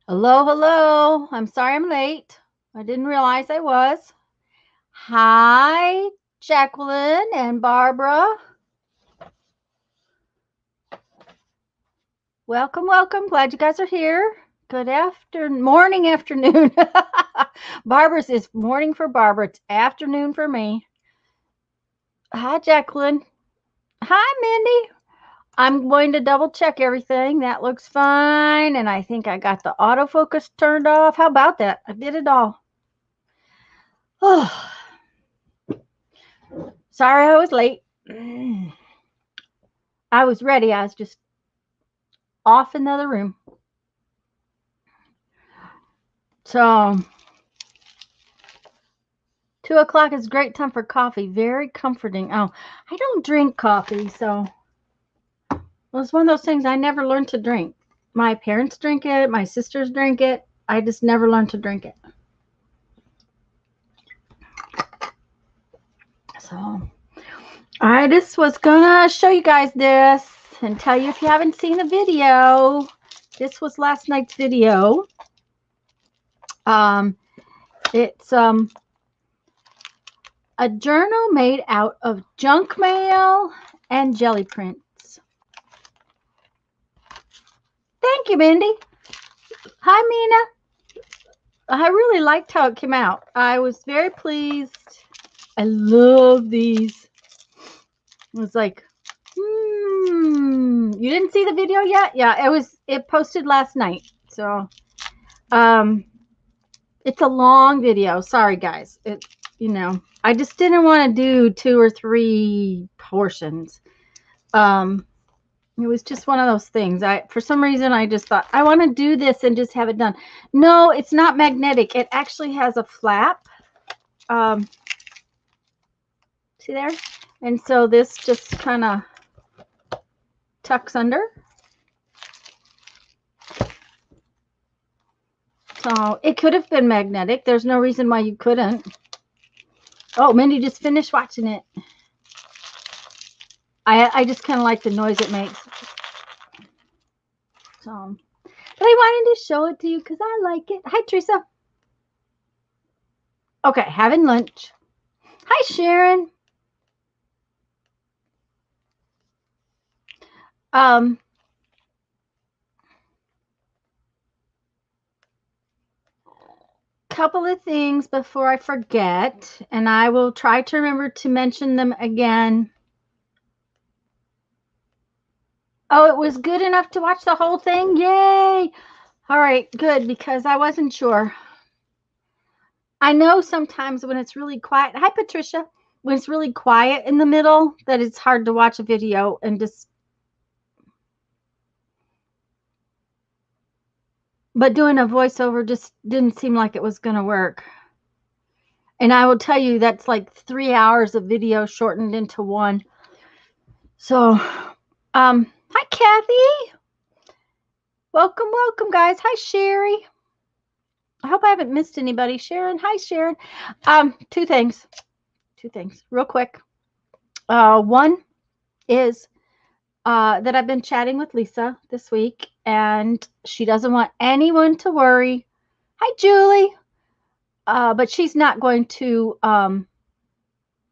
Hello, hello. I'm sorry I'm late. I didn't realize I was. Hi, Jacqueline and Barbara. Welcome, welcome. Glad you guys are here. Good morning, afternoon. Barbara's is morning for Barbara. It's afternoon for me. Hi, Jacqueline. Hi, Mindy. I'm going to double check everything. That looks fine. And I think I got the autofocus turned off. How about that? I did it all. Oh, sorry I was late. I was ready. I was just off in the other room. So 2 o'clock is a great time for coffee. Very comforting. Oh, I don't drink coffee, so it was one of those things I never learned to drink. My parents drink it, my sisters drink it. I just never learned to drink it. So I just was gonna show you guys this and tell you if you haven't seen the video. This was last night's video. It's a journal made out of junk mail and jelly prints. Thank you, Mindy. Hi, Mina. I really liked how it came out. I was very pleased. I love these. It was like, you didn't see the video yet? Yeah, it posted last night. So, um, it's a long video. Sorry, guys. I just didn't want to do 2 or 3 portions. It was just one of those things. For some reason, I just thought I want to do this and just have it done. No, it's not magnetic. It actually has a flap. See there? And so this just kind of tucks under. So it could have been magnetic. There's no reason why you couldn't. Oh, Mindy just finished watching it. I just kind of like the noise it makes. So, but I wanted to show it to you because I like it. Hi, Teresa. Okay, having lunch. Hi, Sharon. Couple of things before I forget, and I will try to remember to mention them again. Oh, it was good enough to watch the whole thing? Yay! All right, good, because I wasn't sure. I know sometimes when it's really quiet, hi, Patricia, when it's really quiet in the middle, that it's hard to watch a video and just. But doing a voiceover just didn't seem like it was going to work. And I will tell you, that's like 3 hours of video shortened into one. So, hi, Kathy. Welcome, welcome, guys. Hi, Sherry. I hope I haven't missed anybody. Sharon. Hi, Sharon. Two things, real quick. One is that I've been chatting with Lisa this week, and she doesn't want anyone to worry. Hi, Julie. But she's not going to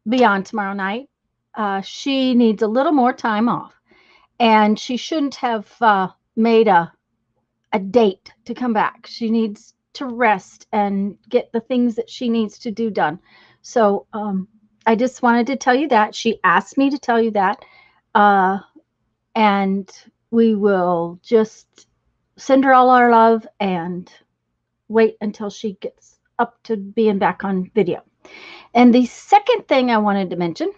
be on tomorrow night. She needs a little more time off, and she shouldn't have made a date to come back. She needs to rest and get the things that she needs to do done. So I just wanted to tell you that. She asked me to tell you that. And we will just send her all our love and wait until she gets up to being back on video. And the second thing I wanted to mention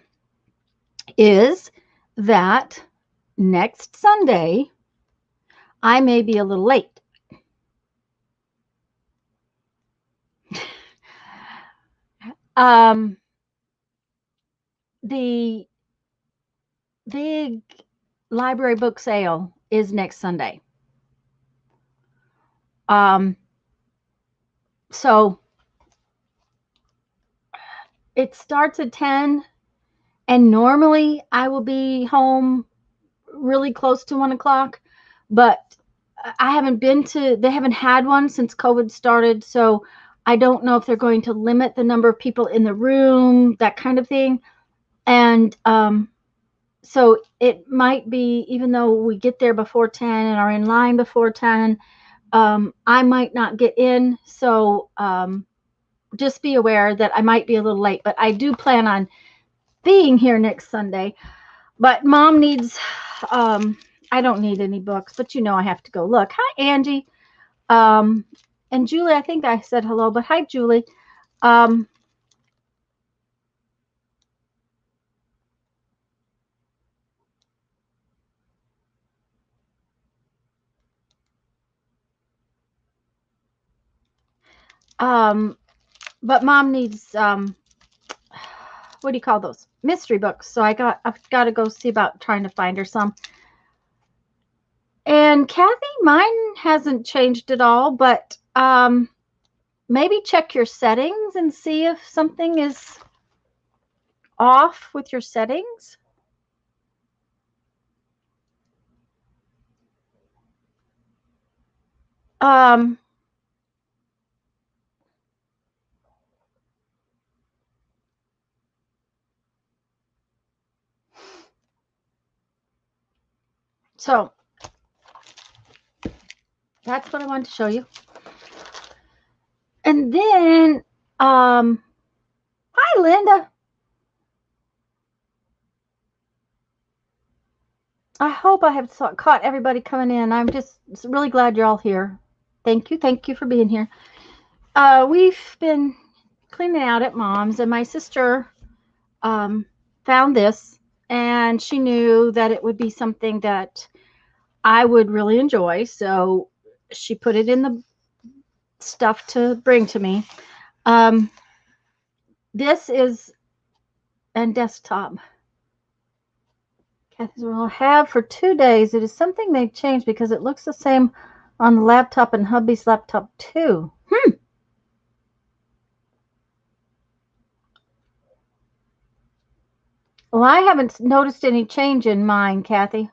is that next Sunday, I may be a little late. The big library book sale is next Sunday. So it starts at 10, and normally I will be home really close to 1 o'clock, but I haven't been to, they haven't had one since COVID started. So I don't know if they're going to limit the number of people in the room, that kind of thing. And so it might be, even though we get there before 10 and are in line before 10, I might not get in. So just be aware that I might be a little late, but I do plan on being here next Sunday. But Mom needs, I don't need any books, but you know I have to go look. Hi, Angie. And Julie, I think I said hello, but hi, Julie. But Mom needs, what do you call those? Mystery books. So I've got to go see about trying to find her some. And Kathy, mine hasn't changed at all, but maybe check your settings and see if something is off with your settings. So that's what I wanted to show you. And then, hi, Linda. I hope I have caught everybody coming in. I'm just really glad you're all here. Thank you. Thank you for being here. We've been cleaning out at Mom's, and my sister found this, and she knew that it would be something that I would really enjoy. So she put it in the stuff to bring to me. This is and desktop. Kathy's will have for 2 days. It is something they changed because it looks the same on the laptop and hubby's laptop too. Well, I haven't noticed any change in mine, Kathy.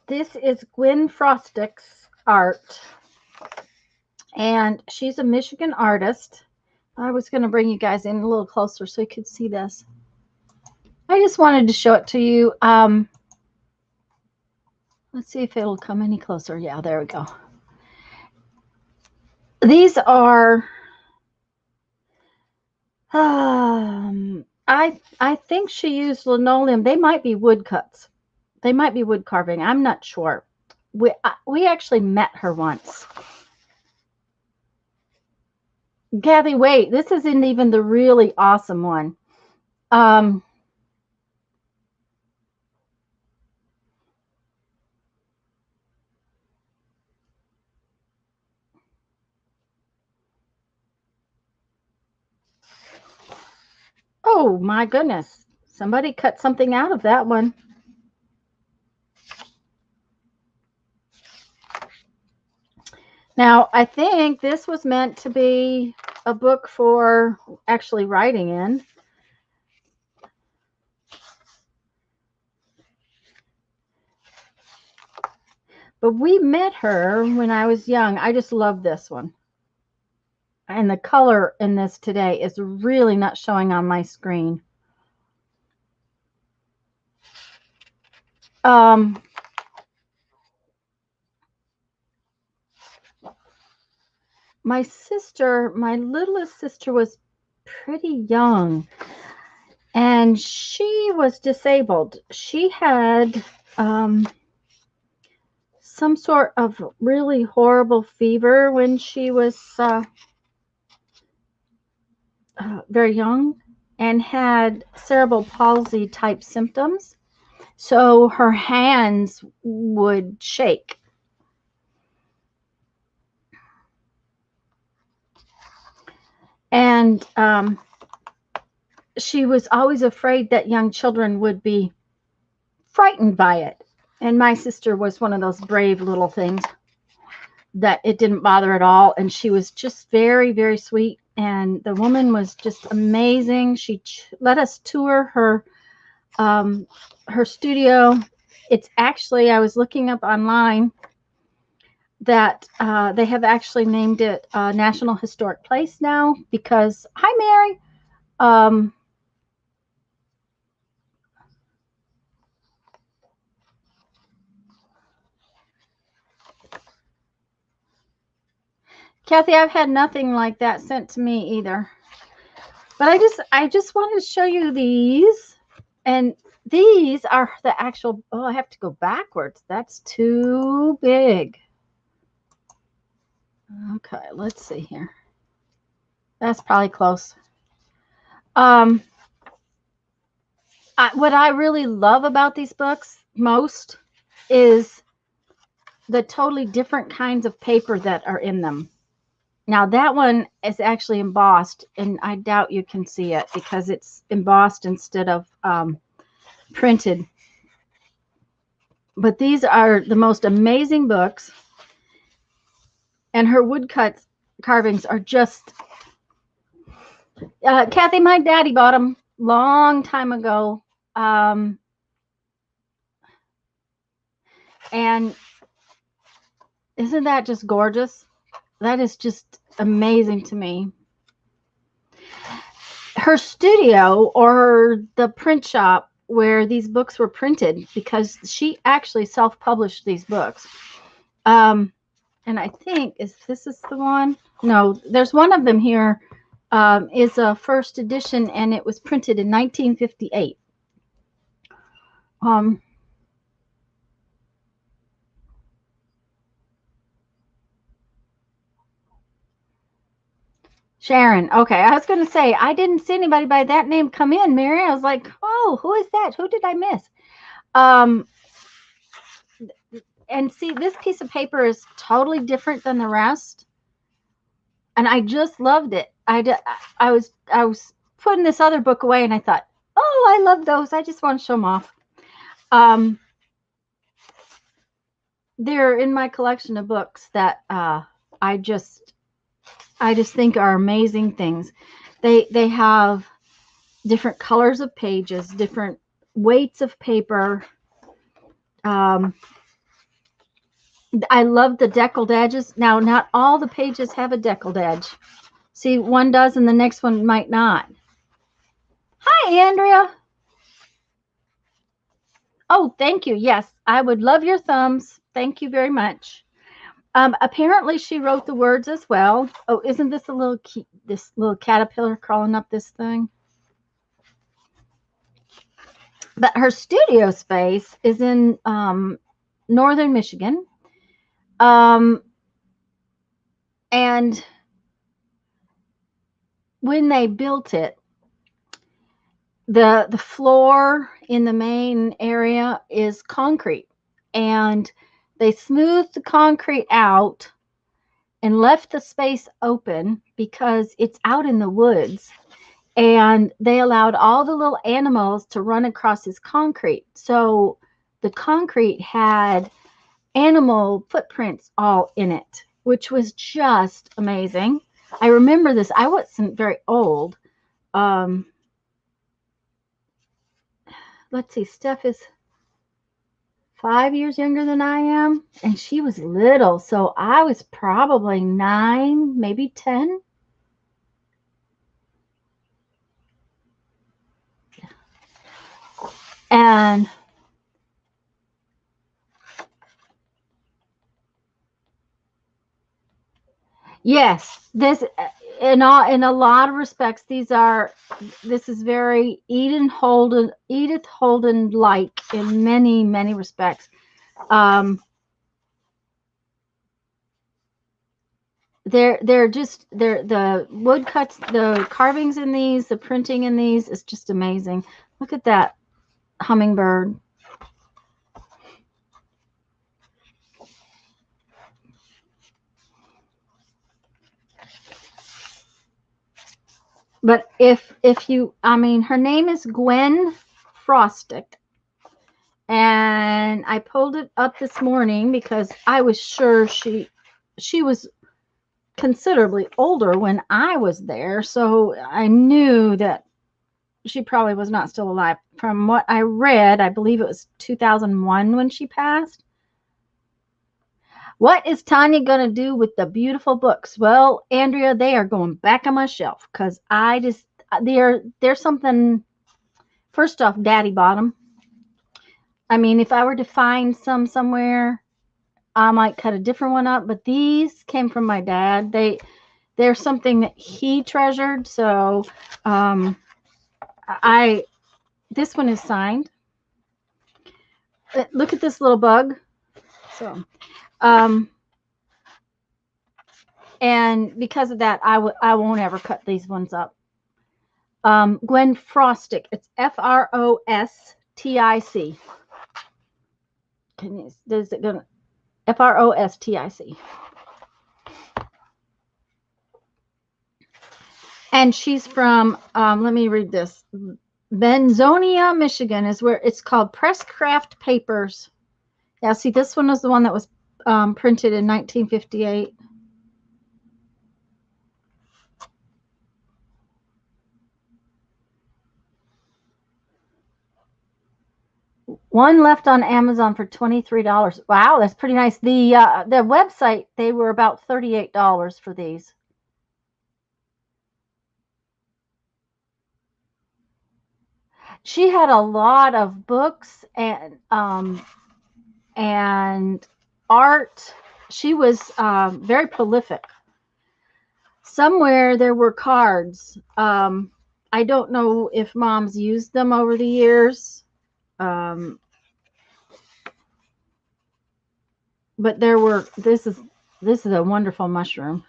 This is Gwen Frostick's art, and she's a Michigan artist. I was going to bring you guys in a little closer so you could see this. I just wanted to show it to you. Let's see if it'll come any closer. Yeah, there we go. These are, I think she used linoleum. They might be woodcuts. They might be wood carving. I'm not sure. We actually met her once. Kathy, wait, this isn't even the really awesome one. Oh my goodness. Somebody cut something out of that one. Now, I think this was meant to be a book for actually writing in. But we met her when I was young. I just love this one. And the color in this today is really not showing on my screen. My sister, my littlest sister, was pretty young, and she was disabled. She had some sort of really horrible fever when she was very young, and had cerebral palsy type symptoms. So her hands would shake. And she was always afraid that young children would be frightened by it. And my sister was one of those brave little things that it didn't bother at all. And she was just very, very sweet. And the woman was just amazing. She let us tour her Her studio, it's actually, I was looking up online that they have actually named it National Historic Place now because, hi, Mary. Kathy, I've had nothing like that sent to me either. But I just wanted to show you these. And these are the actual, oh, I have to go backwards. That's too big. Okay, let's see here. That's probably close. What I really love about these books most is the totally different kinds of paper that are in them. Now that one is actually embossed, and I doubt you can see it because it's embossed instead of printed. But these are the most amazing books, and her woodcut carvings are just Kathy, my daddy bought them long time ago, and isn't that just gorgeous? That is just amazing to me. Her studio, or the print shop where these books were printed, because she actually self-published these books. And I think, this is the one? No, there's one of them here. Is a first edition, and it was printed in 1958. Sharon. Okay, I was going to say, I didn't see anybody by that name come in, Mary. I was like, oh, who is that? Who did I miss? And see, this piece of paper is totally different than the rest, and I just loved it. I was putting this other book away, and I thought, oh, I love those. I just want to show them off. They're in my collection of books that I just think are amazing things. They have different colors of pages, different weights of paper. I love the deckled edges. Now, not all the pages have a deckled edge. See, one does and the next one might not. Hi, Andrea. Oh, thank you. Yes, I would love your thumbs. Thank you very much. Apparently, she wrote the words as well. Oh, isn't this this little caterpillar crawling up this thing? But her studio space is in northern Michigan. And when they built it, the floor in the main area is concrete, and they smoothed the concrete out and left the space open because it's out in the woods, and they allowed all the little animals to run across this concrete. So the concrete had animal footprints all in it, which was just amazing. I remember this. I wasn't very old. Let's see, Steph is 5 years younger than I am, and she was little, so I was probably 9, maybe 10. And yes, this in a lot of respects, this is very Edith Holden like in many respects. They're the woodcuts, the carvings in these, the printing in these is just amazing. Look at that hummingbird. But if you, I mean, her name is Gwen Frostick, and I pulled it up this morning because I was sure she was considerably older when I was there, so I knew that she probably was not still alive. From what I read, I believe it was 2001 when she passed. What is Tanya going to do with the beautiful books? Well, Andrea, they are going back on my shelf because I just, there's something, first off, Daddy bought them. I mean, if I were to find some somewhere, I might cut a different one up, but these came from my dad. They're something that he treasured. So, this one is signed. Look at this little bug. So, and because of that, I won't ever cut these ones up. Gwen Frostic. It's Frostic. Does it go? Frostic. And she's from, let me read this. Benzonia, Michigan is where it's called Press Craft Papers. Yeah, see, this one was the one that was printed in 1958. One left on Amazon for $23. Wow, that's pretty nice. The website, they were about $38 for these. She had a lot of books and art. She was very prolific. Somewhere there were cards. I don't know if Mom's used them over the years. But there were, this is a wonderful mushroom.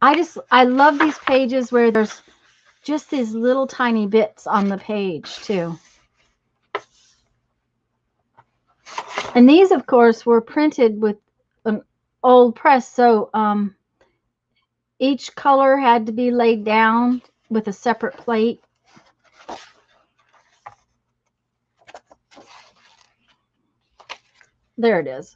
I love these pages where there's just these little tiny bits on the page too. And these, of course, were printed with an old press, so each color had to be laid down with a separate plate. There it is.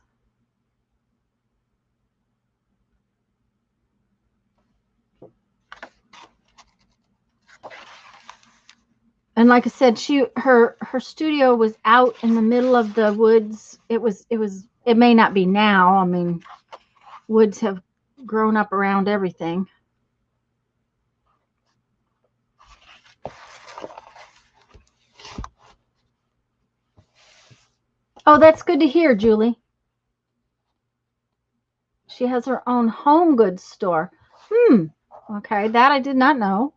And like I said, her studio was out in the middle of the woods. It may not be now. I mean, woods have grown up around everything. Oh, that's good to hear, Julie. She has her own home goods store. Okay, that I did not know.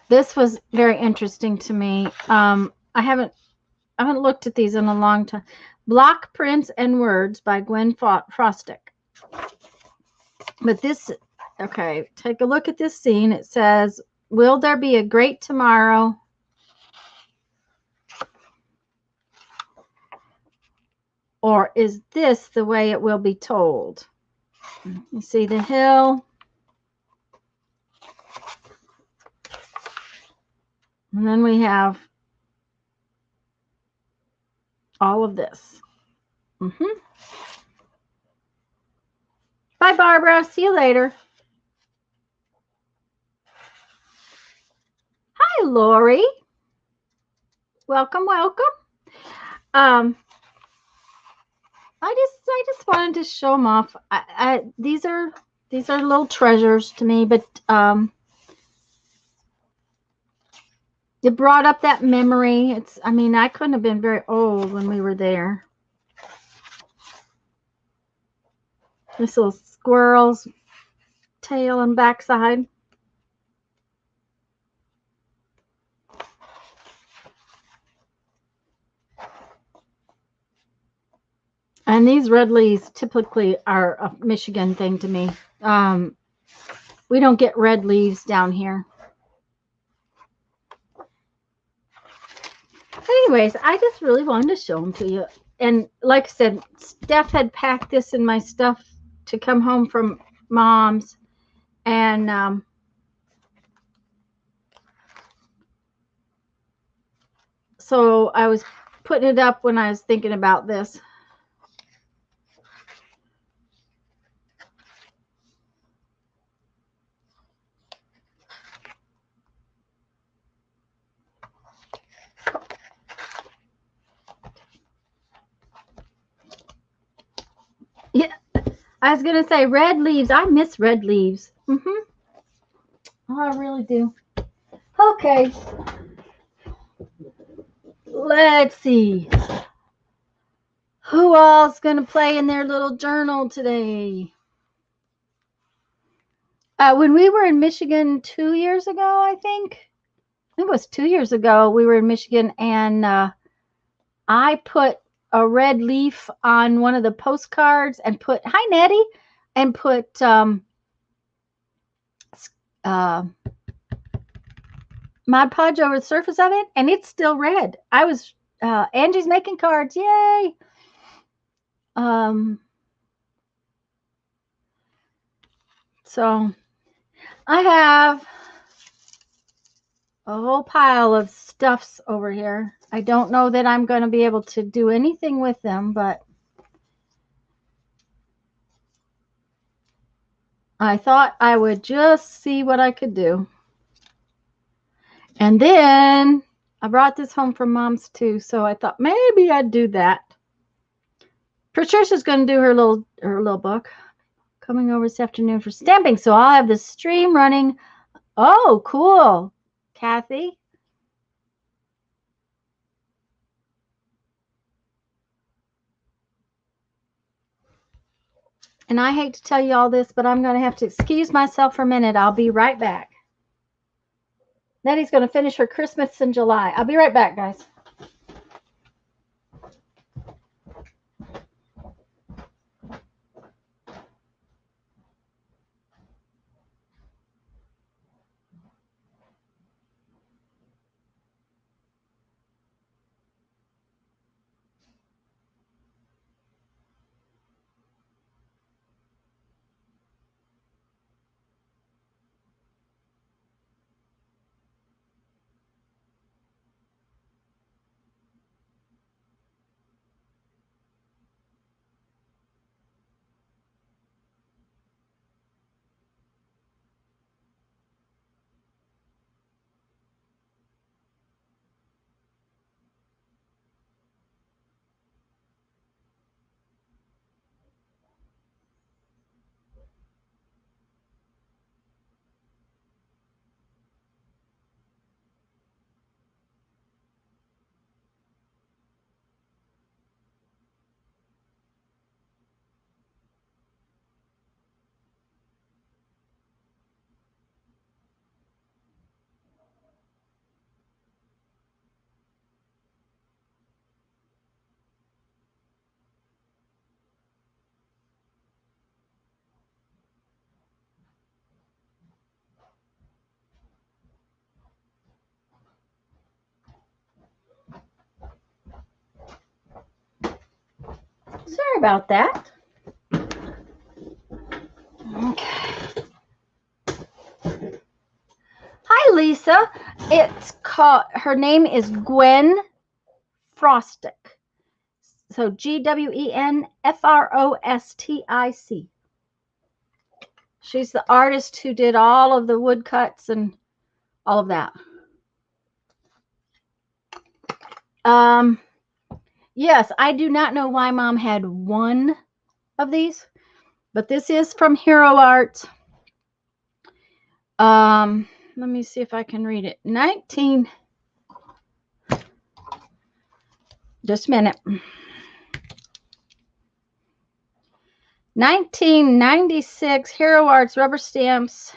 This was very interesting to me. I haven't looked at these in a long time. Block Prints and Words by Gwen Frostic. But this, okay, take a look at this scene. It says, "Will there be a great tomorrow?" Or is this the way it will be told? You see the hill. And then we have all of this. Bye, Barbara. See you later. Hi, Lori. Welcome, welcome. I just wanted to show them off. These are little treasures to me, but it brought up that memory. I mean, I couldn't have been very old when we were there. This little squirrel's tail and backside. And these red leaves typically are a Michigan thing to me. We don't get red leaves down here. Anyways, I just really wanted to show them to you. And like I said, Steph had packed this in my stuff to come home from Mom's. And so I was putting it up when I was thinking about this. Yeah, I was gonna say red leaves. I miss red leaves. Oh, I really do. Okay, let's see. Who all's gonna play in their little journal today? When we were in Michigan 2 years ago, I think it was 2 years ago, we were in Michigan, and I put a red leaf on one of the postcards and put, hi, Nettie, and put uh, Mod Podge over the surface of it, and it's still red. I was, Angie's making cards. Yay. So I have a whole pile of stuffs over here. I don't know that I'm going to be able to do anything with them, but I thought I would just see what I could do. And then I brought this home from Mom's too, so I thought maybe I'd do that. Patricia's going to do her little book. Coming over this afternoon for stamping, so I'll have the stream running. Oh, cool, Kathy. And I hate to tell you all this, but I'm going to have to excuse myself for a minute. I'll be right back. Nettie's going to finish her Christmas in July. I'll be right back, guys. Sorry about that. Okay. Hi, Lisa. It's called, her name is Gwen Frostic. So GwenFrostic. She's the artist who did all of the woodcuts and all of that. Yes, I do not know why Mom had one of these, but this is from Hero Art. Let me see if I can read it. Just a minute. 1996 Hero Arts rubber stamps.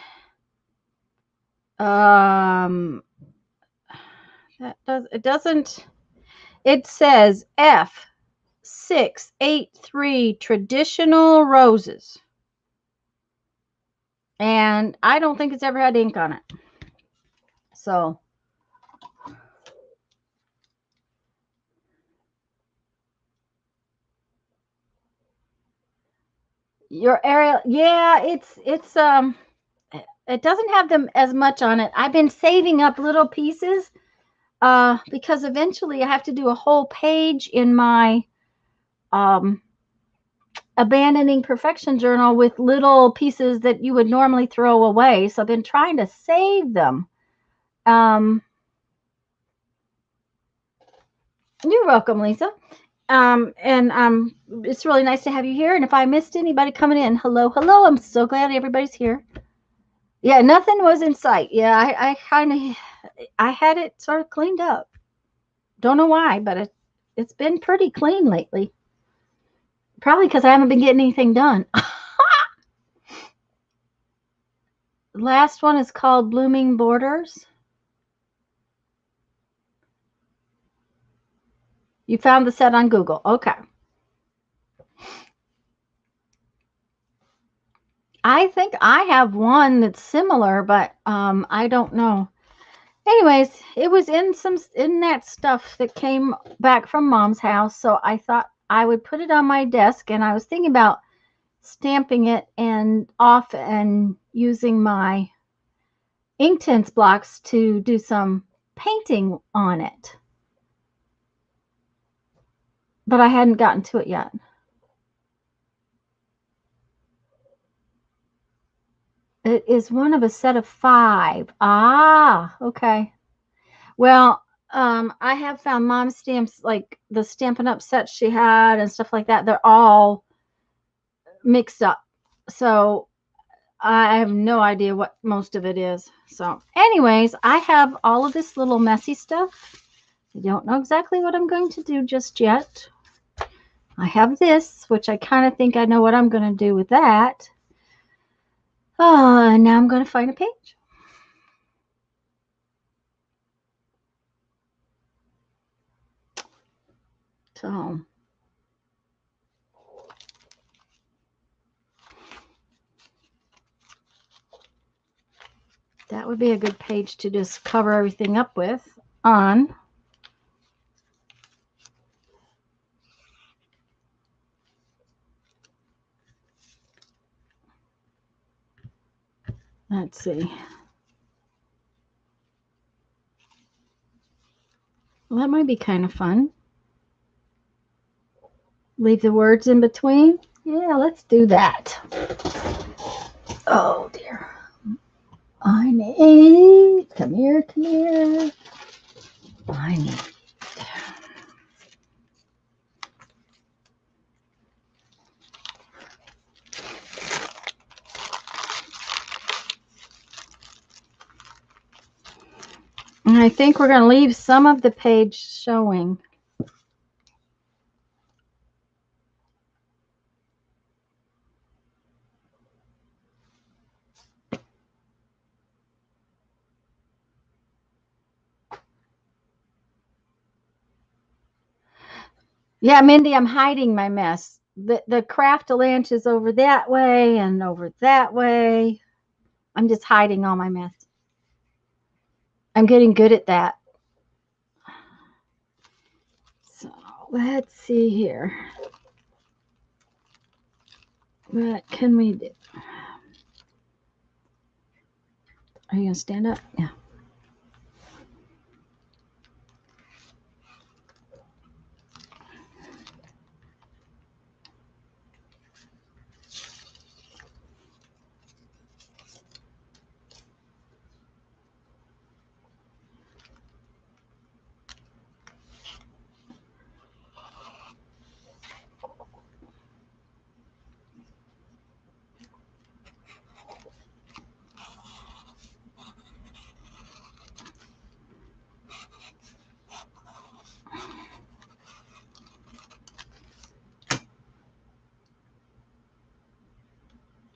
It says F683 traditional roses. And I don't think it's ever had ink on it. So your Ariel, yeah, it's It doesn't have them as much on it. I've been saving up little pieces because eventually I have to do a whole page in my um, abandoning perfection journal with little pieces that you would normally throw away. So I've been trying to save them. You're welcome, Lisa. And it's really nice to have you here. And if I missed anybody coming in, hello, hello. I'm so glad everybody's here. Yeah, nothing was in sight. Yeah, I had it sort of cleaned up. Don't know why, but it's been pretty clean lately. Probably because I haven't been getting anything done. Last one is called Blooming Borders. You found the set on Google. Okay. I think I have one that's similar, but I don't know. Anyways, it was in that stuff that came back from Mom's house, so I thought I would put it on my desk, and I was thinking about stamping it and off and using my Inktense blocks to do some painting on it. But I hadn't gotten to it yet. It is one of a set of 5. Ah, okay. Well, I have found Mom stamps, like the Stampin' Up! Sets she had and stuff like that. They're all mixed up. So I have no idea what most of it is. So anyways, I have all of this little messy stuff. I don't know exactly what I'm going to do just yet. I have this, which I kind of think I know what I'm going to do with that. Oh, and now I'm going to find a page. So that would be a good page to just cover everything up with on. Let's see. Well, that might be kind of fun. Leave the words in between. Yeah, let's do that. Oh dear. I need. Come here, come here. I need. And I think we're going to leave some of the page showing. Yeah, Mindy, I'm hiding my mess. The Craft-A-Lanch is over that way and over that way. I'm just hiding all my mess. I'm getting good at that. So let's see here. What can we do? Are you going to stand up? Yeah.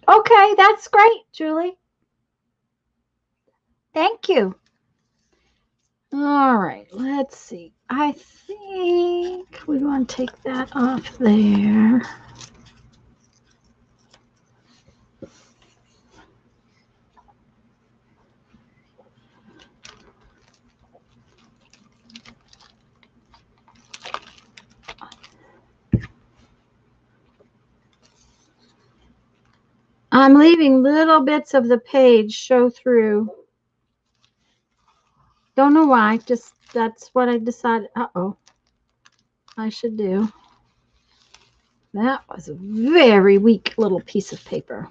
Okay, that's great, Julie. Thank you. All right, let's see. I think we want to take that off there. I'm leaving little bits of the page show through. Don't know why, just that's what I decided. Uh-oh. I should do. That was a very weak little piece of paper.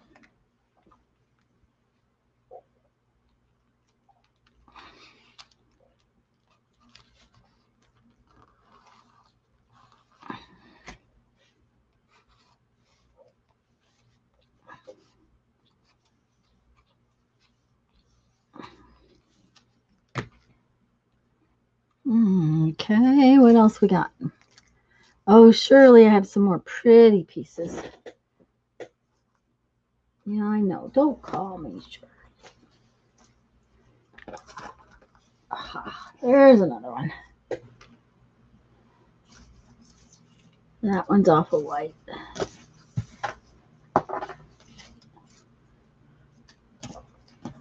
Okay, what else we got? Oh, surely I have some more pretty pieces. Yeah, I know. Don't call me, sure. Aha, there's another one. That one's awful white.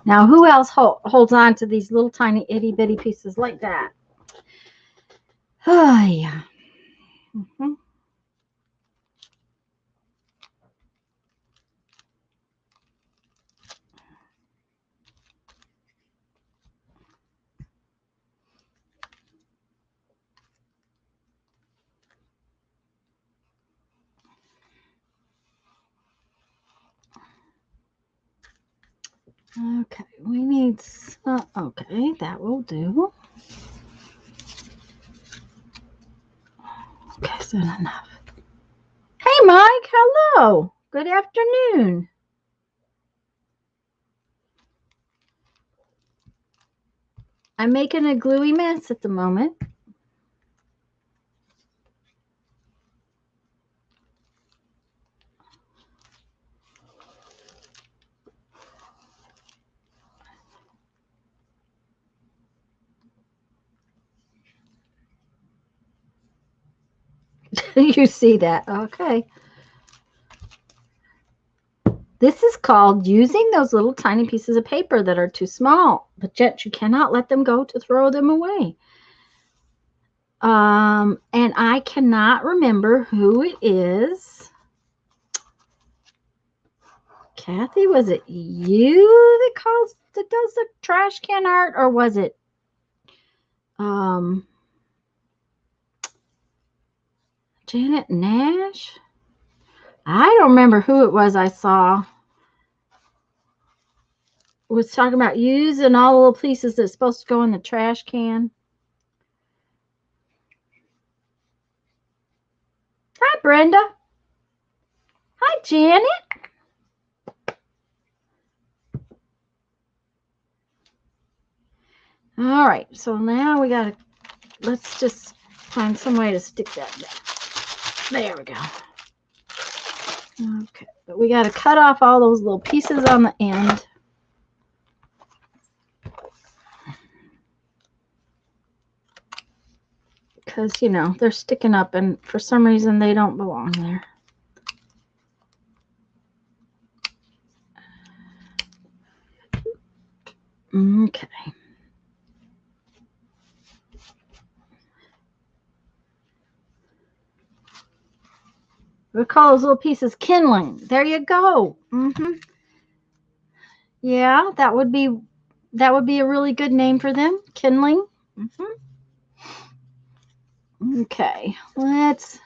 Now, who else holds on to these little tiny itty bitty pieces like that? Oh, yeah. Mm-hmm. Okay, we need some. Okay, that will do. Okay, so enough. Hey, Mike. Hello. Good afternoon. I'm making a gluey mess at the moment. You see that? Okay. This is called using those little tiny pieces of paper that are too small, but yet you cannot let them go to throw them away. And I cannot remember who it is. Kathy, was it you that does the trash can art, or was it Janet Nash? I don't remember who it was I saw. It was talking about using all the little pieces that's supposed to go in the trash can. Hi, Brenda. Hi, Janet. All right, so now we gotta, let's just find some way to stick that down. There we go. Okay, but we gotta cut off all those little pieces on the end. Because, you know, they're sticking up and for some reason they don't belong there. Okay. We call those little pieces kindling. There you go. Yeah, that would be a really good name for them. Kindling. Okay, let's.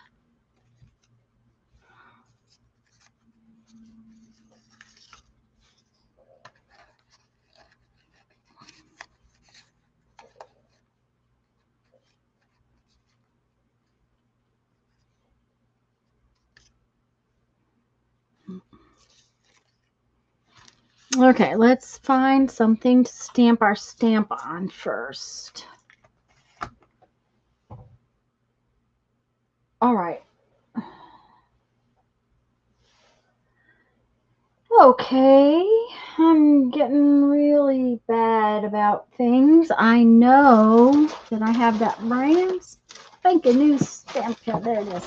Okay, let's find something to stamp our stamp on first. All right. Okay, I'm getting really bad about things. I know that I have that brand spanking new stamp pad. There it is.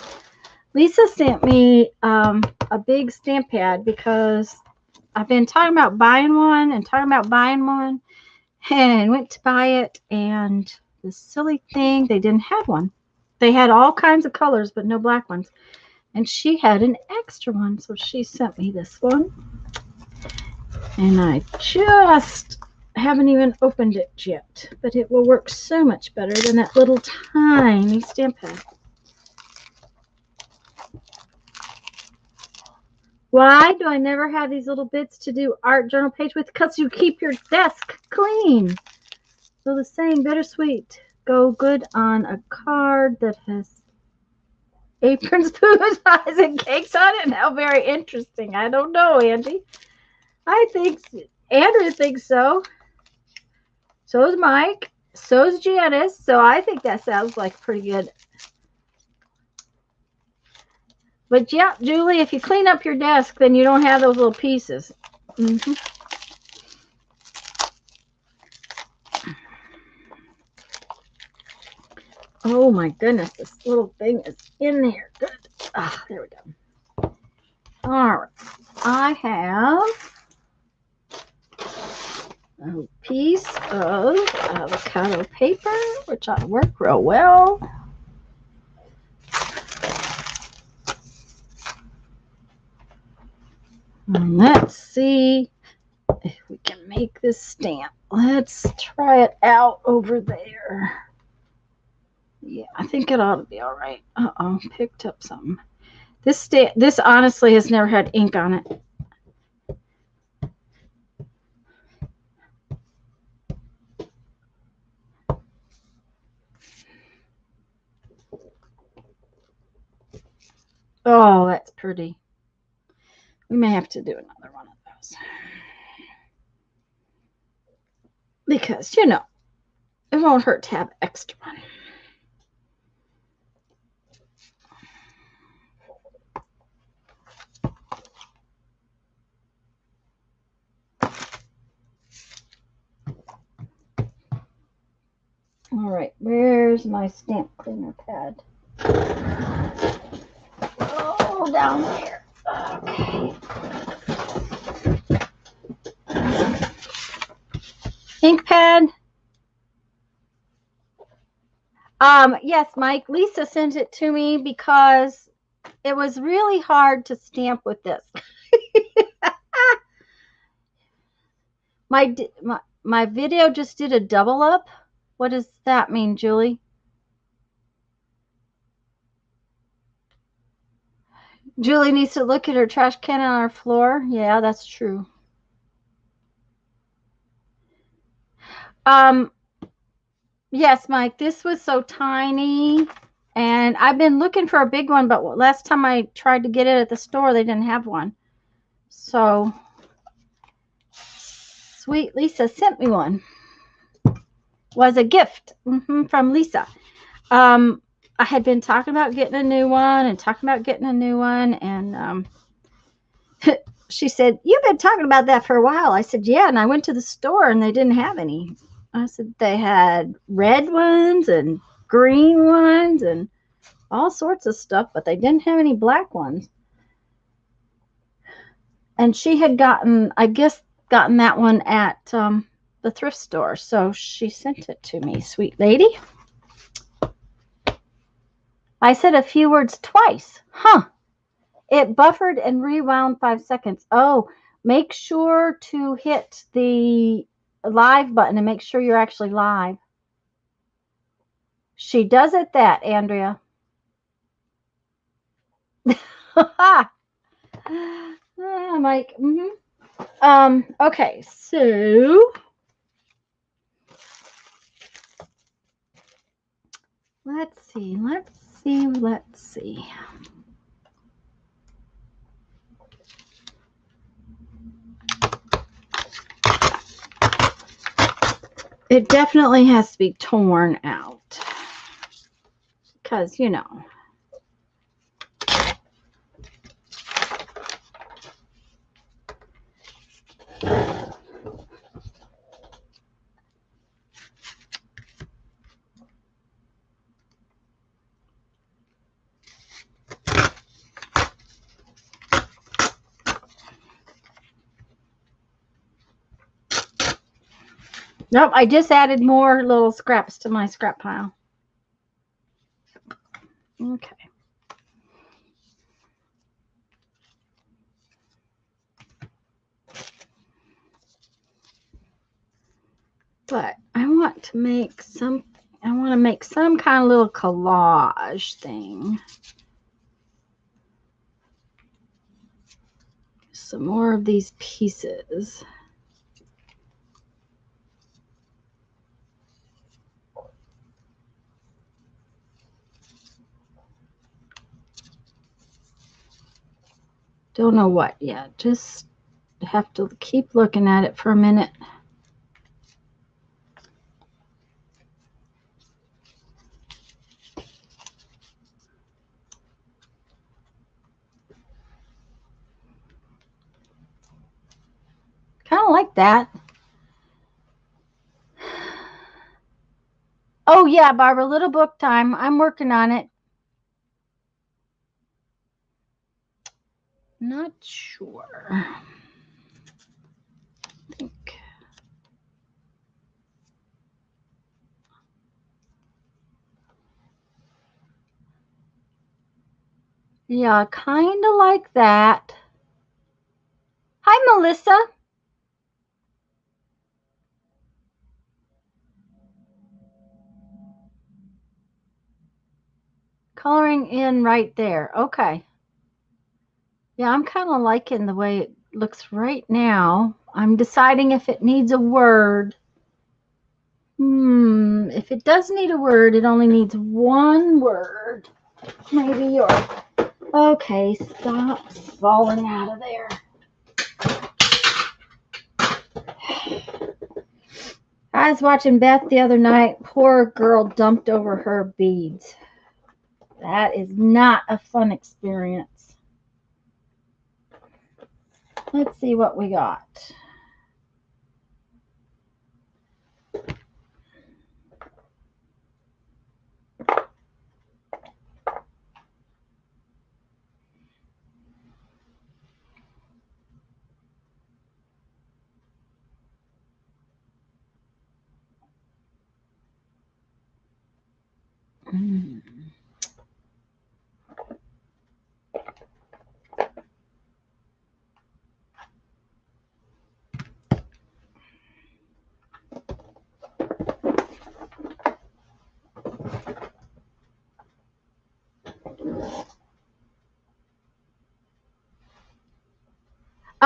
Lisa sent me a big stamp pad because I've been talking about buying one and went to buy it, and the silly thing, they didn't have one. They had all kinds of colors, but no black ones. And she had an extra one, so she sent me this one. And I just haven't even opened it yet, but it will work so much better than that little tiny stamp pad. Why do I never have these little bits to do art journal page with? Because you keep your desk clean. So the saying bittersweet go good on a card that has aprons, spoons, pies, and cakes on it. How very interesting. I don't know, Angie. I think Andrew thinks so. So is Mike. So is Janice. So I think that sounds like pretty good. But yeah, Julie, if you clean up your desk, then you don't have those little pieces. Mm-hmm. Oh my goodness, this little thing is in there. Good. Ah, there we go. All right. I have a piece of avocado paper, which ought to work real well. And let's see if we can make this stamp. Let's try it out over there. Yeah, I think it ought to be all right. Uh-oh, picked up something. This honestly has never had ink on it. Oh, that's pretty. We may have to do another one of those. Because, you know, it won't hurt to have extra one. All right, where's my stamp cleaner pad? Oh, down there. Okay. Ink pad. Yes, Mike. Lisa sent it to me because it was really hard to stamp with this. my video just did a double up. What does that mean, Julie? Julie needs to look at her trash can on our floor. Yeah, that's true. Yes, Mike, this was so tiny. And I've been looking for a big one, but last time I tried to get it at the store, they didn't have one. So, sweet Lisa sent me one. Was a gift from Lisa. I had been talking about getting a new one and she said, "You've been talking about that for a while." I said, "Yeah," and I went to the store and they didn't have any. I said they had red ones and green ones and all sorts of stuff, but they didn't have any black ones. And she had gotten that one at the thrift store, so she sent it to me. Sweet lady. I said a few words twice. Huh. It buffered and rewound 5 seconds. Oh, make sure to hit the live button and make sure you're actually live. She does it that, Andrea. Mike. Okay, so let's see. It definitely has to be torn out because, you know. Nope, I just added more little scraps to my scrap pile. Okay. But I want to make some kind of little collage thing. Some more of these pieces. Don't know what yet. Just have to keep looking at it for a minute. Kind of like that. Oh yeah, Barbara, little book time. I'm working on it. Not sure. I think. Yeah, kind of like that. Hi, Melissa. Coloring in right there. Okay. Yeah, I'm kind of liking the way it looks right now. I'm deciding if it needs a word. If it does need a word, it only needs one word. Maybe your... Okay, stop falling out of there. I was watching Beth the other night. Poor girl dumped over her beads. That is not a fun experience. Let's see what we got.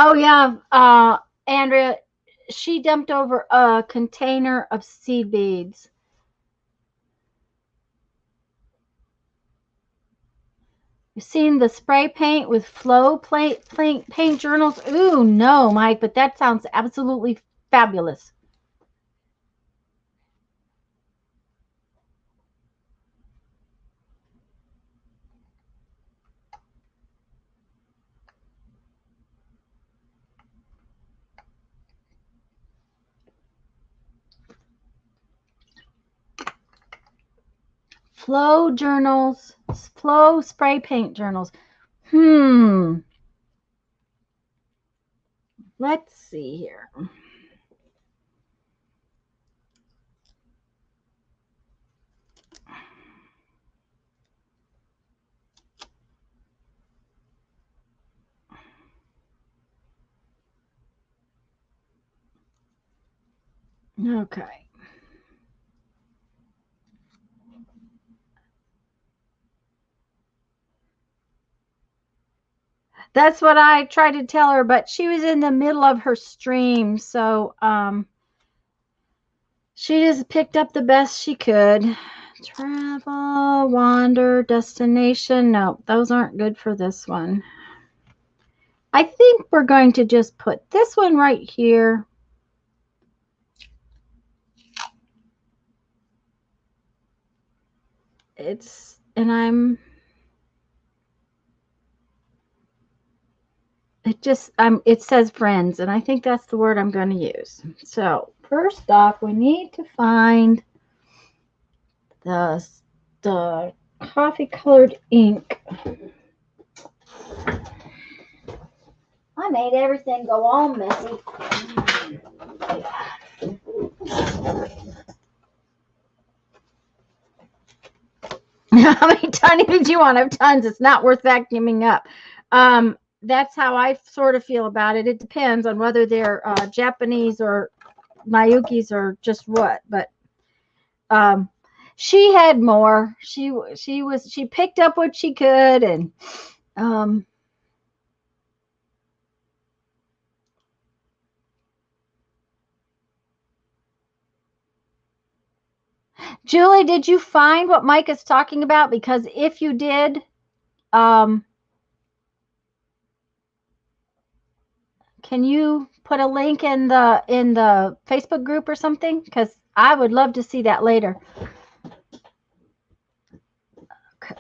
Oh yeah, Andrea, she dumped over a container of seed beads. You've seen the spray paint with flow paint journals? Ooh, no, Mike, but that sounds absolutely fabulous. Flow journals, flow spray paint journals. Let's see here. Okay. That's what I tried to tell her, but she was in the middle of her stream, so she just picked up the best she could. Travel, wander, destination. No, those aren't good for this one. I think we're going to just put this one right here. It says friends, and I think that's the word I'm going to use. So first off, we need to find the coffee colored ink. I made everything go all messy. How many tiny did you want? I have tons. It's not worth vacuuming up. That's how I sort of feel about it. It depends on whether they're Japanese or Mayukis are just what, but she had more. She picked up what she could, and um, Julie, did you find what Mike is talking about? Because if you did, um, can you put a link in the Facebook group or something? Because I would love to see that later. Okay.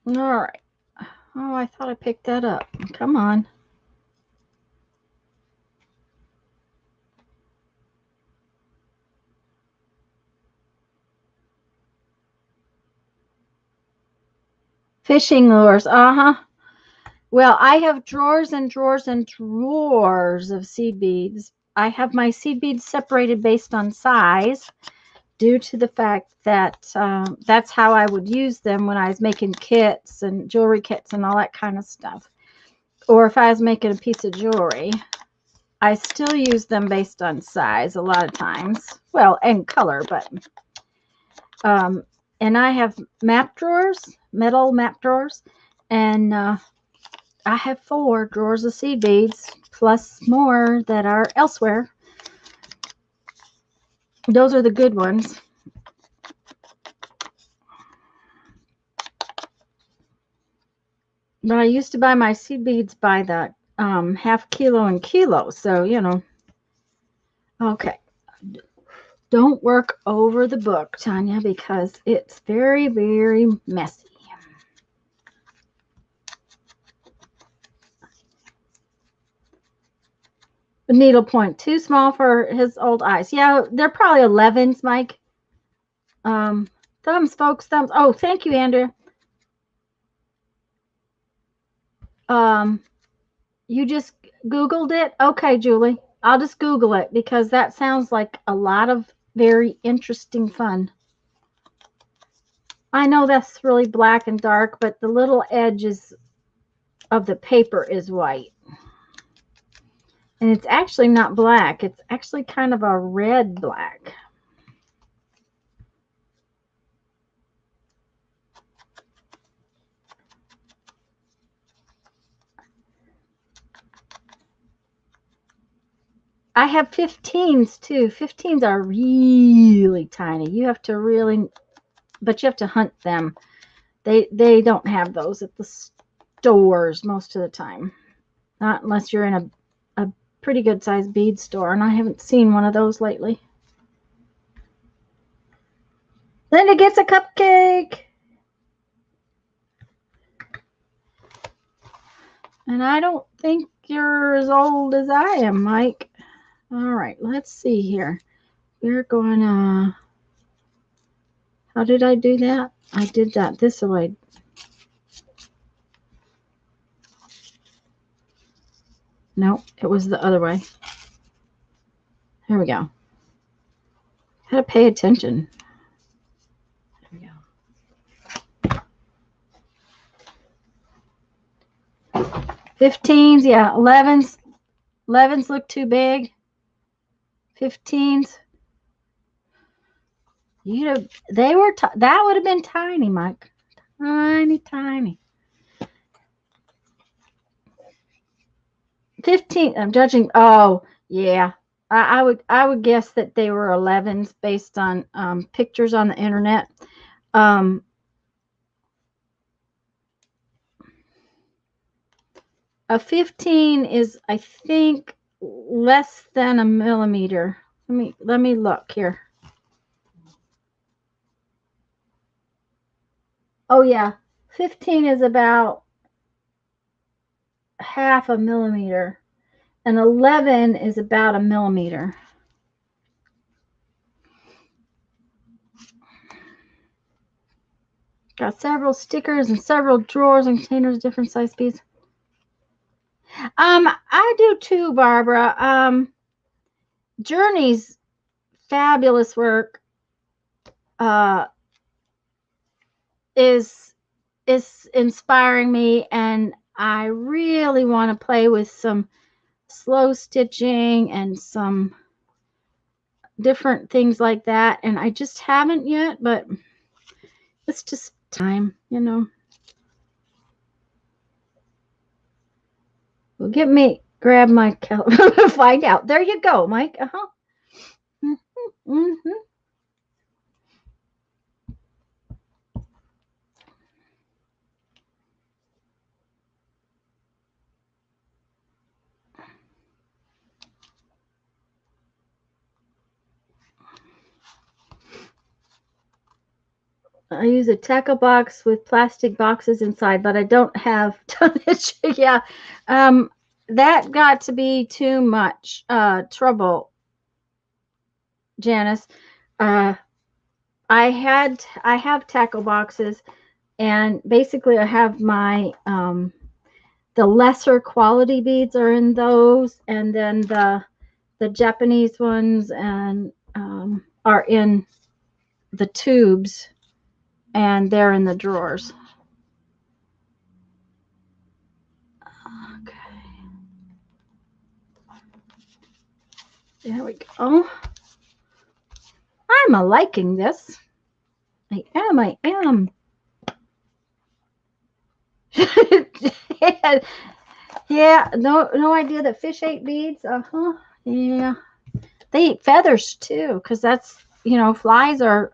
All right. Oh, I thought I picked that up. Come on. Fishing lures. Uh-huh. Well, I have drawers and drawers and drawers of seed beads. I have my seed beads separated based on size due to the fact that that's how I would use them when I was making kits and jewelry kits and all that kind of stuff. Or if I was making a piece of jewelry, I still use them based on size a lot of times. Well, and color, but and I have map drawers, metal map drawers, and I have 4 drawers of seed beads, plus more that are elsewhere. Those are the good ones. But I used to buy my seed beads by the half kilo and kilo. So, you know. Okay. Don't work over the book, Tanya, because it's very, very messy. The needle point too small for his old eyes. Yeah, they're probably 11s, Mike. Thumbs, folks, thumbs. Oh, thank you, Andrea. You just Googled it? Okay, Julie. I'll just Google it because that sounds like a lot of very interesting fun. I know that's really black and dark, but the little edges of the paper is white. And it's actually not black. It's actually kind of a red black. I have 15s too. 15s are really tiny. You have to really, but you have to hunt them. They don't have those at the stores most of the time. Not unless you're in a pretty good sized bead store, and I haven't seen one of those lately. Linda gets a cupcake. And I don't think you're as old as I am, Mike. All right, let's see here. We're going to, how did I do that? I did that this way. No, it was the other way. Here we go. Gotta pay attention. There we go. 15s, yeah. 11s. 11s look too big. 15s. They were, that would have been tiny, Mike. Tiny, tiny. 15, I'm judging. Oh, yeah. I would guess that they were 11s based on pictures on the internet. A 15 is, I think, less than a millimeter. Let me look here. Oh yeah, 15 is about half a millimeter, and 11 is about a millimeter. Got several stickers and several drawers and containers, different size beads. I do too, Barbara. Journey's fabulous work is is inspiring me, and I really want to play with some slow stitching and some different things like that, and I just haven't yet, but it's just time, you know. Well, grab my calendar, find out. There you go, Mike. Uh-huh. Mm-hmm. I use a tackle box with plastic boxes inside, but I don't have tonnage. Yeah. Um, that got to be too much trouble, Janice. Uh, I have tackle boxes, and basically I have my the lesser quality beads are in those, and then the Japanese ones and are in the tubes, and they're in the drawers. Okay. There we go. I'm a liking this. I am. Yeah, no idea that fish ate beads. Uh-huh. Yeah. They eat feathers too, because that's, flies are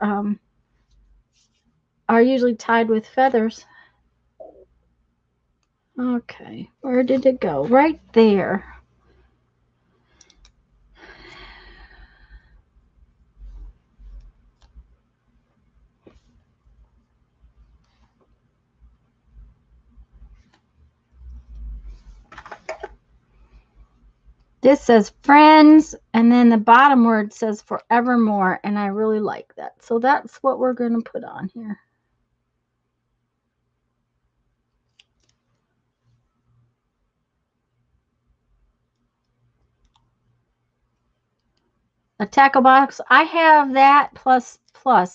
usually tied with feathers. Okay, where did it go? Right there. This says friends, and then the bottom word says forevermore, and I really like that. So that's what we're going to put on here. A tackle box. I have that plus,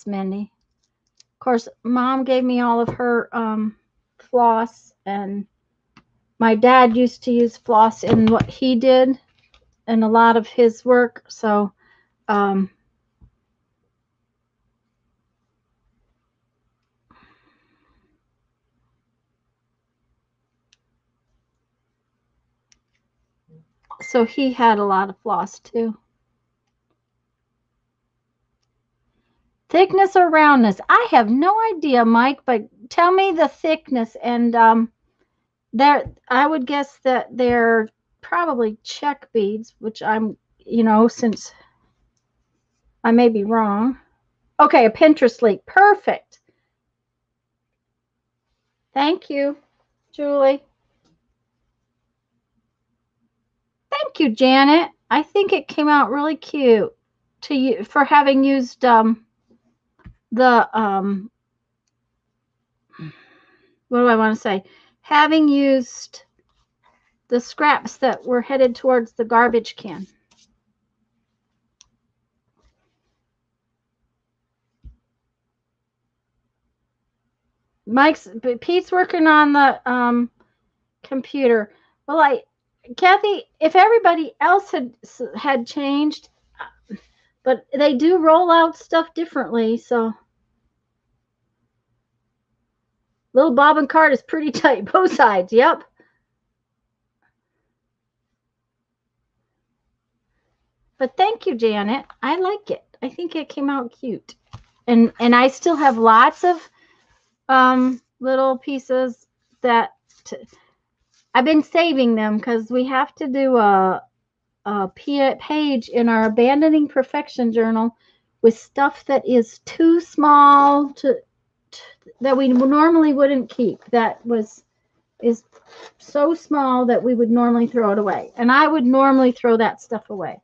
Mindy. Of course, Mom gave me all of her floss, and my dad used to use floss in what he did and a lot of his work. So so he had a lot of floss too. Thickness or roundness? I have no idea, Mike, but tell me the thickness. And I would guess that they're probably check beads, which I'm, since I may be wrong. Okay, a Pinterest link. Perfect. Thank you, Julie. Thank you, Janet. I think it came out really cute to you for having used the what do I want to say? Having used the scraps that were headed towards the garbage can. Pete's working on the computer. Well, Kathy, if everybody else had changed, but they do roll out stuff differently, so little bobbin card is pretty tight, both sides. Yep. But thank you, Janet. I like it. I think it came out cute, and I still have lots of little pieces that I've been saving them because we have to do a page in our Abandoning Perfection journal with stuff that is too small that we normally wouldn't keep. That is so small that we would normally throw it away, and I would normally throw that stuff away.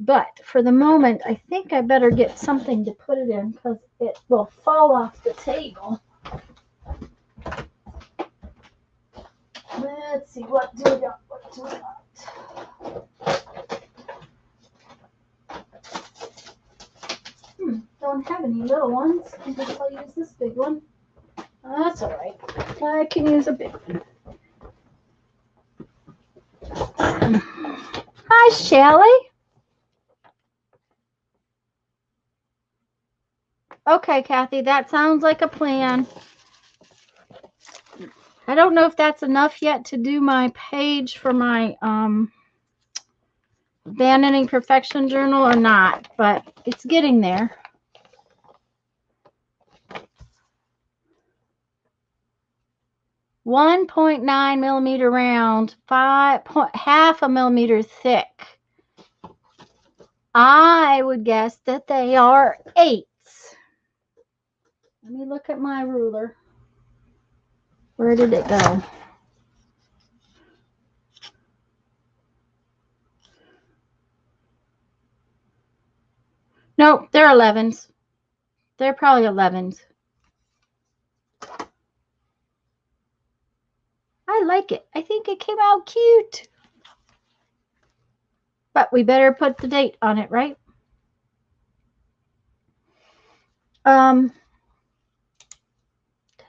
But for the moment, I think I better get something to put it in because it will fall off the table. Let's see, what do we got? Don't have any little ones. I guess I'll use this big one. That's all right. I can use a big one. Hi, Shelly. Okay, Kathy, that sounds like a plan. I don't know if that's enough yet to do my page for my Abandoning Perfection journal or not, but it's getting there. .9 millimeter round, half a millimeter thick. I would guess that they are 8s. Let me look at my ruler. Where did it go? Nope, they're 11s. They're probably 11s. I like it. I think it came out cute. But we better put the date on it, right?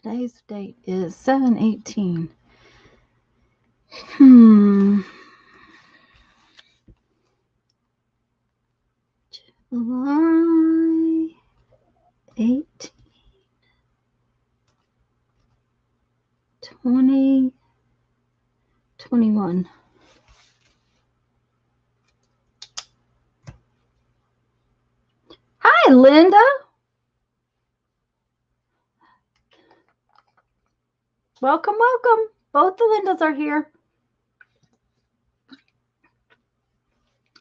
Today's date is 7/18. July 18, 2021. Hi, Linda. Welcome, welcome. Both the Lindas are here.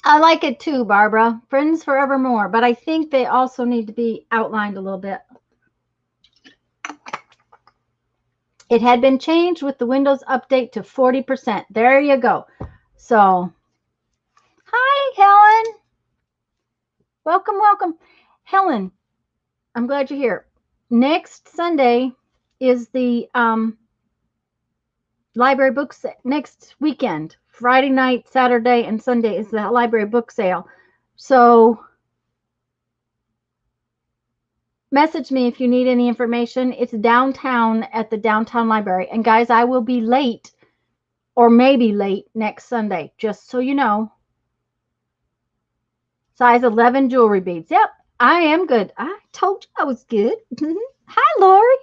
I like it too, Barbara. Friends Forevermore, but I think they also need to be outlined a little bit. It had been changed with the Windows update to 40%. There you go. So, hi, Helen. Welcome, welcome. Helen, I'm glad you're here. Next Sunday is the library book sale. Next weekend, Friday night, Saturday, and Sunday is the library book sale. So message me if you need any information. It's downtown at the downtown library. And guys, I will be late or maybe late next Sunday, just so you know. Size 11 jewelry beads. Yep, I am good. I told you I was good. Hi, Lori.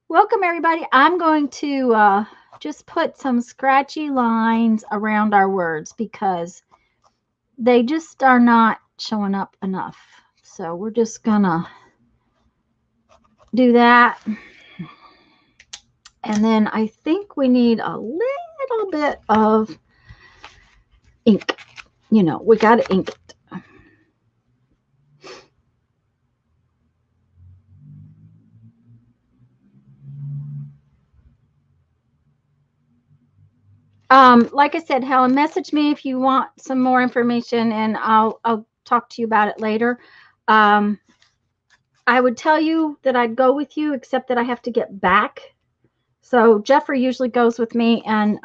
Welcome, everybody. I'm going to just put some scratchy lines around our words because they just are not showing up enough. So we're just going to do that. And then I think we need a little bit of ink. You know, we got to ink it. Like I said, Helen, message me if you want some more information, and I'll talk to you about it later. I would tell you that I'd go with you, except that I have to get back. So Jeffrey usually goes with me, and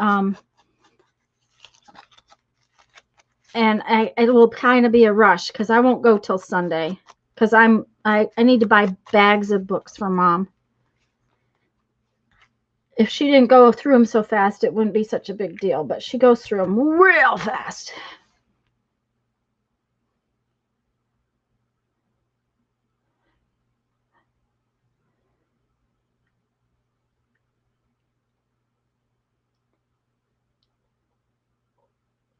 it will kind of be a rush because I won't go till Sunday because I need to buy bags of books for Mom. If she didn't go through them so fast, it wouldn't be such a big deal, but she goes through them real fast.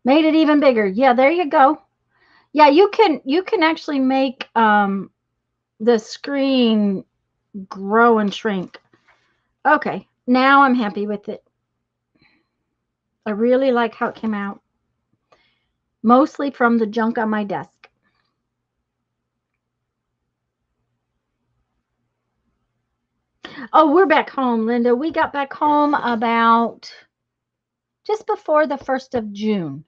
Made it even bigger. Yeah, there you go. Yeah, you can actually make the screen grow and shrink. Okay, now I'm happy with it. I really like how it came out. Mostly from the junk on my desk. Oh, we're back home, Linda. We got back home about just before the 1st of June.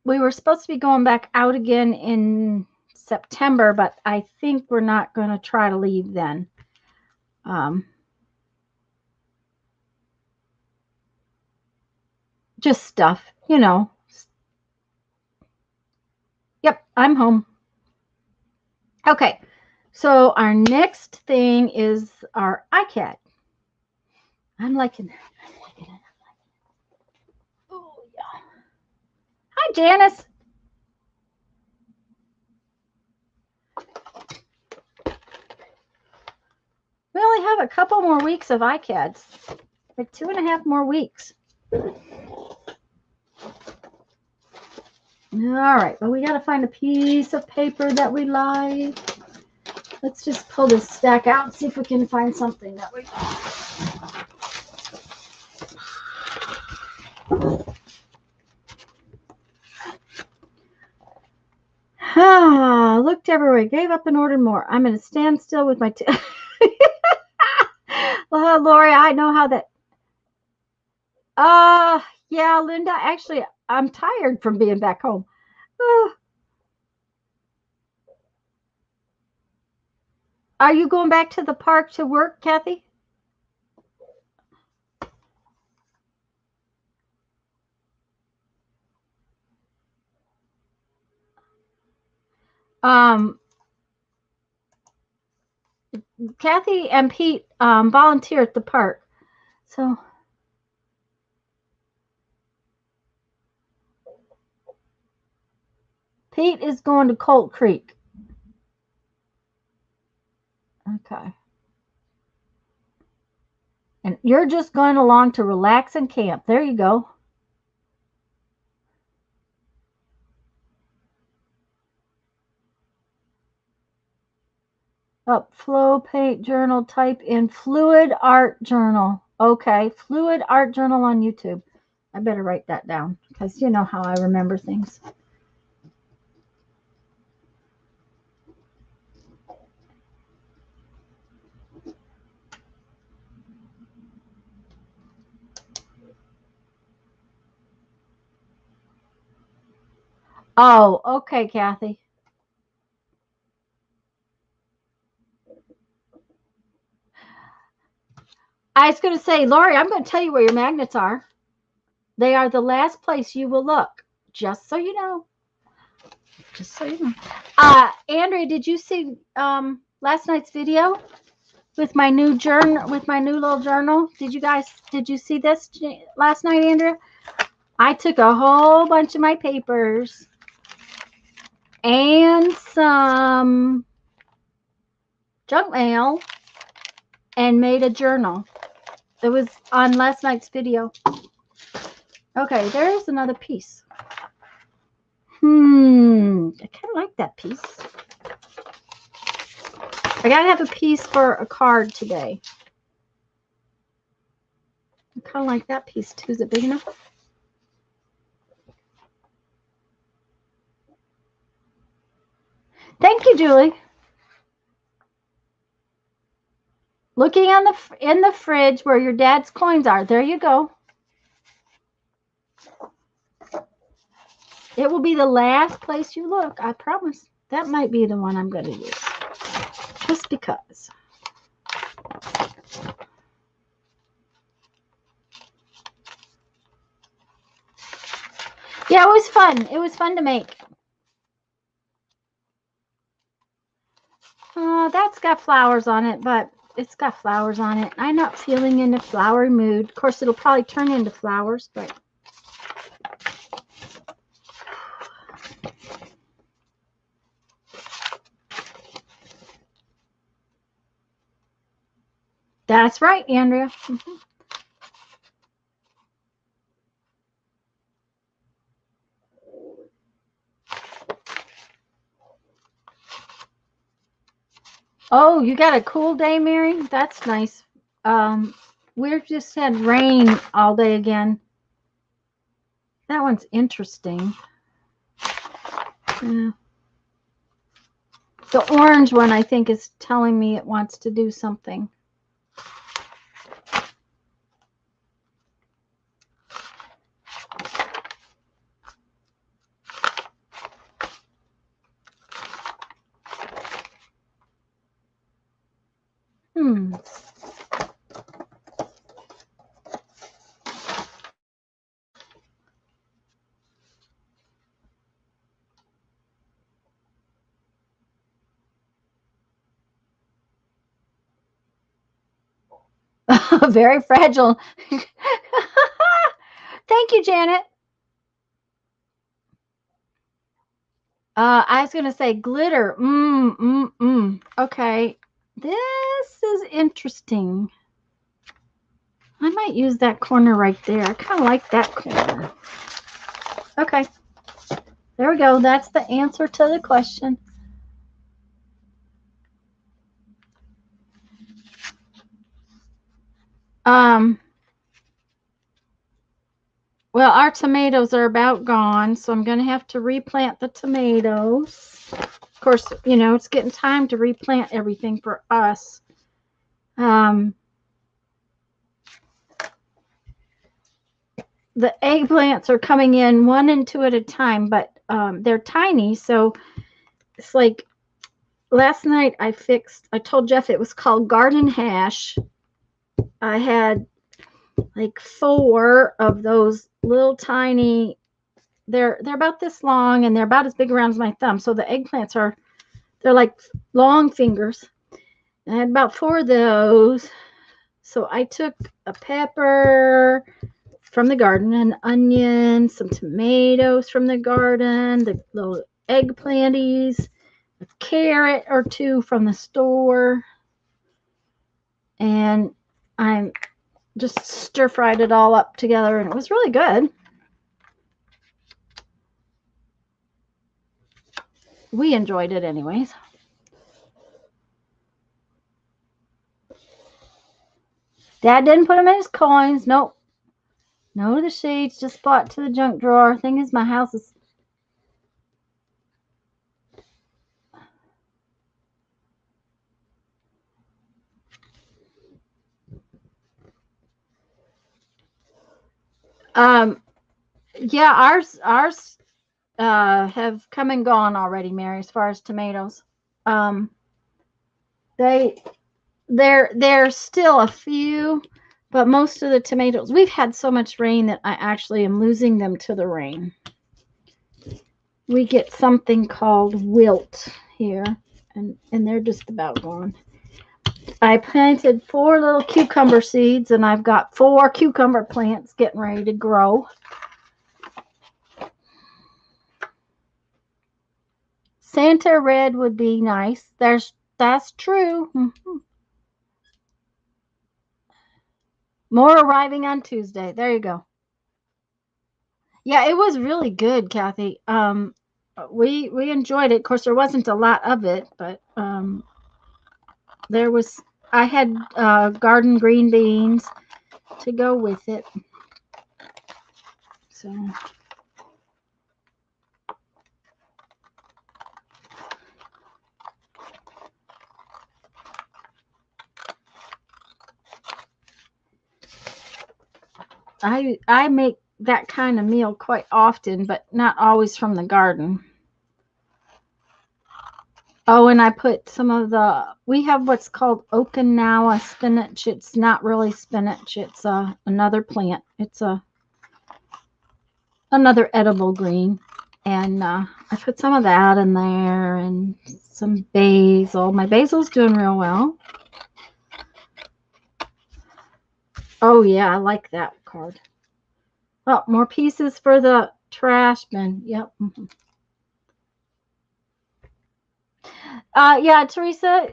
We were supposed to be going back out again in September, but I think we're not going to try to leave then. Just stuff, you know. Yep, I'm home. Okay, So our next thing is our iCat. I'm liking it. Oh, yeah. Hi, Janice. We only have a couple more weeks of iCads. Like 2.5 more weeks. All right, but we got to find a piece of paper that we like. Let's just pull this stack out and see if we can find something that we looked everywhere, gave up and ordered more. I'm going to stand still with my well, Lori, I know how that. Yeah, Linda, actually, I'm tired from being back home. Are you going back to the park to work, Kathy? Kathy and Pete volunteer at the park. So Pete is going to Colt Creek. Okay. And you're just going along to relax and camp. There you go. Up flow paint journal, type in fluid art journal. Okay, fluid art journal on YouTube. I better write that down because you know how I remember things. Oh, okay, Kathy. I was going to say, Lori, I'm going to tell you where your magnets are. They are the last place you will look, just so you know. Just so you know. Andrea, did you see last night's video with my new journal, with my new little journal? Did you see this last night, Andrea? I took a whole bunch of my papers and some junk mail and made a journal. It was on last night's video. Okay, there's another piece. I kind of like that piece. I gotta have a piece for a card today. I kind of like that piece too. Is it big enough? Thank you, Julie. Looking in the fridge where your dad's coins are. There you go. It will be the last place you look. I promise. That might be the one I'm going to use. Just because. Yeah, it was fun. It was fun to make. That's got flowers on it, but it's got flowers on it. I'm not feeling in a flowery mood. Of course, it'll probably turn into flowers, but that's right, Andrea. Mm-hmm. Oh, you got a cool day, Mary? That's nice. We've just had rain all day again. That one's interesting. Yeah. The orange one, I think, is telling me it wants to do something. Very fragile. Thank you, Janet. I was going to say glitter. Okay. This is interesting. I might use that corner right there. I kind of like that corner. Okay. There we go. That's the answer to the question. Well, our tomatoes are about gone, so I'm going to have to replant the tomatoes. Of course, you know, it's getting time to replant everything for us. The eggplants are coming in 1 and 2 at a time, but they're tiny, so it's like last night I told Jeff it was called garden hash. I had like 4 of those little tiny, they're about this long and they're about as big around as my thumb. So the eggplants they're like long fingers. I had about 4 of those. So I took a pepper from the garden, an onion, some tomatoes from the garden, the little eggplanties, a carrot or 2 from the store, and I just stir fried it all up together, and it was really good. We enjoyed it anyways. Dad didn't put them in his coins. Nope. No to the sheets, just bought to the junk drawer. Thing is, my house is yeah, ours have come and gone already, Mary, as far as tomatoes. They there's still a few, but most of the tomatoes, we've had so much rain that I actually am losing them to the rain. We get something called wilt here, and they're just about gone. I planted 4 little cucumber seeds, and I've got 4 cucumber plants getting ready to grow. Santa red would be nice. That's true. More arriving on Tuesday. There you go. Yeah, it was really good, Kathy. We enjoyed it. Of course, there wasn't a lot of it, but there was. I had garden green beans to go with it. So. I make that kind of meal quite often, but not always from the garden. Oh, and I put some of we have what's called Okinawa spinach. It's not really spinach. It's another plant. It's another edible green. And I put some of that in there and some basil. My basil's doing real well. Oh, yeah, I like that card. Oh, more pieces for the trash bin. Yep. Yeah, Teresa,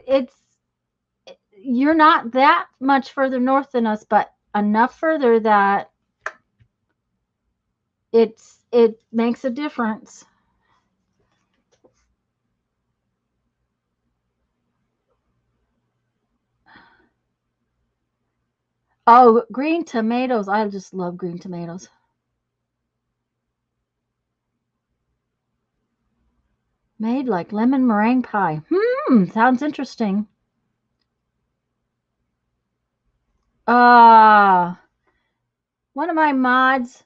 you're not that much further north than us, but enough further that it makes a difference. Oh, green tomatoes. I just love green tomatoes. Made like lemon meringue pie. Sounds interesting. One of my mods,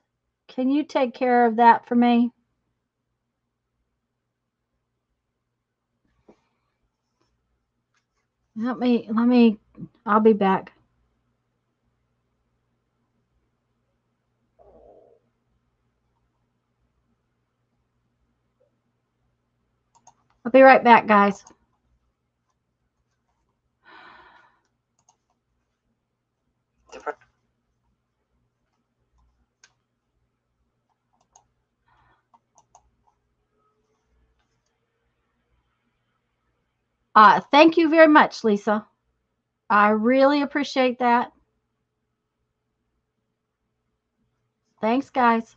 can you take care of that for me? I'll be back. I'll be right back, guys. Thank you very much, Lisa. I really appreciate that. Thanks, guys.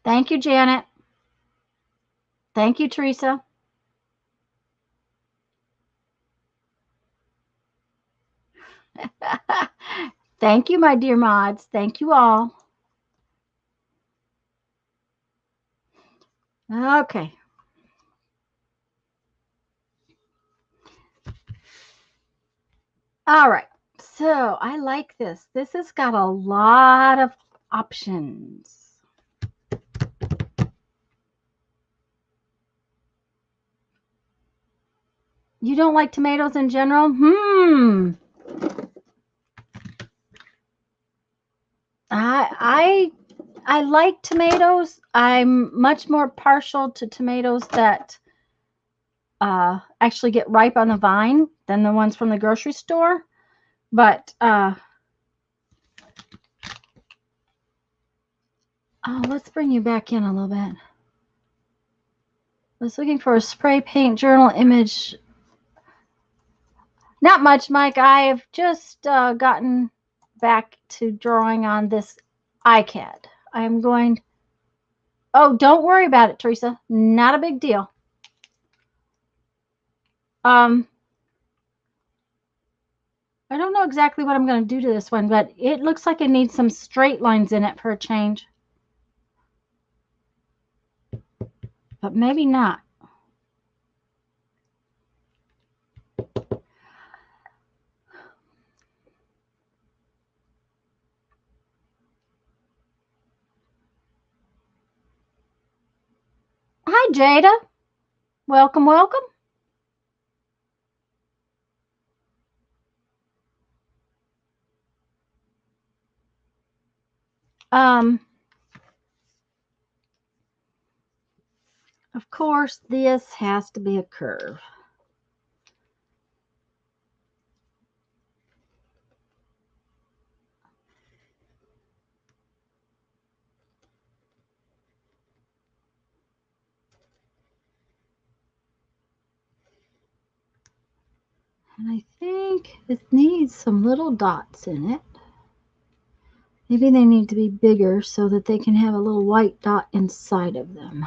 Thank you, Janet. Thank you, Teresa. Thank you, my dear mods. Thank you all. Okay. All right. So I like this. This has got a lot of options. You don't like tomatoes in general? I like tomatoes. I'm much more partial to tomatoes that actually get ripe on the vine than the ones from the grocery store. But let's bring you back in a little bit. I was looking for a spray paint journal image. Not much, Mike. I have just gotten back to drawing on this iCAD. I'm going. Oh, don't worry about it, Teresa. Not a big deal. I don't know exactly what I'm going to do to this one, but it looks like it needs some straight lines in it for a change. But maybe not. Hi, Jada. Welcome, welcome. Of course, this has to be a curve. And I think it needs some little dots in it. Maybe they need to be bigger so that they can have a little white dot inside of them.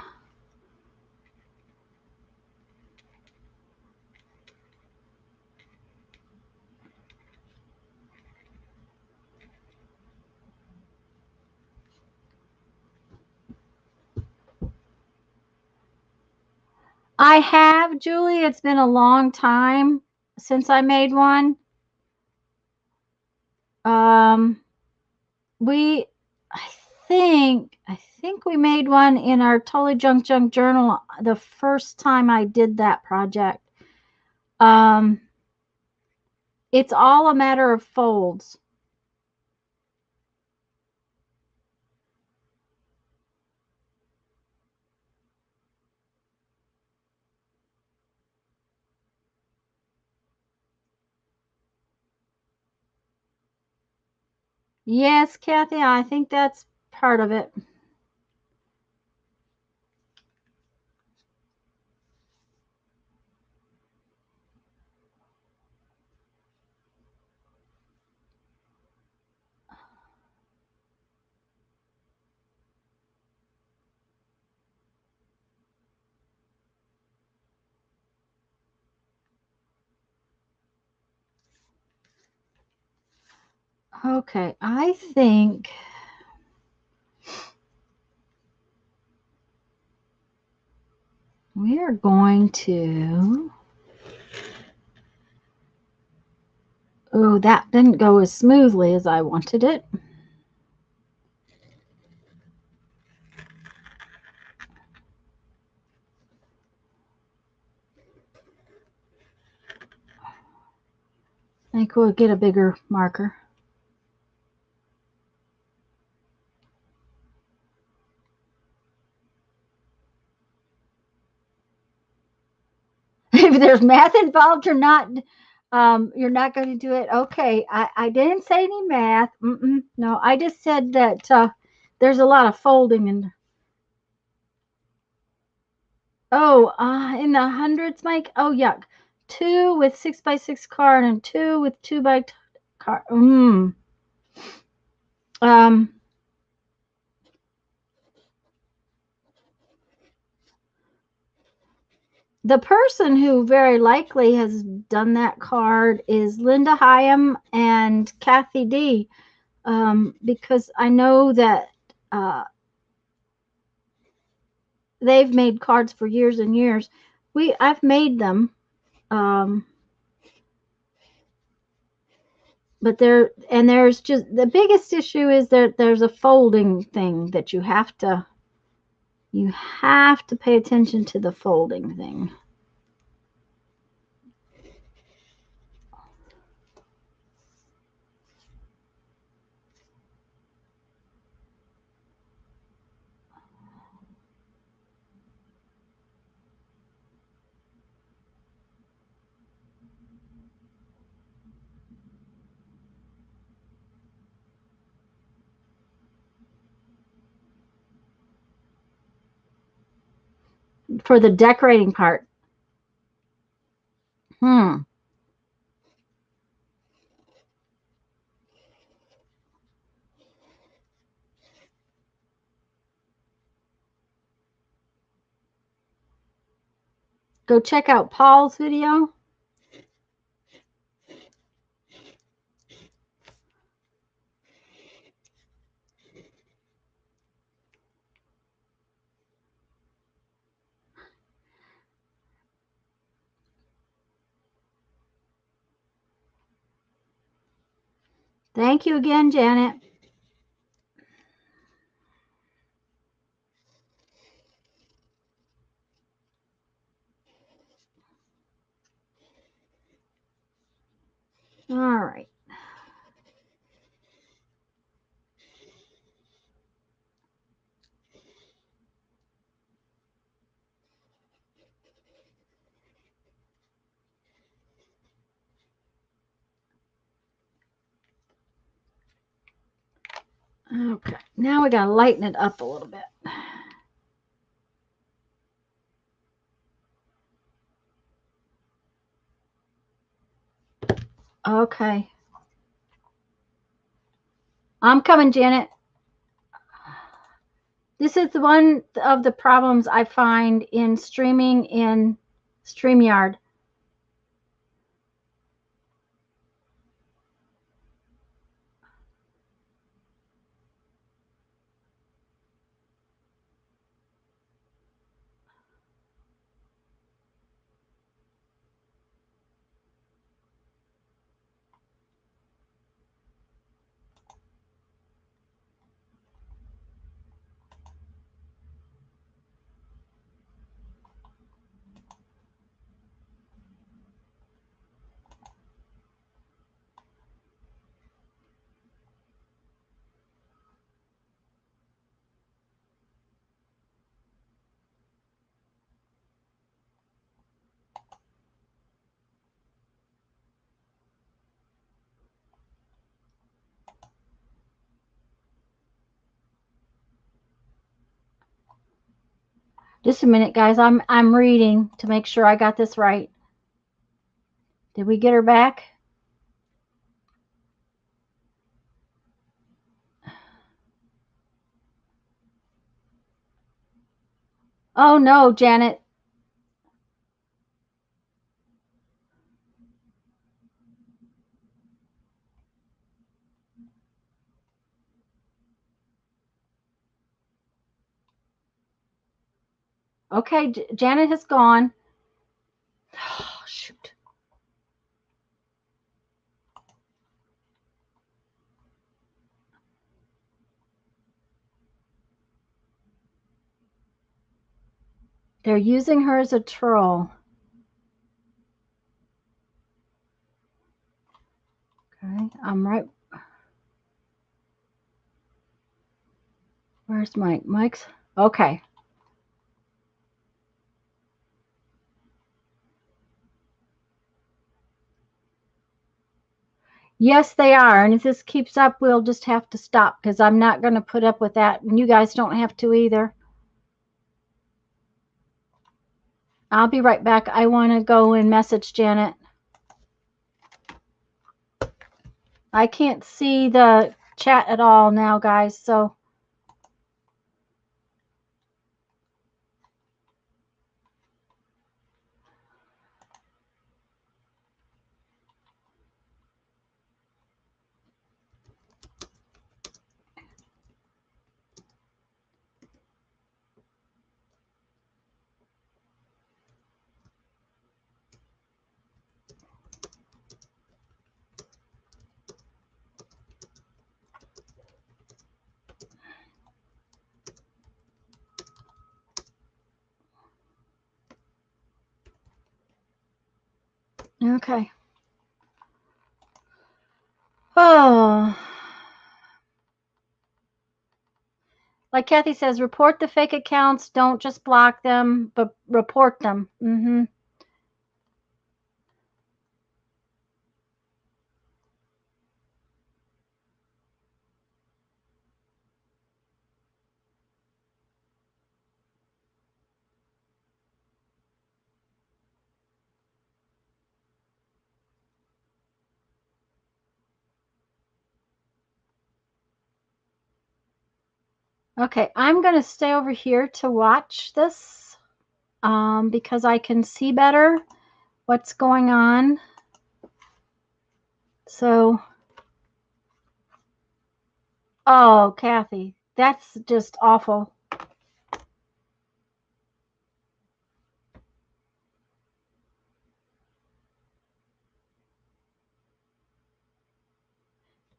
I have, Julie. It's been a long time since I made one. We, I think we made one in our Totally Junk journal the first time I did that project. It's all a matter of folds. Yes, Kathy, I think that's part of it. Okay, I think we are going to. Oh, that didn't go as smoothly as I wanted it. I think we'll get a bigger marker. if there's math involved or not, you're not going to do it. Okay, I didn't say any math. No, I just said that there's a lot of folding and in the hundreds, Mike. Oh, yuck. 2 with 6x6 card and 2 with 2 by card. Um, the person who very likely has done that card is Linda Hyam and Kathy D. Because I know that they've made cards for years and years. I've made them, but there's just the biggest issue is that there's a folding thing that you have to pay attention to the folding thing. For the decorating part. Go check out Paul's video. Thank you again, Janet. All right. Okay, now we gotta lighten it up a little bit. Okay. I'm coming, Janet. This is one of the problems I find in streaming in StreamYard. Just a minute, guys. I'm reading to make sure I got this right. Did we get her back? Oh no, Janet. Okay, Janet has gone. Oh, shoot. They're using her as a troll. Okay, I'm right. Where's Mike? Mike's okay. Yes, they are. And if this keeps up, we'll just have to stop because I'm not going to put up with that. And you guys don't have to either. I'll be right back. I want to go and message Janet. I can't see the chat at all now, guys. So, okay. Oh. Like Kathy says, report the fake accounts. Don't just block them, but report them. Okay, I'm going to stay over here to watch this because I can see better what's going on. So, oh, Kathy, that's just awful.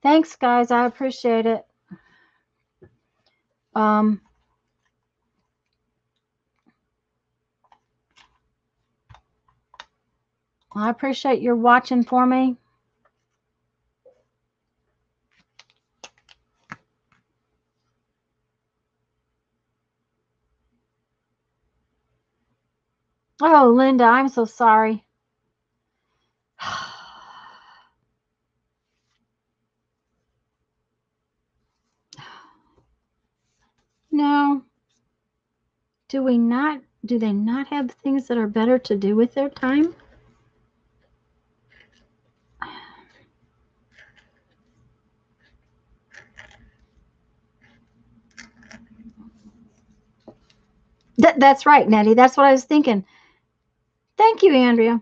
Thanks, guys. I appreciate it. I appreciate your watching for me. Oh, Linda, I'm so sorry. No. Do they not have things that are better to do with their time? That's right, Nettie. That's what I was thinking. Thank you, Andrea.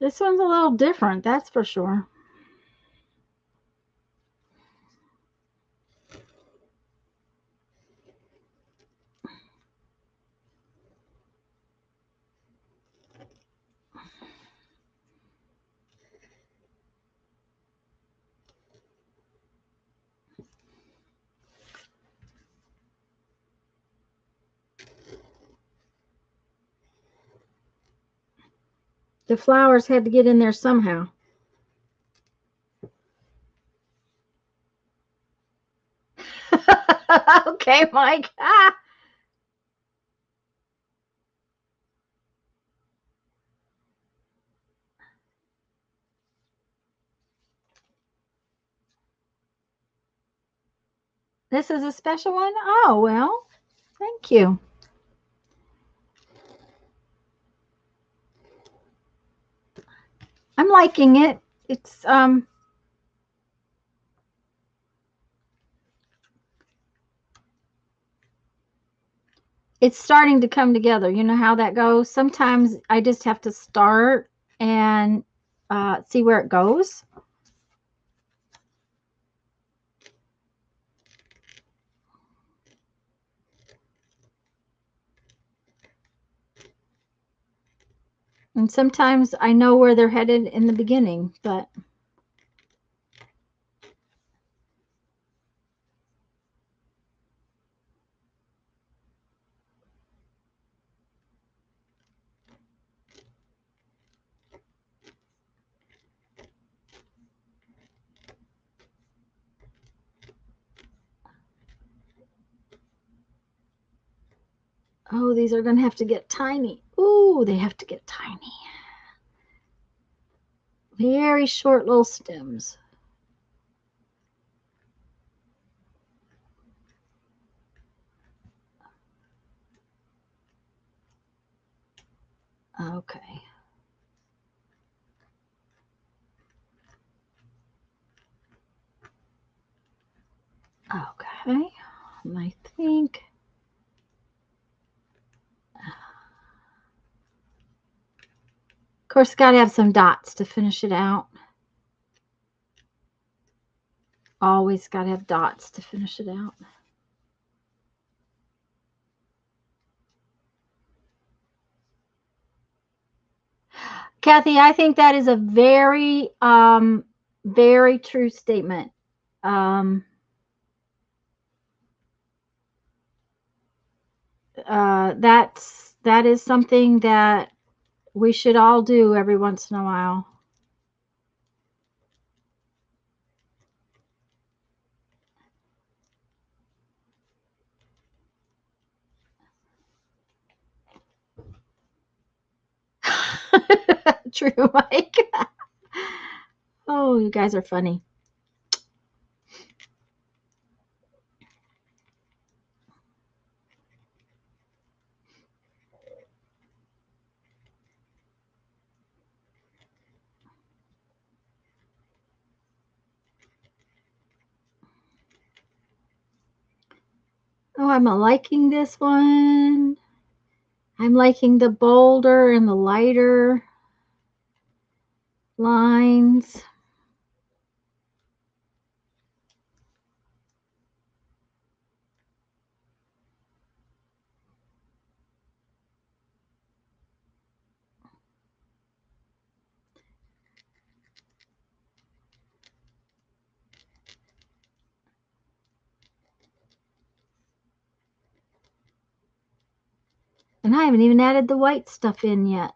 This one's a little different, that's for sure. The flowers had to get in there somehow. Okay, Mike. Ah. This is a special one? Oh, well, thank you. I'm liking it. It's starting to come together. You know how that goes? Sometimes I just have to start and see where it goes. And sometimes I know where they're headed in the beginning, but oh, these are going to have to get tiny. Ooh, they have to get tiny. Very short little stems. Okay. Okay. And I think of course got to have some dots to finish it out. Always got to have dots to finish it out. Kathy, I think that is a very, very true statement. That is something that we should all do every once in a while. True, Mike. Oh, you guys are funny. Oh, I'm liking this one. I'm liking the bolder and the lighter lines. And I haven't even added the white stuff in yet.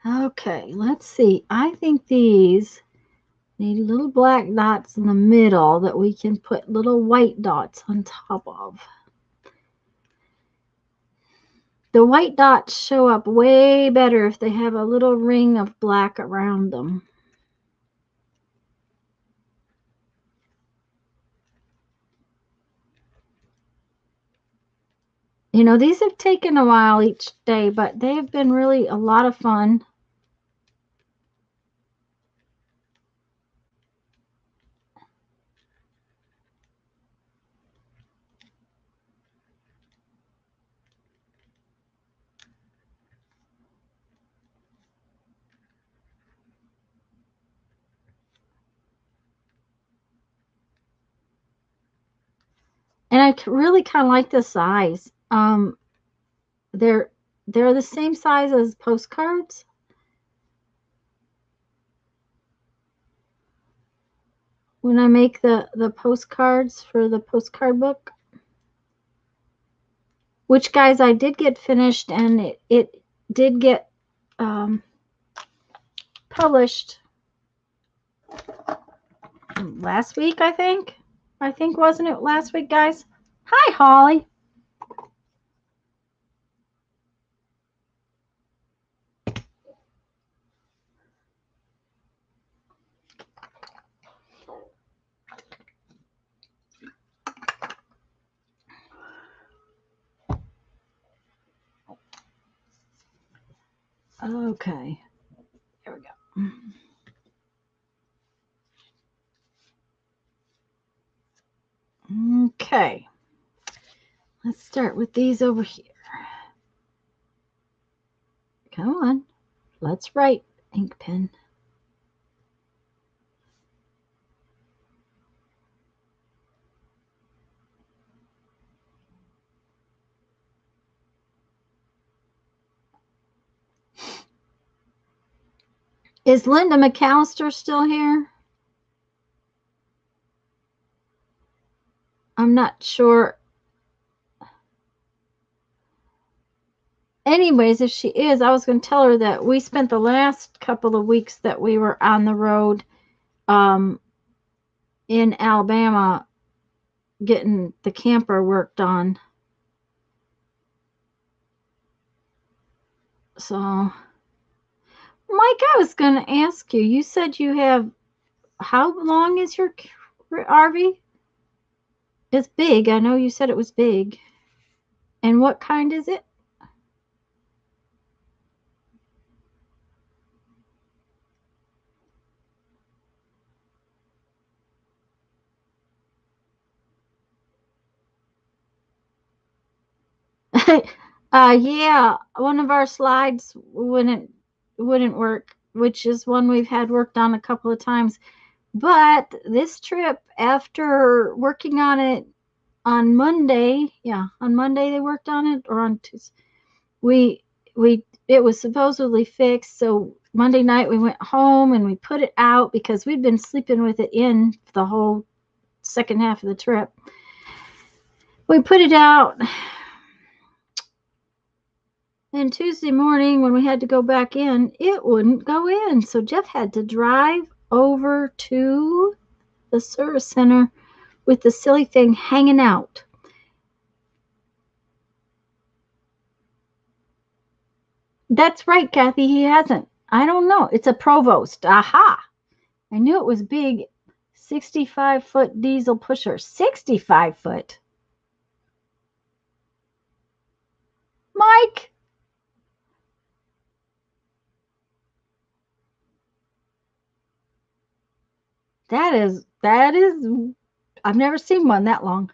Okay, let's see. I think these need little black dots in the middle that we can put little white dots on top of. The white dots show up way better if they have a little ring of black around them. You know, these have taken a while each day, but they have been really a lot of fun. And I really kind of like the size. They're the same size as postcards. When I make the postcards for the postcard book, which guys I did get finished, and it did get published last week, I think. Wasn't it last week, guys? Hi, Holly. Okay. There we go. Okay. Let's start with these over here. Come on. Let's write, ink pen. Is Linda McAllister still here? I'm not sure. Anyways, if she is, I was going to tell her that we spent the last couple of weeks that we were on the road in Alabama getting the camper worked on. So, Mike, I was going to ask you, you said you have, how long is your RV? It's big. I know you said it was big. And what kind is it? Yeah, one of our slides wouldn't work, which is one we've had worked on a couple of times. But this trip, after working on it on Monday, on Monday they worked on it, or on Tuesday, it was supposedly fixed. So Monday night we went home and we put it out because we'd been sleeping with it in the whole second half of the trip. We put it out. And Tuesday morning, when we had to go back in, it wouldn't go in. So Jeff had to drive over to the service center with the silly thing hanging out. That's right, Kathy. He hasn't. I don't know. It's a Provost. Aha. I knew it was big. 65-foot diesel pusher. 65-foot. Mike. That is, I've never seen one that long.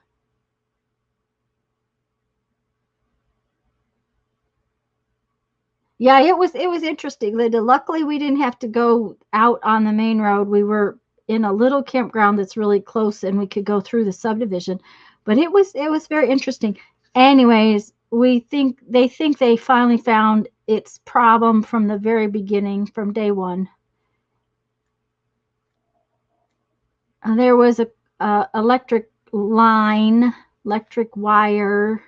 Yeah, it was interesting. Luckily, we didn't have to go out on the main road. We were in a little campground that's really close, and we could go through the subdivision. But it was very interesting. Anyways, they think they finally found its problem from the very beginning, from day one. There was a electric line, electric wire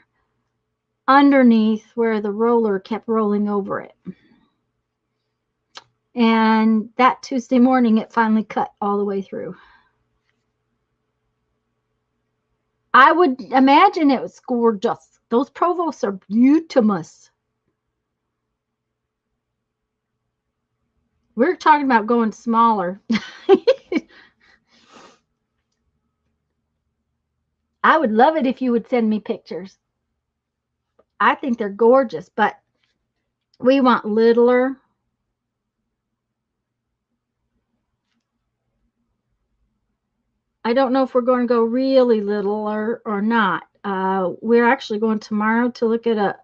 underneath where the roller kept rolling over it. And that Tuesday morning, it finally cut all the way through. I would imagine it was gorgeous. Those Provosts are beautiful. We're talking about going smaller. I would love it if you would send me pictures. I think they're gorgeous, but we want littler. I don't know if we're going to go really little or not. We're actually going tomorrow to look at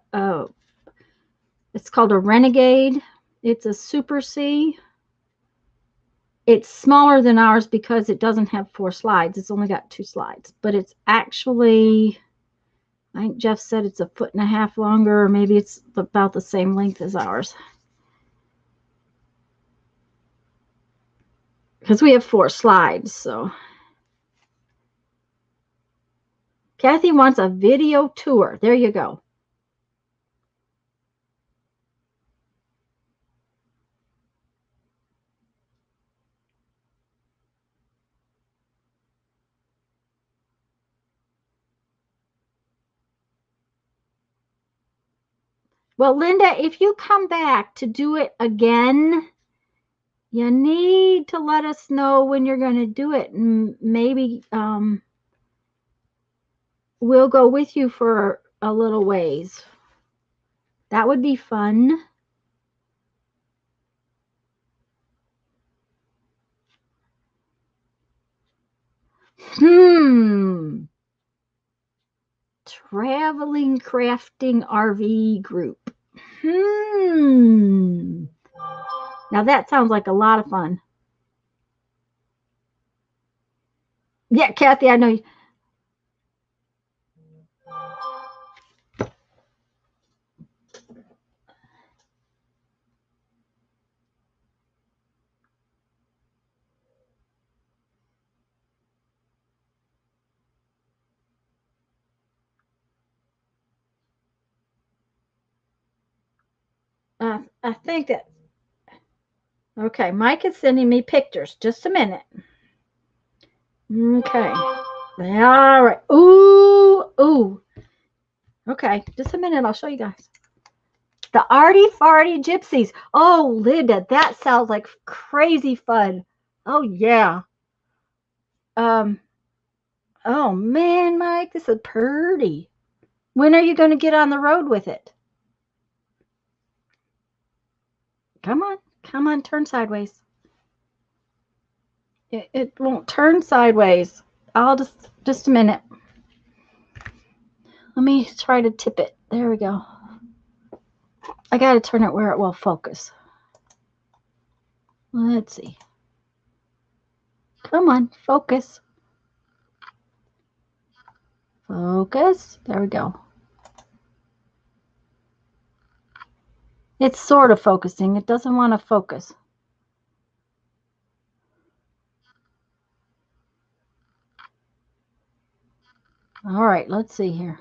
it's called a Renegade. It's a Super C. It's smaller than ours because it doesn't have 4 slides. It's only got 2 slides, but it's actually, I think Jeff said it's 1.5 feet longer, or maybe it's about the same length as ours. Because we have 4 slides, so. Kathy wants a video tour. There you go. Well, Linda, if you come back to do it again, you need to let us know when you're going to do it. And maybe we'll go with you for a little ways. That would be fun. Traveling Crafting RV Group. Now that sounds like a lot of fun. Yeah, Kathy, I know you. I think that. Okay, Mike is sending me pictures. Just a minute. Okay. All right. Ooh. Okay, just a minute. I'll show you guys. The Arty Farty Gypsies. Oh, Linda, that sounds like crazy fun. Oh, yeah. Oh, man, Mike, this is pretty. When are you going to get on the road with it? Come on, turn sideways. It won't turn sideways. I'll just a minute. Let me try to tip it. There we go. I got to turn it where it will focus. Let's see. Come on, focus. Focus. There we go. It's sort of focusing. It doesn't want to focus. All right, let's see here.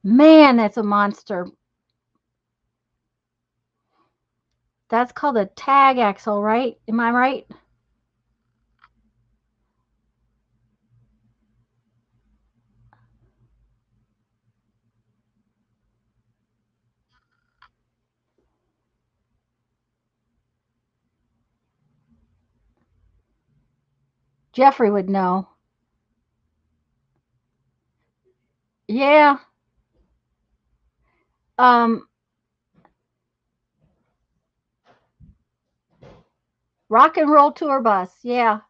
Man, that's a monster. That's called a tag axle, right? Am I right? Jeffrey would know. Yeah. Rock and roll tour bus. Yeah.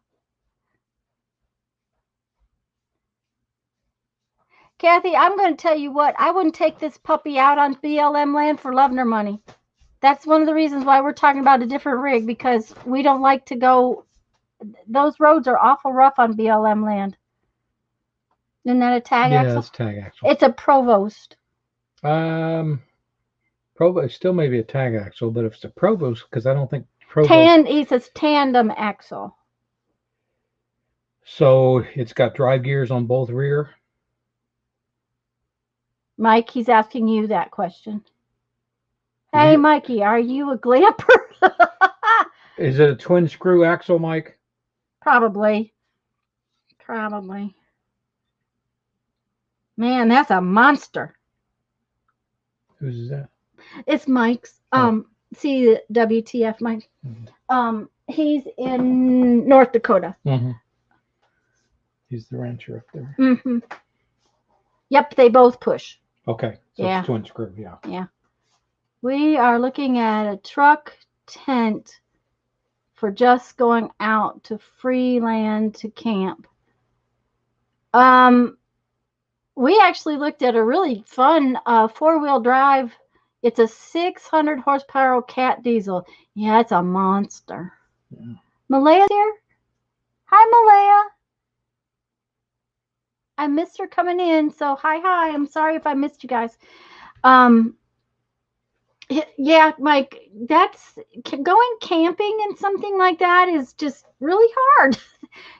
Kathy, I'm going to tell you what. I wouldn't take this puppy out on BLM land for love nor money. That's one of the reasons why we're talking about a different rig, because we don't like to go. Those roads are awful rough on BLM land. Isn't that a tag axle? Yeah, it's tag axle. It's a Provost. Provost still may be a tag axle, but if it's a Provost, because I don't think Provost. He says tandem axle. So it's got drive gears on both rear. Mike, he's asking you that question. Hey, Mikey, are you a glamper? Is it a twin screw axle, Mike? Probably. Man, that's a monster. Who's that? It's Mike's. See WTF, Mike. He's in North Dakota. He's the rancher up there. Yep, they both push. Okay, so it's twin screw, yeah. Yeah. We are looking at a truck tent for just going out to free land to camp. We actually looked at a really fun 4-wheel drive. It's a 600 horsepower Cat diesel. Yeah, it's a monster. Yeah. Malea's here. Hi, Malea. I missed her coming in, so hi. I'm sorry if I missed you guys. Yeah, Mike, that's going camping and something like that is just really hard.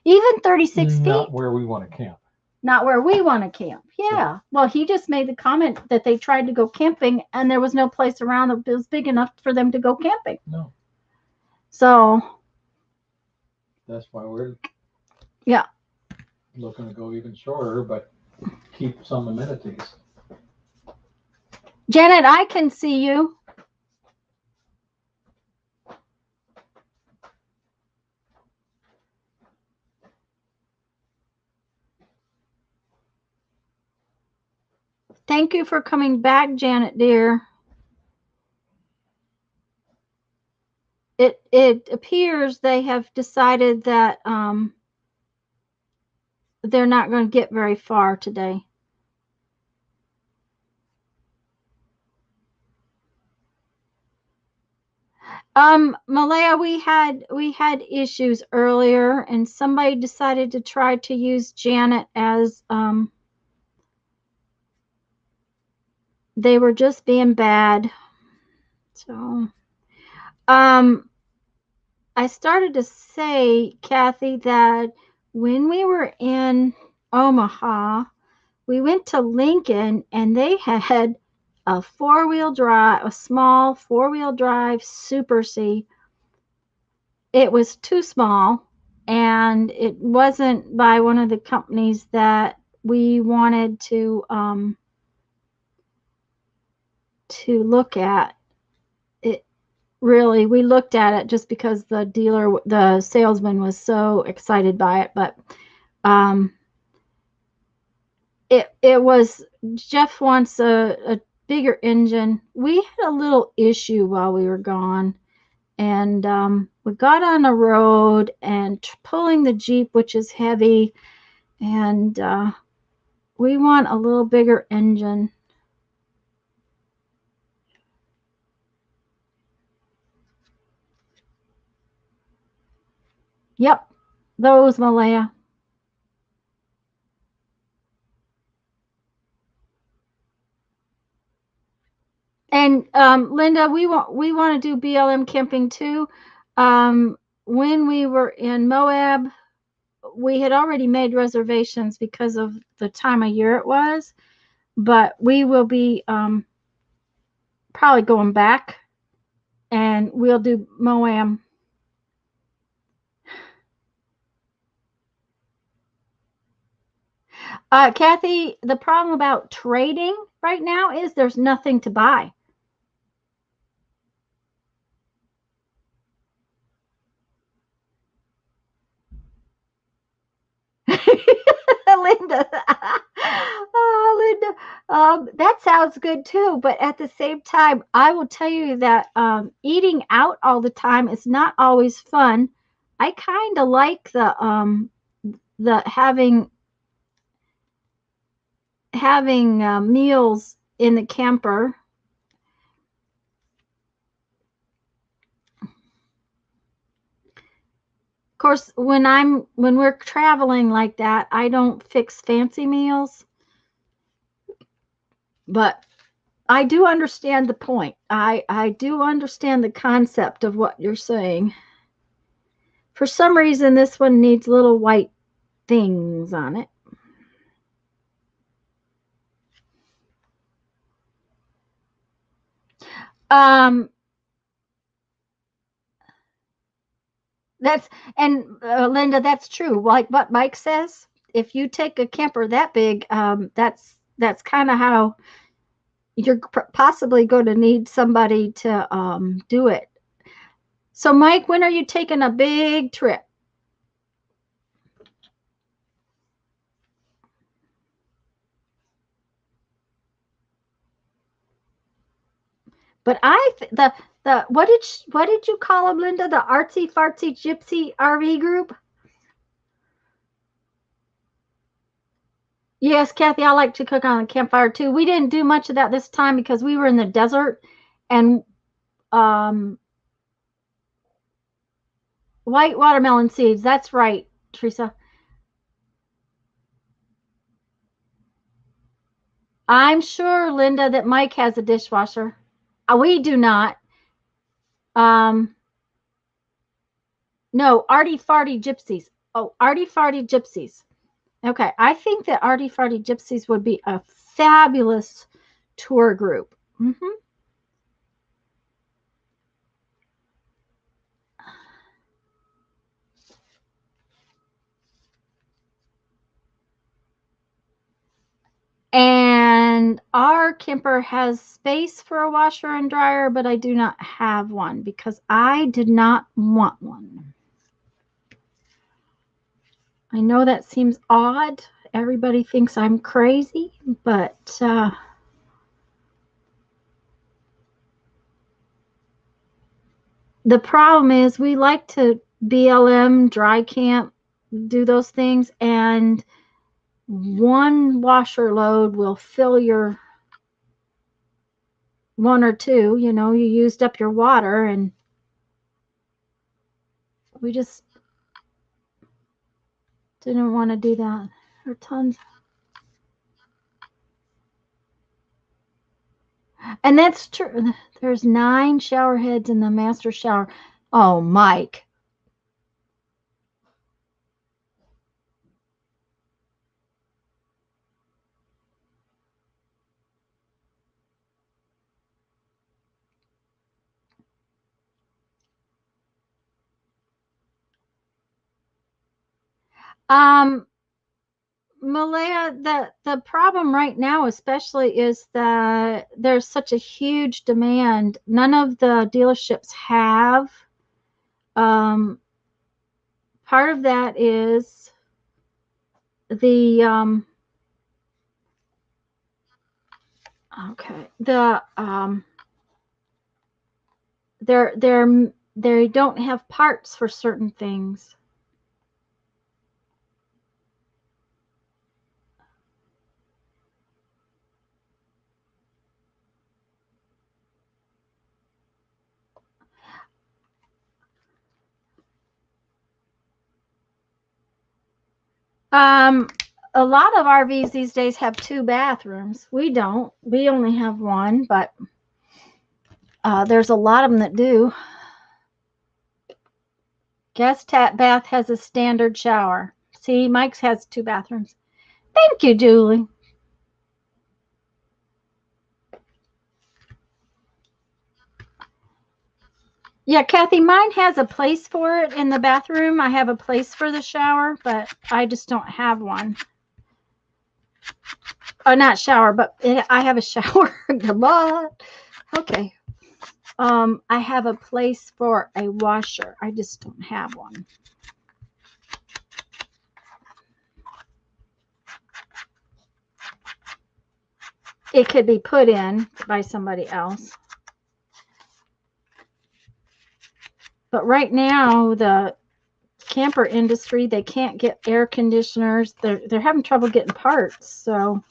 Even 36 feet. Not where we want to camp. Not where we want to camp. Yeah. Well, he just made the comment that they tried to go camping and there was no place around that was big enough for them to go camping. No. So. That's why we're. Yeah. Looking to go even shorter, but keep some amenities. Janet, I can see you. Thank you for coming back, Janet, dear. it appears they have decided that they're not going to get very far today. Malaya, we had issues earlier, and somebody decided to try to use Janet as they were just being bad. So I started to say, Kathy, that when we were in Omaha, we went to Lincoln and they had a four-wheel drive, a small four-wheel drive Super C. It was too small, and it wasn't by one of the companies that we wanted to look at. It really, we looked at it just because the salesman was so excited by it, but it was, Jeff wants a bigger engine. We had a little issue while we were gone, and we got on the road and pulling the Jeep, which is heavy, and we want a little bigger engine. Yep, those, Malaya. And Linda, we want to do BLM camping too. When we were in Moab, we had already made reservations because of the time of year it was, but we will be probably going back, and we'll do Moab. Kathy, the problem about trading right now is there's nothing to buy. Linda, oh, Linda, that sounds good too. But at the same time, I will tell you that eating out all the time is not always fun. I kind of like the having meals in the camper. Of course, when we're traveling like that, I don't fix fancy meals, but I do understand the point. I do understand the concept of what you're saying. For some reason, this one needs little white things on it. Um, Linda, that's true. Like what Mike says, if you take a camper that big, that's kind of how you're possibly going to need somebody to do it. So, Mike, when are you taking a big trip? But the what did you call them, Linda? The artsy fartsy gypsy RV group? Yes, Kathy, I like to cook on a campfire too. We didn't do much of that this time because we were in the desert, and white watermelon seeds. That's right, Teresa. I'm sure, Linda, that Mike has a dishwasher. We do not. Um, no, Arty Farty Gypsies. Oh, Arty Farty Gypsies. Okay, I think that Arty Farty Gypsies would be a fabulous tour group. Mm-hmm. And our camper has space for a washer and dryer, but I do not have one because I did not want one. I know that seems odd. Everybody thinks I'm crazy, but the problem is we like to BLM, dry camp, do those things, and one washer load will fill your one or two, you know, you used up your water, and we just didn't want to do that. There are tons. And that's true. There's 9 shower heads in the master shower. Oh, Mike. Malaya, the problem right now especially is that there's such a huge demand. None of the dealerships have. Part of that is the okay, the they don't have parts for certain things. A lot of RVs these days have 2 bathrooms. We don't. We only have 1, but there's a lot of them that do. Guest bath has a standard shower. See, Mike's has 2 bathrooms. Thank you, Julie. Yeah, Kathy, mine has a place for it in the bathroom. I have a place for the shower, but I just don't have one. Oh, not shower, but I have a shower. Okay. I have a place for a washer. I just don't have one. It could be put in by somebody else. But right now, the camper industry, they can't get air conditioners. They're having trouble getting parts. So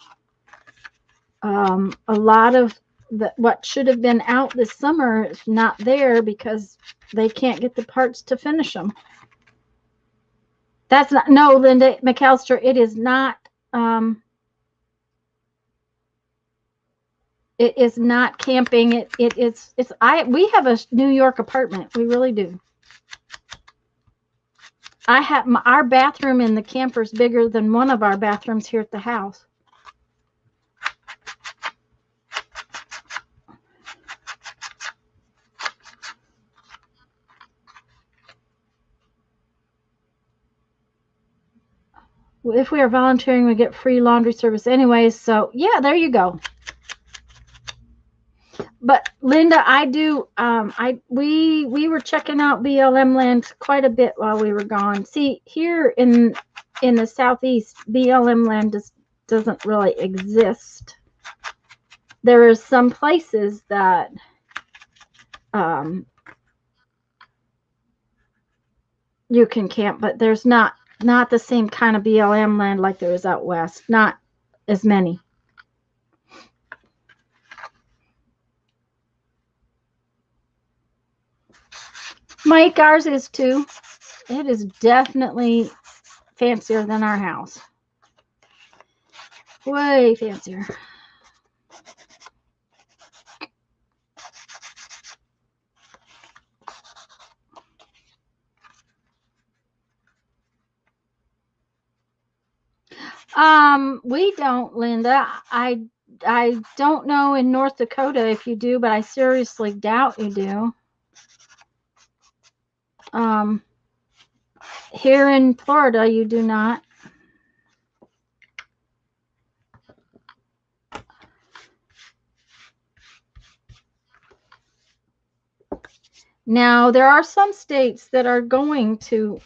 a lot of what should have been out this summer is not there because they can't get the parts to finish them. That's not, no, Linda McAllister, it is not, it is not camping. We have a New York apartment. We really do. I have our bathroom in the camper is bigger than one of our bathrooms here at the house. If we are volunteering, we get free laundry service anyways. So yeah, there you go. But Linda, I do. We were checking out BLM land quite a bit while we were gone. See, here in the southeast, BLM land doesn't really exist. There are some places that you can camp, but there's not the same kind of BLM land like there is out west. Not as many. Mike, ours is too. It is definitely fancier than our house. Way fancier. We don't, Linda. I don't know in North Dakota if you do, but I seriously doubt you do. Here in Florida, you do not. Now, there are some states that are going to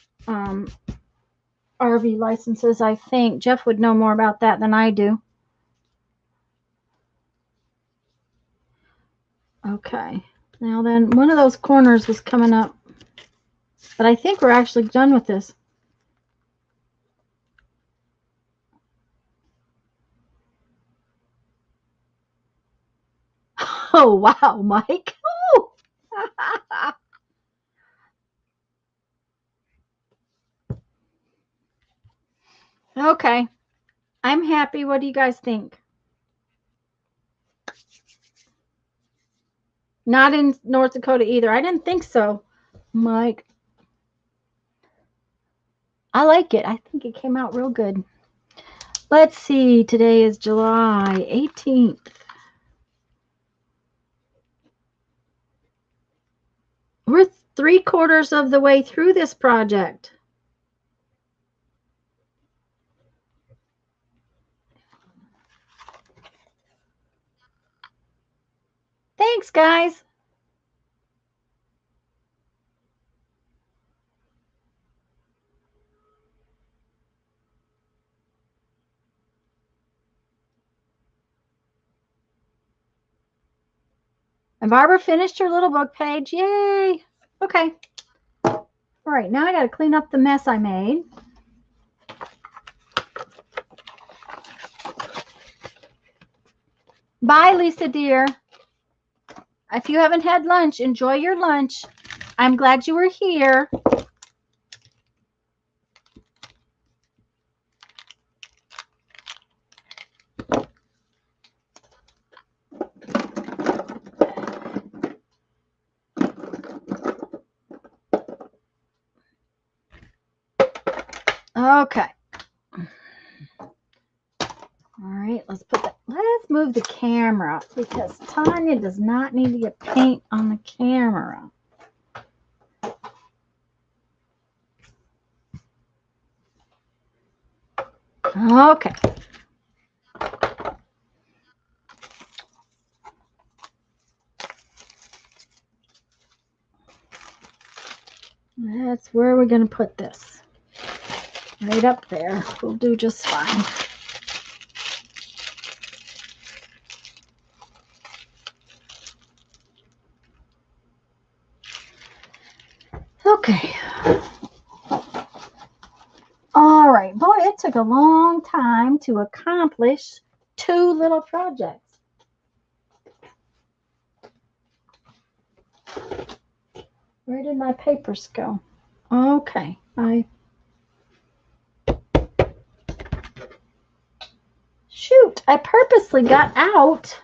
RV licenses, I think. Jeff would know more about that than I do. Okay. Now then, one of those corners was coming up. But I think we're actually done with this. Oh, wow, Mike. Oh. Okay. I'm happy. What do you guys think? Not in North Dakota either. I didn't think so, Mike. I like it. I think it came out real good. Let's see. Today is July 18th. We're 3/4 of the way through this project. Thanks, guys. And Barbara finished her little book page. Yay. Okay. All right, now I got to clean up the mess I made. Bye, Lisa dear. If you haven't had lunch, enjoy your lunch. I'm glad you were here. Okay. All right, let's move the camera because Tanya does not need to get paint on the camera. Okay. That's where we're going to put this. Right up there. We'll do just fine. Okay. All right. Boy, it took a long time to accomplish 2 little projects. Where did my papers go? Okay. Shoot, I purposely got out.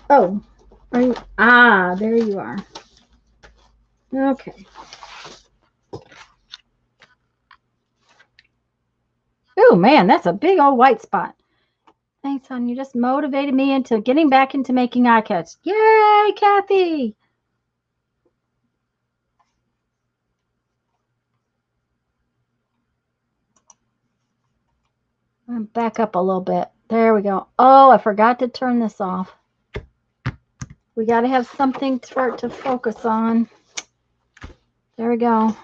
Oh, are you? Ah, there you are. Okay. Oh, man, that's a big old white spot. Thanks, hon. You just motivated me into getting back into making eye cuts. Yay, Kathy! I'm back up a little bit. There we go. Oh, I forgot to turn this off. We got to have something for it to focus on. There we go.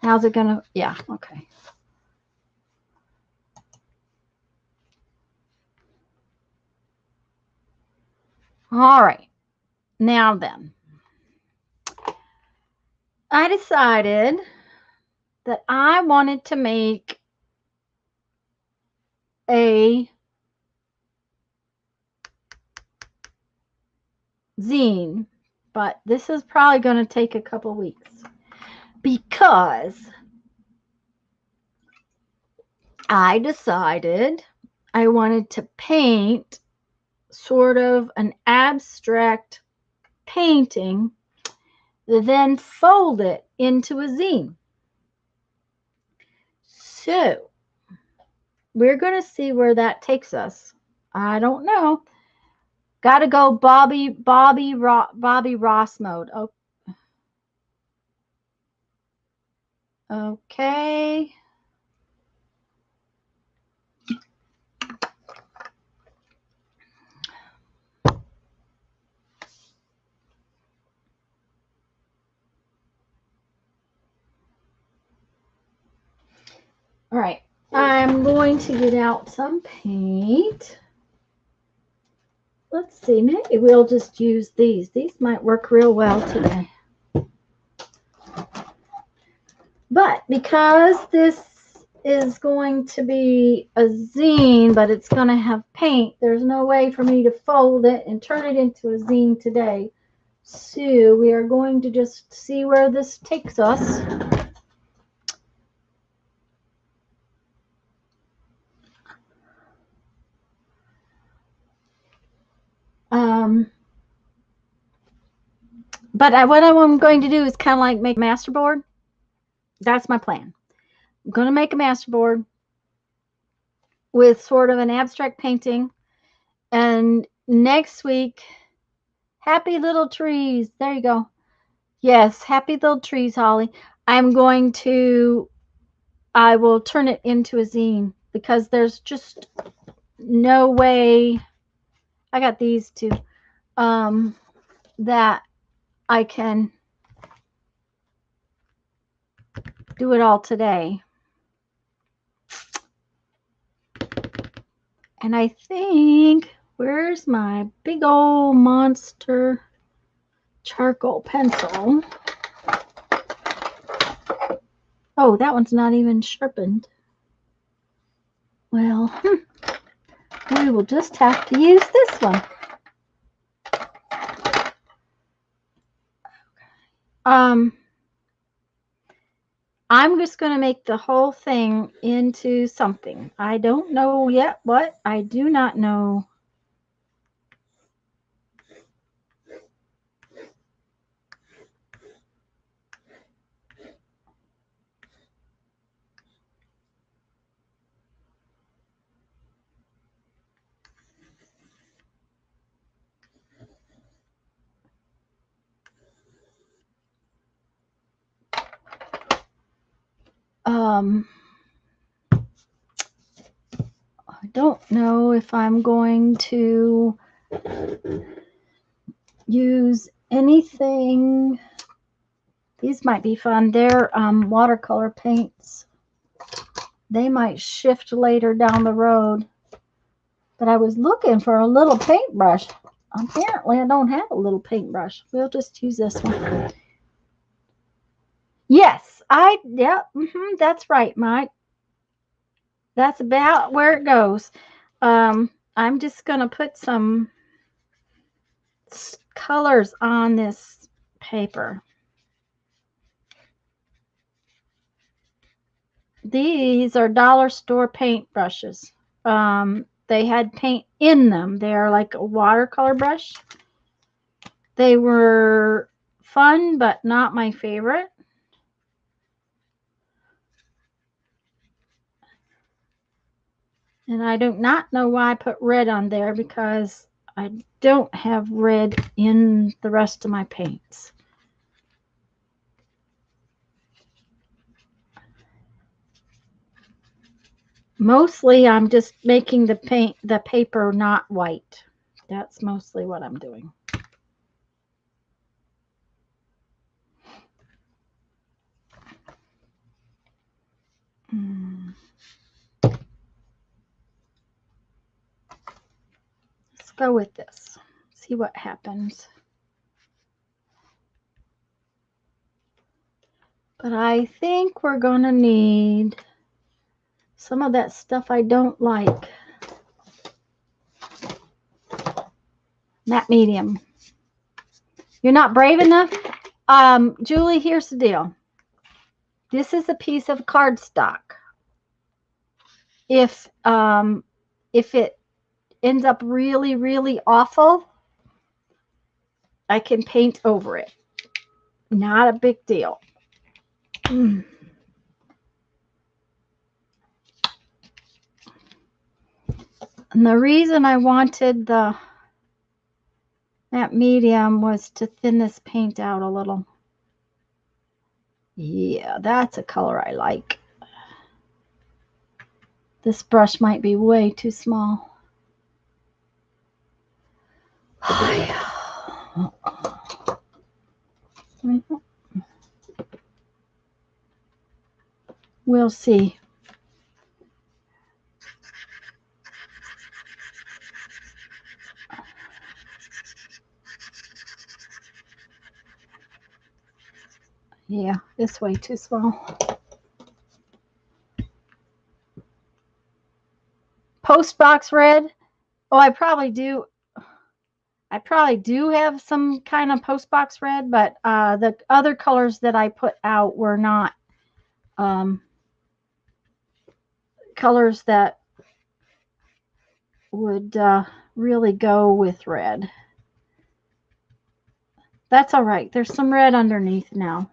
How's it gonna? Yeah, okay. All right. Now then, I decided that I wanted to make a zine, but this is probably going to take a couple weeks because I decided I wanted to paint sort of an abstract painting, then fold it into a zine. So we're going to see where that takes us. I don't know. Got to go Bobby Ross mode. Oh. Okay. All right. I'm going to get out some paint. let's see, maybe we'll just use these. These might work real well today. But because this is going to be a zine, but it's going to have paint, there's no way for me to fold it and turn it into a zine today. So we are going to just see where this takes us. But what I'm going to do is kind of like make a master board. That's my plan. I'm going to make a master board with sort of an abstract painting. And next week, happy little trees. There you go. Yes, happy little trees, Holly. I will turn it into a zine because there's just no way. I got these two. That I can do it all today. And I think, where's my big old monster charcoal pencil? Oh, that one's not even sharpened. Well, we will just have to use this one. I'm just going to make the whole thing into something. I don't know yet what. I do not know. I don't know if I'm going to use anything. These might be fun. They're watercolor paints. They might shift later down the road. But I was looking for a little paintbrush. Apparently, I don't have a little paintbrush. We'll just use this one. Yes, that's right, Mike. That's about where it goes. I'm just going to put some colors on this paper. These are dollar store paint brushes. They had paint in them. They are like a watercolor brush. They were fun, but not my favorite. And I do not know why I put red on there because I don't have red in the rest of my paints. Mostly I'm just making the paper not white. That's mostly what I'm doing. Let's go with this. See what happens. But I think we're going to need some of that stuff I don't like. Matte medium. You're not brave enough? Julie, here's the deal. This is a piece of cardstock. If it ends up really, really awful, I can paint over it. Not a big deal. And the reason I wanted that medium was to thin this paint out a little. Yeah, that's a color I like. This brush might be way too small. We'll see. Yeah, it's way too small. Postbox red. Oh, I probably do. I probably do have some kind of postbox red, but the other colors that I put out were not colors that would really go with red. That's all right. There's some red underneath now.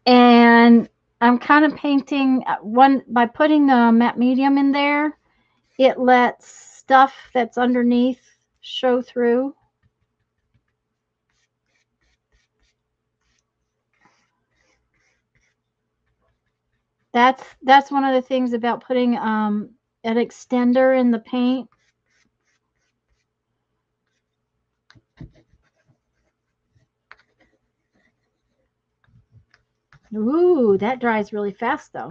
And I'm kind of painting one by putting the matte medium in there. It lets stuff that's underneath show through. That's one of the things about putting an extender in the paint. Ooh, that dries really fast though.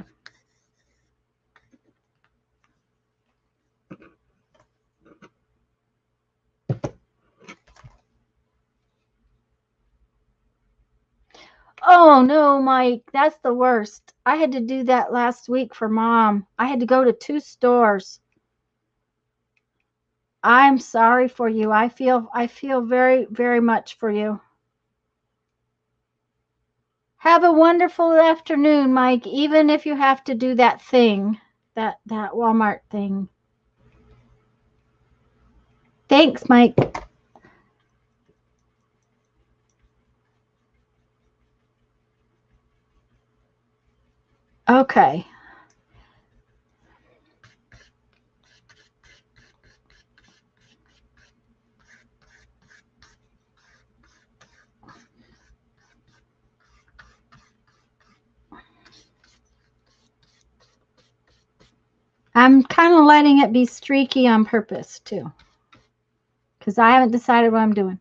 Oh no, Mike, that's the worst. I had to do that last week for Mom. I had to go to 2 stores. I'm sorry for you. I feel very, very much for you. Have a wonderful afternoon, Mike, even if you have to do that thing, that Walmart thing. Thanks, Mike. Okay. I'm kind of letting it be streaky on purpose, too, because I haven't decided what I'm doing.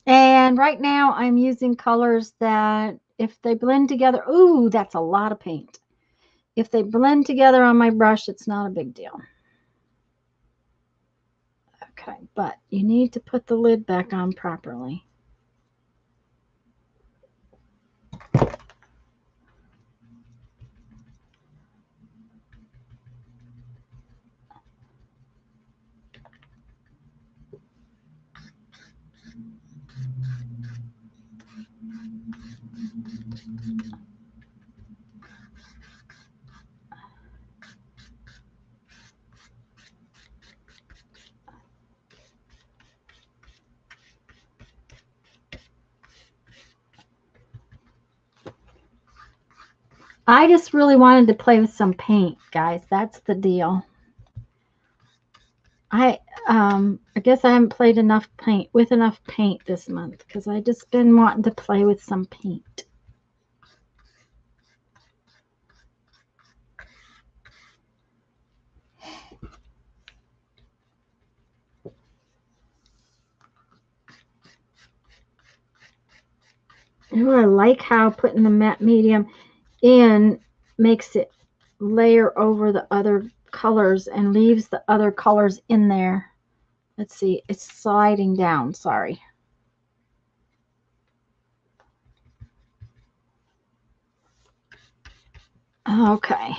And right now I'm using colors that if they blend together, ooh, that's a lot of paint. If they blend together on my brush, it's not a big deal. Okay, but you need to put the lid back on properly. I just really wanted to play with some paint, guys. That's the deal. I guess I haven't played enough paint this month because I just been wanting to play with some paint. Ooh, I like how putting the matte medium in makes it layer over the other colors and leaves the other colors in there. Let's see, it's sliding down, sorry. Okay.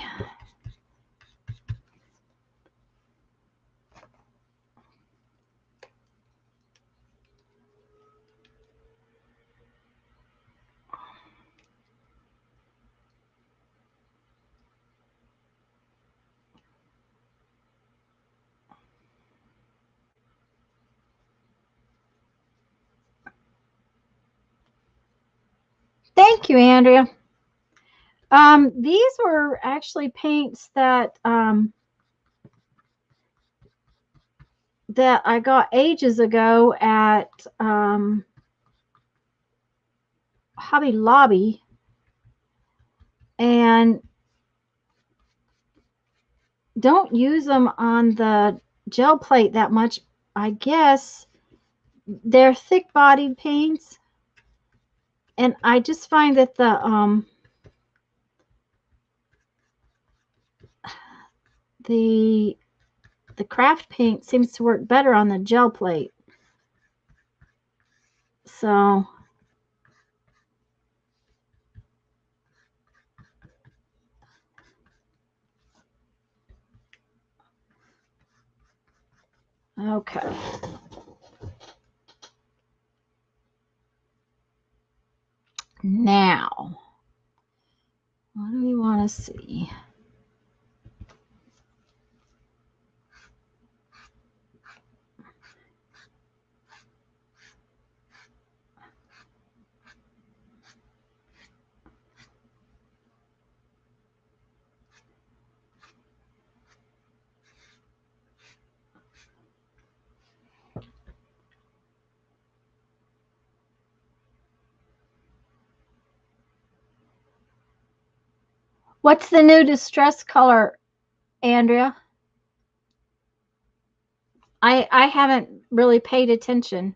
Thank you, Andrea. These were actually paints that that I got ages ago at Hobby Lobby, and don't use them on the gel plate that much. I guess they're thick-bodied paints, and I just find that the craft paint seems to work better on the gel plate. So okay. Now, what do we want to see? What's the new distress color, Andrea? I haven't really paid attention.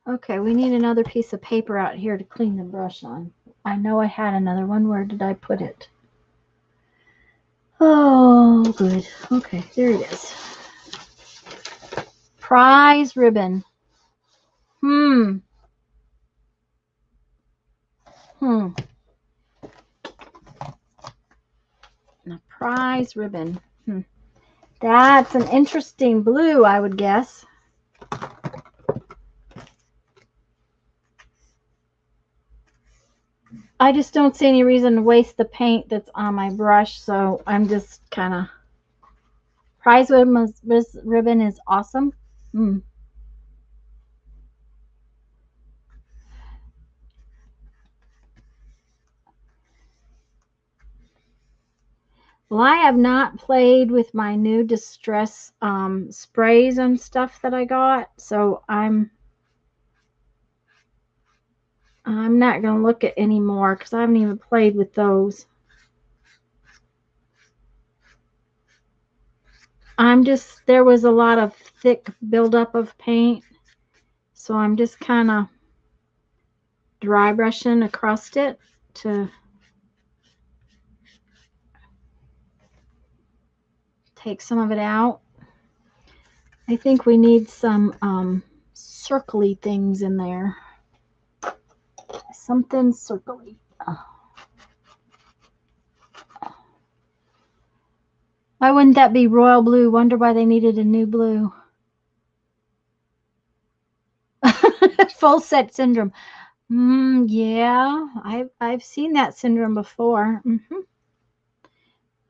Okay, we need another piece of paper out here to clean the brush on. I know I had another one. Where did I put it? Oh, good. Okay, there it is. Prize ribbon. The prize ribbon. That's an interesting blue, I would guess. I just don't see any reason to waste the paint that's on my brush, so I'm just kind of... Prize ribbon is awesome. Well, I have not played with my new distress sprays and stuff that I got, so I'm not going to look at any more because I haven't even played with those. There was a lot of thick buildup of paint, so I'm just kind of dry brushing across it to take some of it out. I think we need some circly things in there. Something circly. Why wouldn't that be royal blue? Wonder why they needed a new blue. Full set syndrome. Yeah, I've seen that syndrome before.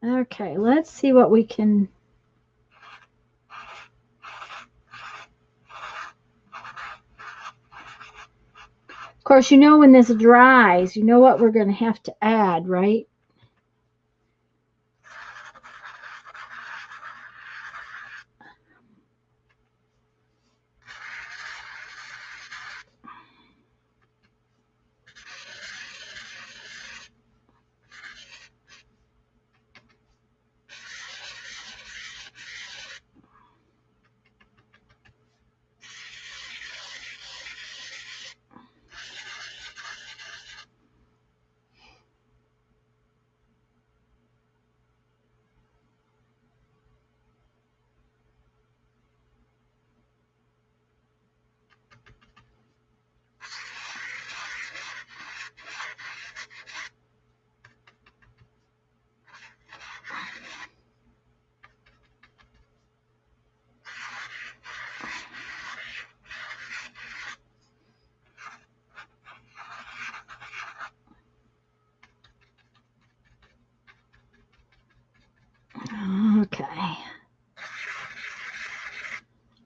Okay, let's see what we can... Of course, you know when this dries, you know what we're going to have to add, right?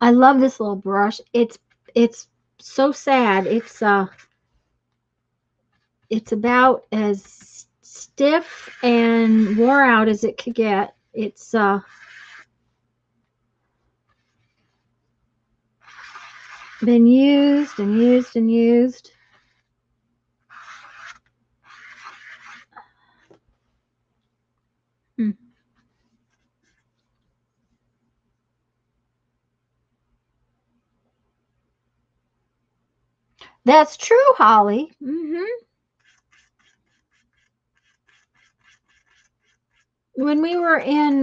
I love this little brush. It's so sad. It's about as stiff and wore out as it could get. It's been used and used and used. That's true, Holly. When we were in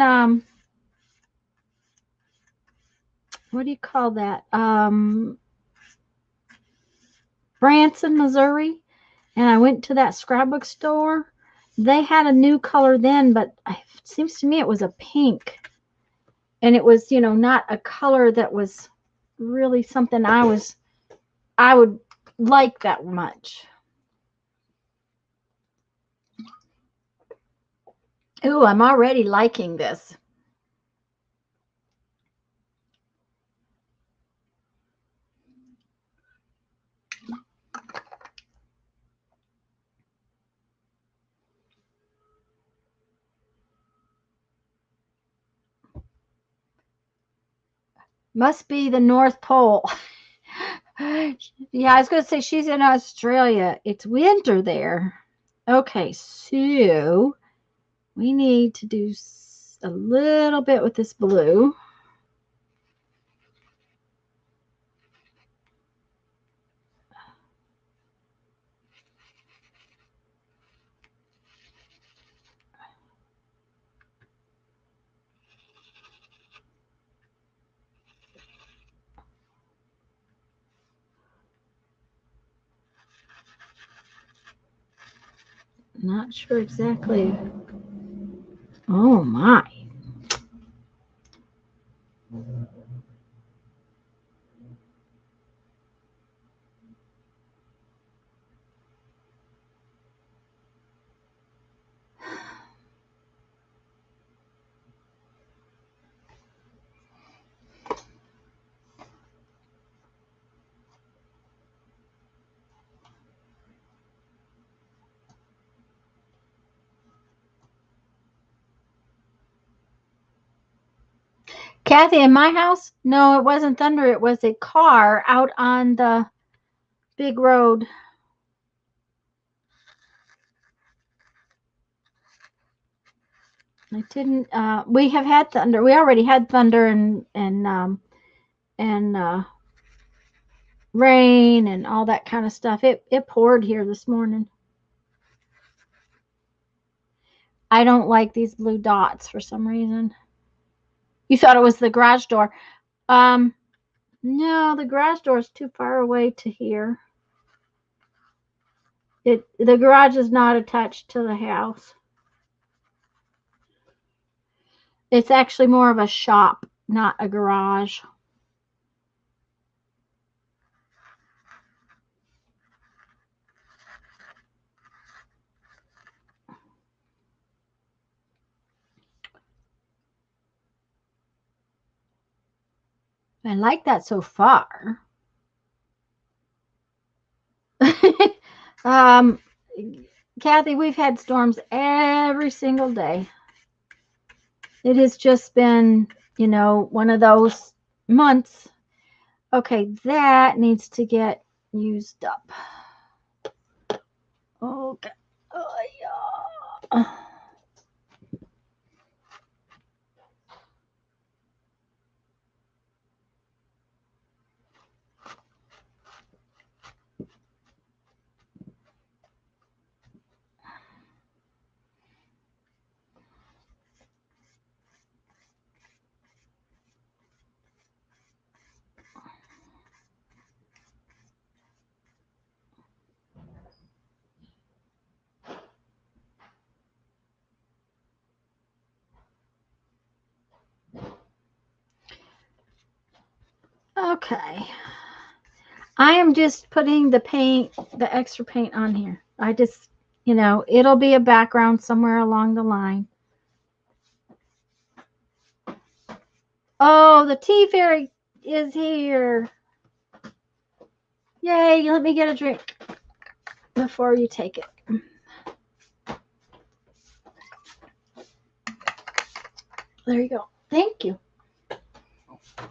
what do you call that? Branson, Missouri, and I went to that scrapbook store. They had a new color then, but it seems to me it was a pink. And it was, you know, not a color that was really something I would like that much. Ooh, I'm already liking this. Must be the North Pole. Yeah, I was going to say she's in Australia. It's winter there. Okay, so we need to do a little bit with this blue. Not sure exactly. Oh my. Kathy, in my house? No, it wasn't thunder. It was a car out on the big road. I didn't. We have had thunder. We already had thunder and rain and all that kind of stuff. It poured here this morning. I don't like these blue dots for some reason. You thought it was the garage door. No, the garage door is too far away to hear. The garage is not attached to the house. It's actually more of a shop, not a garage. I like that so far. Kathy, we've had storms every single day. It has just been, you know, one of those months. Okay, that needs to get used up. Okay. Oh, yeah. Okay. I am just putting the paint, the extra paint on here. I just, you know, it'll be a background somewhere along the line. Oh, the tea fairy is here. Yay, let me get a drink before you take it. There you go. Thank you.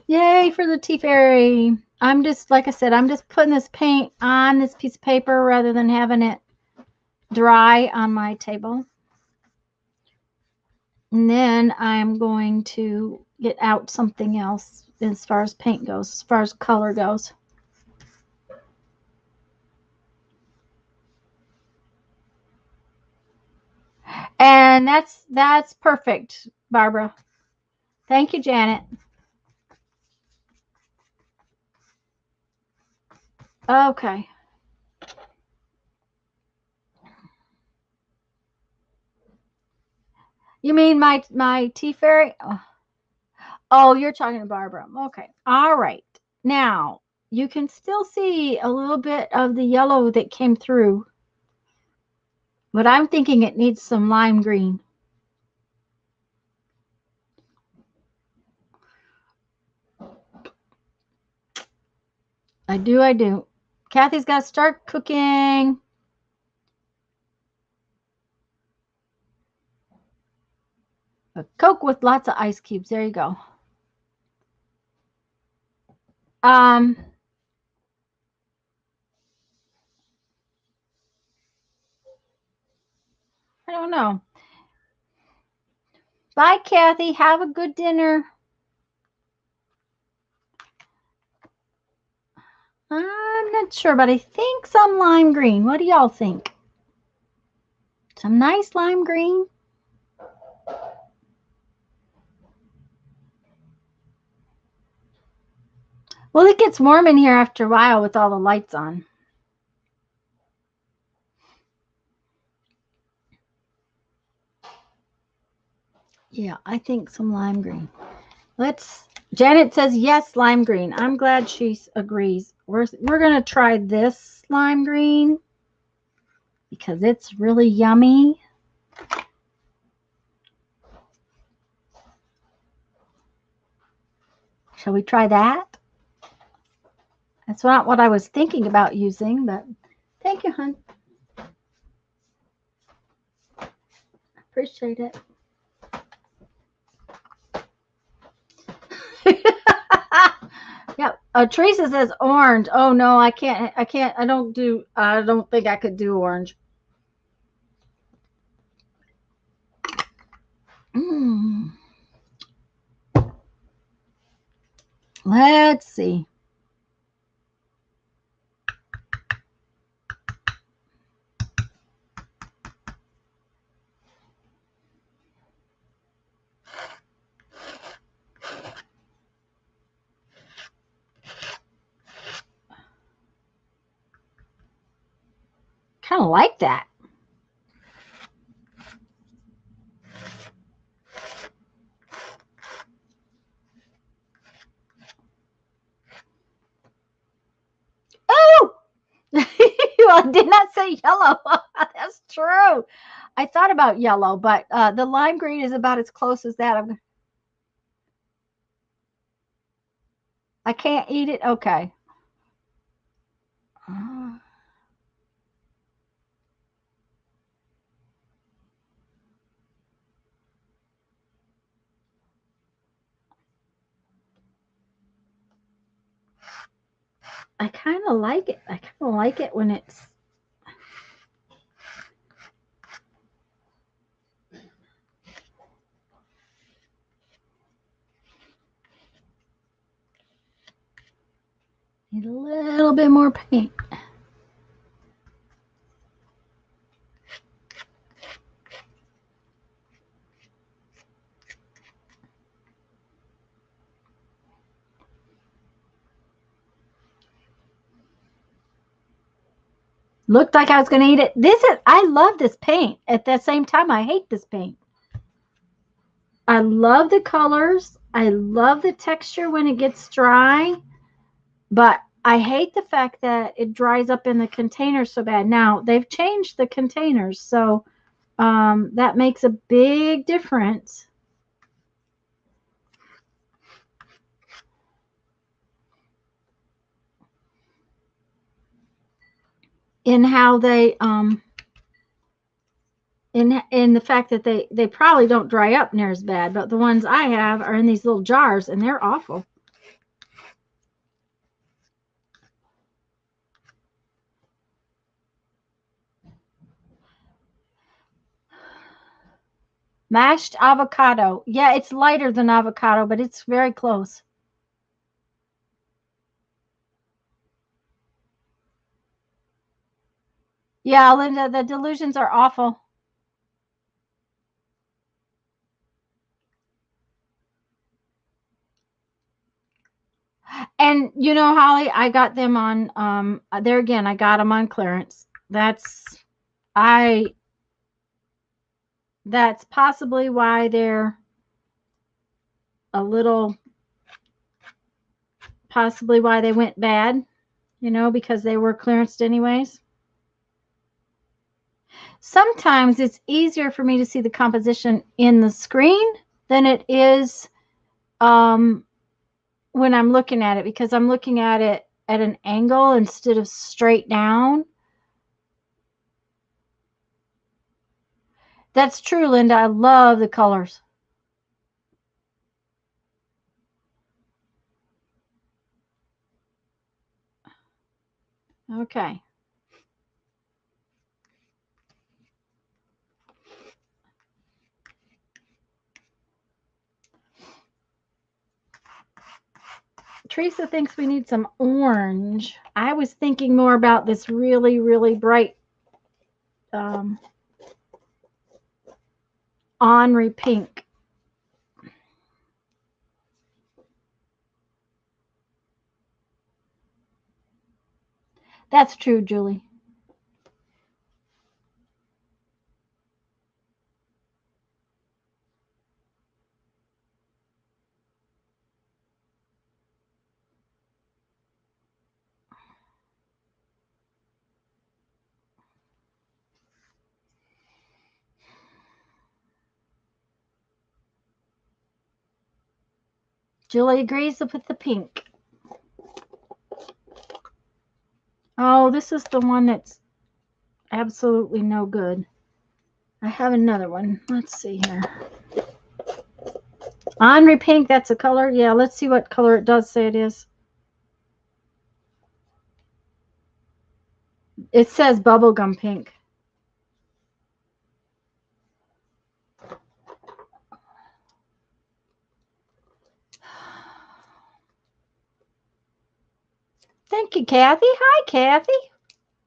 Yay for the tea fairy. I'm just, like I said, I'm just putting this paint on this piece of paper rather than having it dry on my table. And then I'm going to get out something else as far as paint goes, as far as color goes. And that's perfect, Barbara. Thank you, Janet. Okay. You mean my tea fairy? Oh, you're talking to Barbara. Okay. All right. Now, you can still see a little bit of the yellow that came through. But I'm thinking it needs some lime green. I do. Kathy's got to start cooking. A Coke with lots of ice cubes. There you go. I don't know. Bye, Kathy. Have a good dinner. I'm not sure, but I think some lime green. What do y'all think? Some nice lime green? Well, it gets warm in here after a while with all the lights on. Yeah, I think some lime green. Janet says yes, lime green. I'm glad she agrees. We're going to try this lime green because it's really yummy. Shall we try that? That's not what I was thinking about using, but thank you, hon. Appreciate it. Yep. Teresa says orange. Oh no, I can't. I don't think I could do orange. Let's see. Kind of like that. Oh! Well, I did not say yellow. That's true. I thought about yellow, but the lime green is about as close as that. I can't eat it? Okay. I kind of like it. I kind of like it when it's need a little bit more paint. Looked like I was going to eat it. I love this paint. At the same time, I hate this paint. I love the colors. I love the texture when it gets dry. But I hate the fact that it dries up in the container so bad. Now, they've changed the containers, so that makes a big difference. in how they in the fact that they probably don't dry up near as bad, but the ones I have are in these little jars and they're awful. Mashed avocado. Yeah, it's lighter than avocado, but it's very close. Yeah, Linda, the delusions are awful. And you know, Holly, I got them on there again, I got them on clearance. I that's possibly why they're a little possibly why they went bad, you know, because they were clearanced anyways. Sometimes it's easier for me to see the composition in the screen than it is when I'm looking at it, because I'm looking at it at an angle instead of straight down. That's true, Linda. I love the colors. Okay. Teresa thinks we need some orange. I was thinking more about this really, really bright Henri pink. That's true, Julie. Julie agrees with the pink. Oh, this is the one that's absolutely no good. I have another one. Let's see here. Henri pink, that's a color. Yeah, let's see what color it does say it is. It says bubblegum pink. Thank you, Kathy. Hi, Kathy.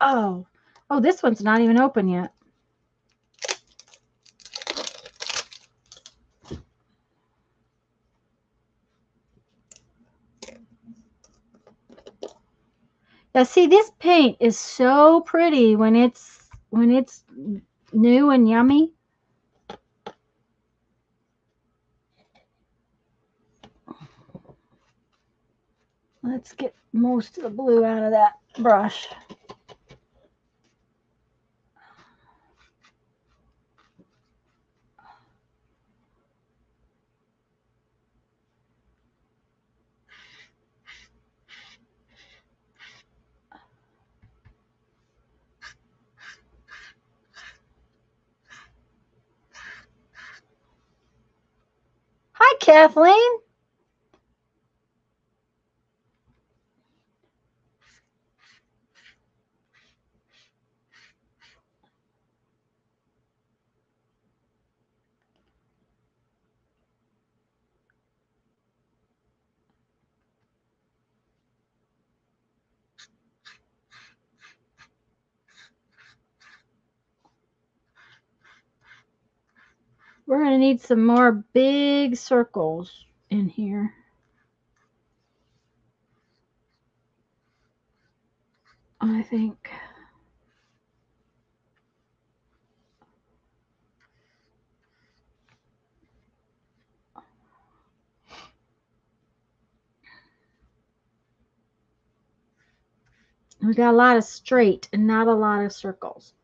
Oh, this one's not even open yet. Now, see, this paint is so pretty when it's new and yummy. Let's get most of the blue out of that brush. Hi, Kathleen. We're going to need some more big circles in here. I think. We got a lot of straight and not a lot of circles.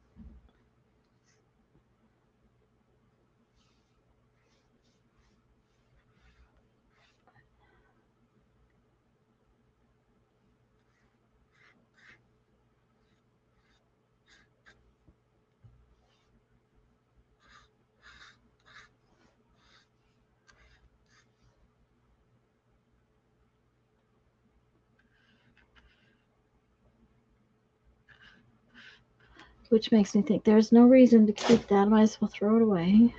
which makes me think there's no reason to keep that. I might as well throw it away.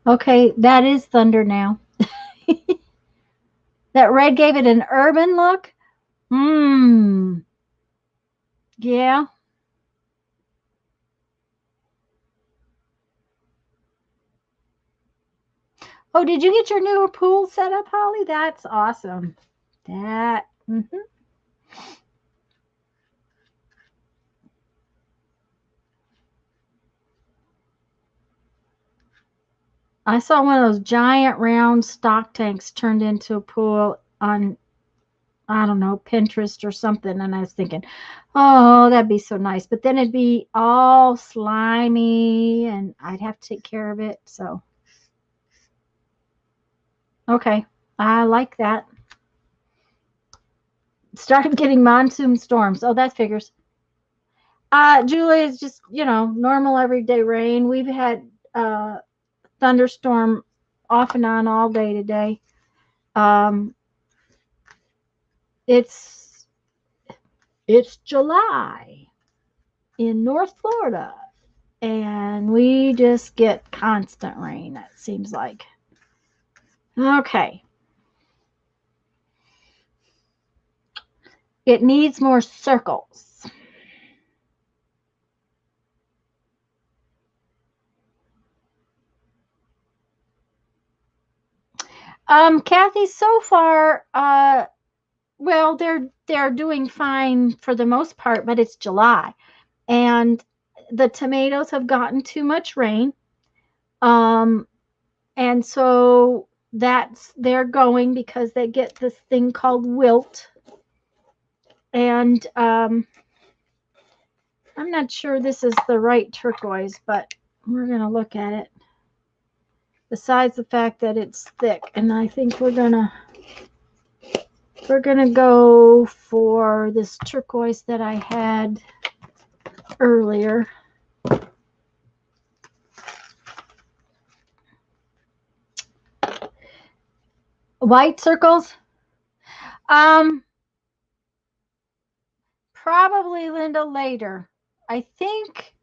Okay, that is thunder now. That red gave it an urban look. Yeah. Oh, did you get your new pool set up, Holly? That's awesome. That. I saw one of those giant round stock tanks turned into a pool on, I don't know, Pinterest or something. And I was thinking, oh, that'd be so nice. But then it'd be all slimy and I'd have to take care of it. So, okay. I like that. Started getting monsoon storms. Oh, that figures. Julie, is just, normal everyday rain. We've had thunderstorm off and on all day today. It's July in North Florida, and we just get constant rain, it seems like. Okay. It needs more circles. Kathy, so far, well, they're doing fine for the most part, but it's July, and the tomatoes have gotten too much rain, and so they're going because they get this thing called wilt, and I'm not sure this is the right turquoise, but we're gonna look at it. Besides the fact that it's thick, and I think we're gonna go for this turquoise that I had earlier. White circles? Probably, Linda, later. I think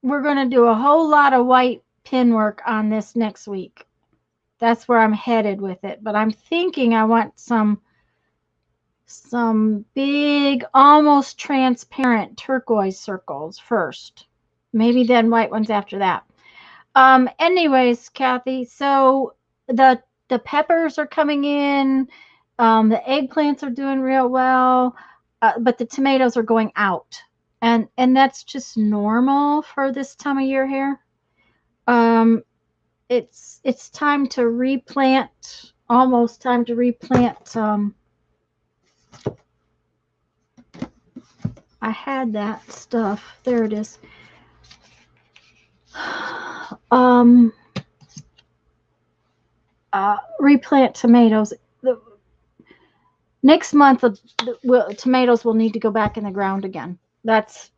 we're going to do a whole lot of white pin work on this next week. That's where I'm headed with it. But I'm thinking I want some big, almost transparent turquoise circles first. Maybe then white ones after that. Anyways, Kathy, so the peppers are coming in. The eggplants are doing real well, but the tomatoes are going out, and that's just normal for this time of year here. It's time to replant. Almost time to replant. I had that stuff. There it is. Replant tomatoes. Next month, tomatoes will need to go back in the ground again. It's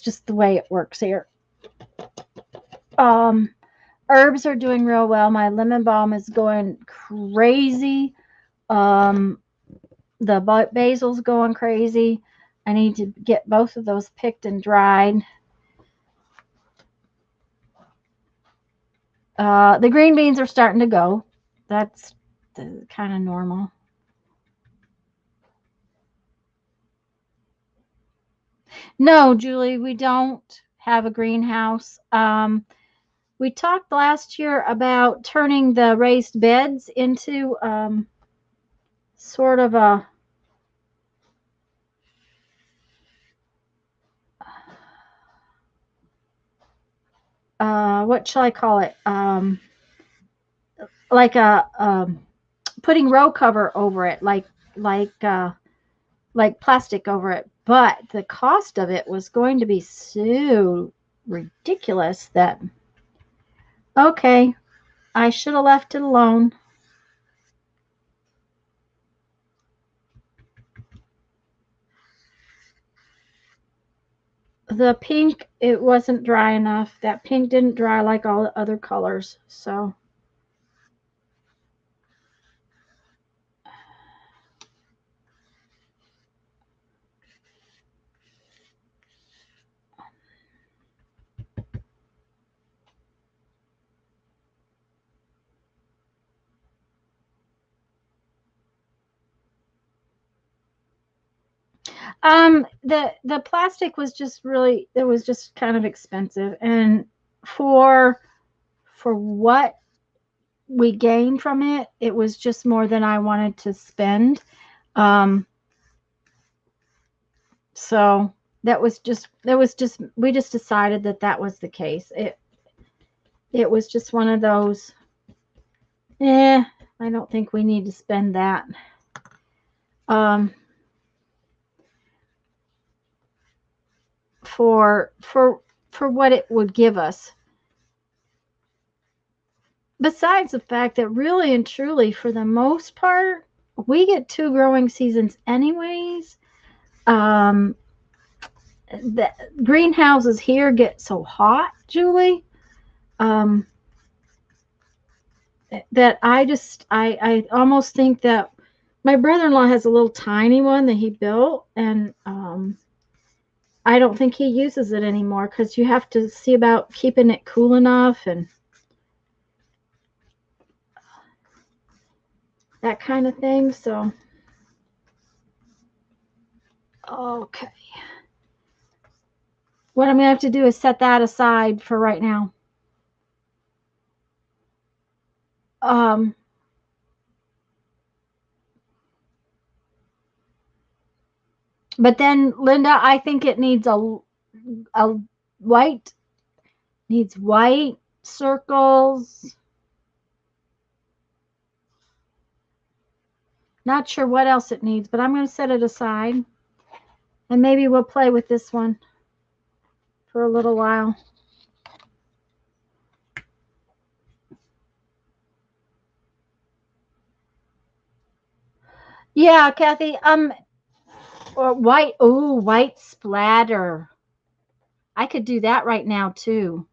just the way it works here. Herbs are doing real well. My lemon balm is going crazy. The basil's going crazy. I need to get both of those picked and dried. The green beans are starting to go. That's kind of normal. No, Julie, we don't have a greenhouse. We talked last year about turning the raised beds into sort of a what shall I call it? Like a putting row cover over it, like plastic over it. But the cost of it was going to be so ridiculous that, okay, I should have left it alone. The pink, it wasn't dry enough. That pink didn't dry like all the other colors. So The plastic was just really, it was just kind of expensive, and for what we gained from it, it was just more than I wanted to spend. Um, so we just decided that that was the case. It was just one of those, I don't think we need to spend that. For what it would give us. Besides the fact that really and truly, for the most part, we get 2 growing seasons anyways. The greenhouses here get so hot, Julie, that I almost think that my brother-in-law has a little tiny one that he built, and I don't think he uses it anymore because you have to see about keeping it cool enough and that kind of thing. So, okay. What I'm going to have to do is set that aside for right now. But then, Linda, I think it needs a white, needs white circles. Not sure what else it needs, but I'm going to set it aside. And maybe we'll play with this one for a little while. Yeah, Kathy, or white, oh, white splatter. I could do that right now too.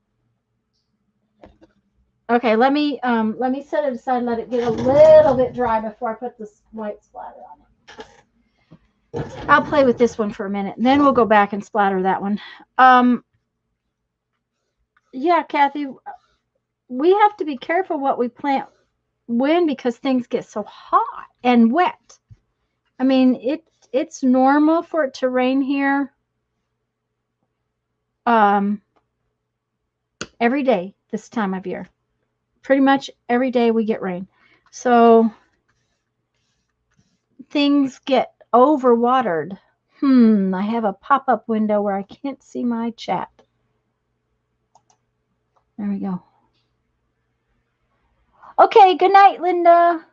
Okay, let me set it aside and let it get a little bit dry before I put this white splatter on it. I'll play with this one for a minute, and then we'll go back and splatter that one. Yeah, Kathy, we have to be careful what we plant when, because things get so hot and wet. I mean, it's normal for it to rain here every day this time of year. Pretty much every day we get rain. So things get overwatered. I have a pop-up window where I can't see my chat. There we go. Okay, good night, Linda.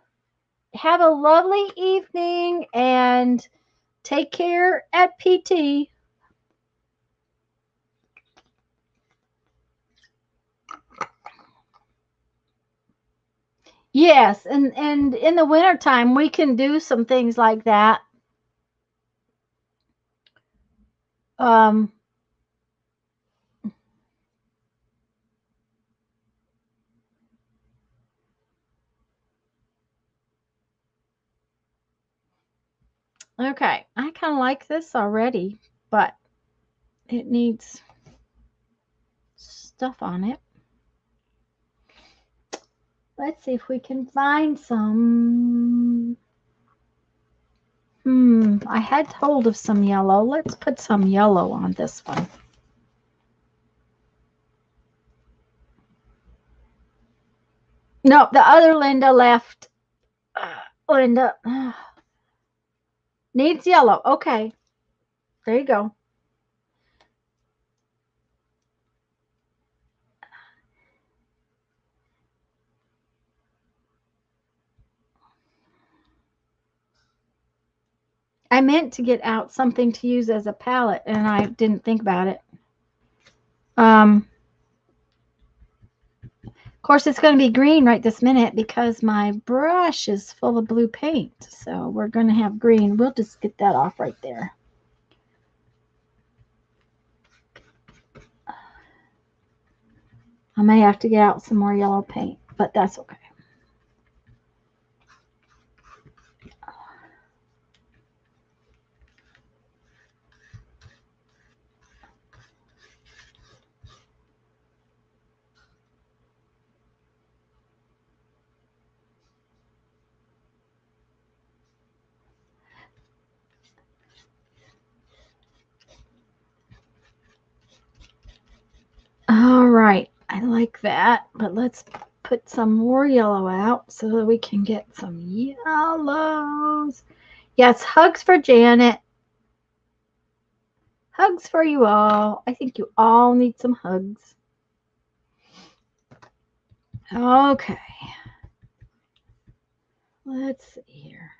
Have a lovely evening and take care at PT. Yes, and in the wintertime, we can do some things like that. Okay, I kind of like this already, but it needs stuff on it. Let's see if we can find some. I had hold of some yellow. Let's put some yellow on this one. No, the other Linda left. Linda needs yellow. Okay, there you go. I meant to get out something to use as a palette, and I didn't think about it. Of course, it's going to be green right this minute because my brush is full of blue paint. So we're going to have green. We'll just get that off right there. I may have to get out some more yellow paint, but that's okay. All right, I like that, but let's put some more yellow out so that we can get some yellows. Yes, hugs for Janet. Hugs for you all. I think you all need some hugs. Okay. Let's see here.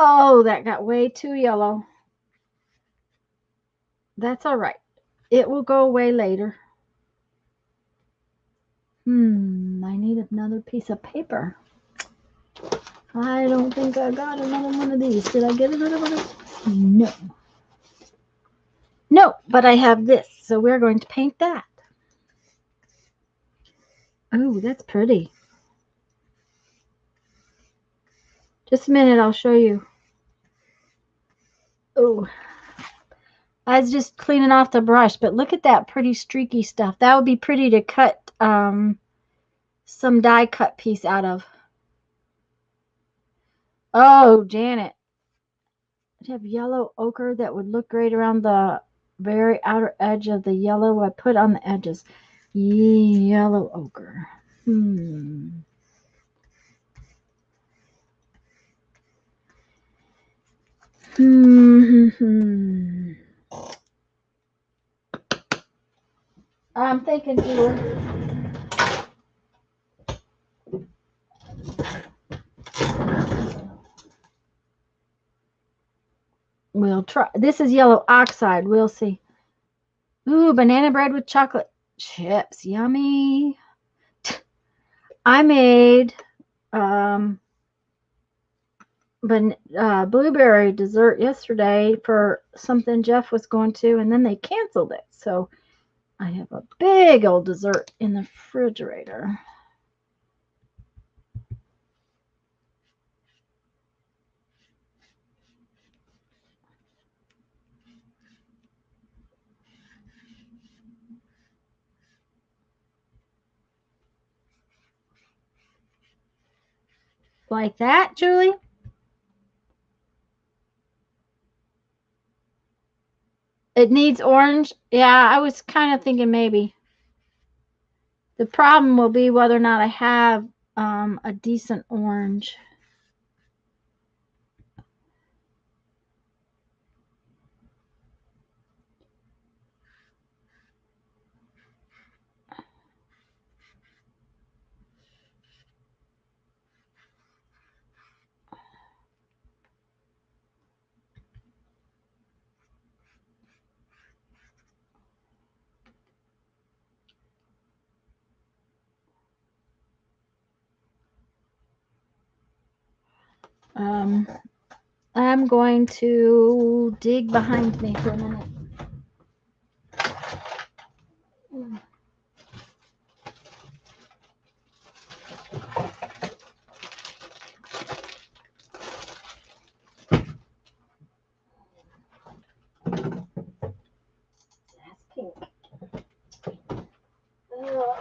Oh, that got way too yellow. That's all right. It will go away later. I need another piece of paper. I don't think I got another one of these. Did I get another one of these? No. No, but I have this, so we're going to paint that. Oh, that's pretty. Just a minute, I'll show you. Oh, I was just cleaning off the brush, but look at that pretty streaky stuff. That would be pretty to cut some die cut piece out of. Oh, Janet. I have yellow ochre that would look great around the very outer edge of the yellow I put on the edges. Yellow ochre. I'm thinking, Julie. We'll try. This is yellow oxide. We'll see. Ooh, banana bread with chocolate chips. Yummy. I made blueberry dessert yesterday for something Jeff was going to, and then they canceled it. So I have a big old dessert in the refrigerator. Like that, Julie? It needs orange. Yeah, I was kind of thinking maybe. The problem will be whether or not I have a decent orange. I'm going to dig behind me for a minute. That's pink. Oh.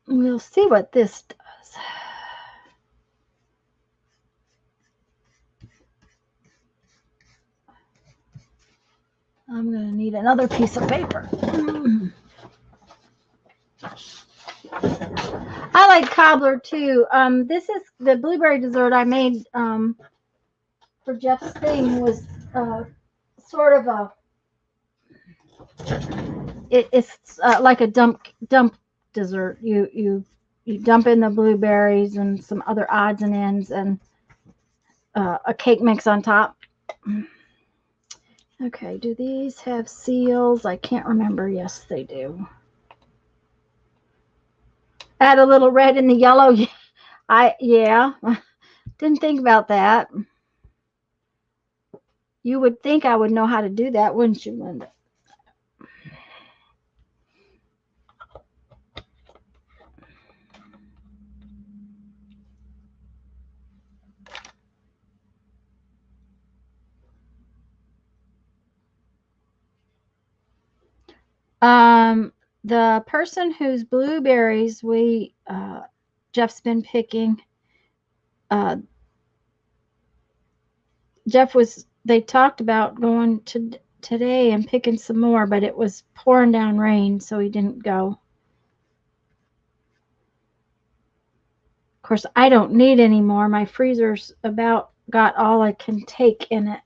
We'll see what this does. I'm going to need another piece of paper. I like cobbler too. This is the blueberry dessert I made for Jeff's thing was sort of a it's like a dump dessert. You dump in the blueberries and some other odds and ends and a cake mix on top. Okay, do these have seals? I can't remember. Yes, they do. Add a little red in the yellow. Yeah. Didn't think about that. You would think I would know how to do that, wouldn't you, Linda? The person whose blueberries Jeff's been picking, they talked about going to today and picking some more, but it was pouring down rain, so he didn't go. Of course, I don't need any more. My freezer's about got all I can take in it.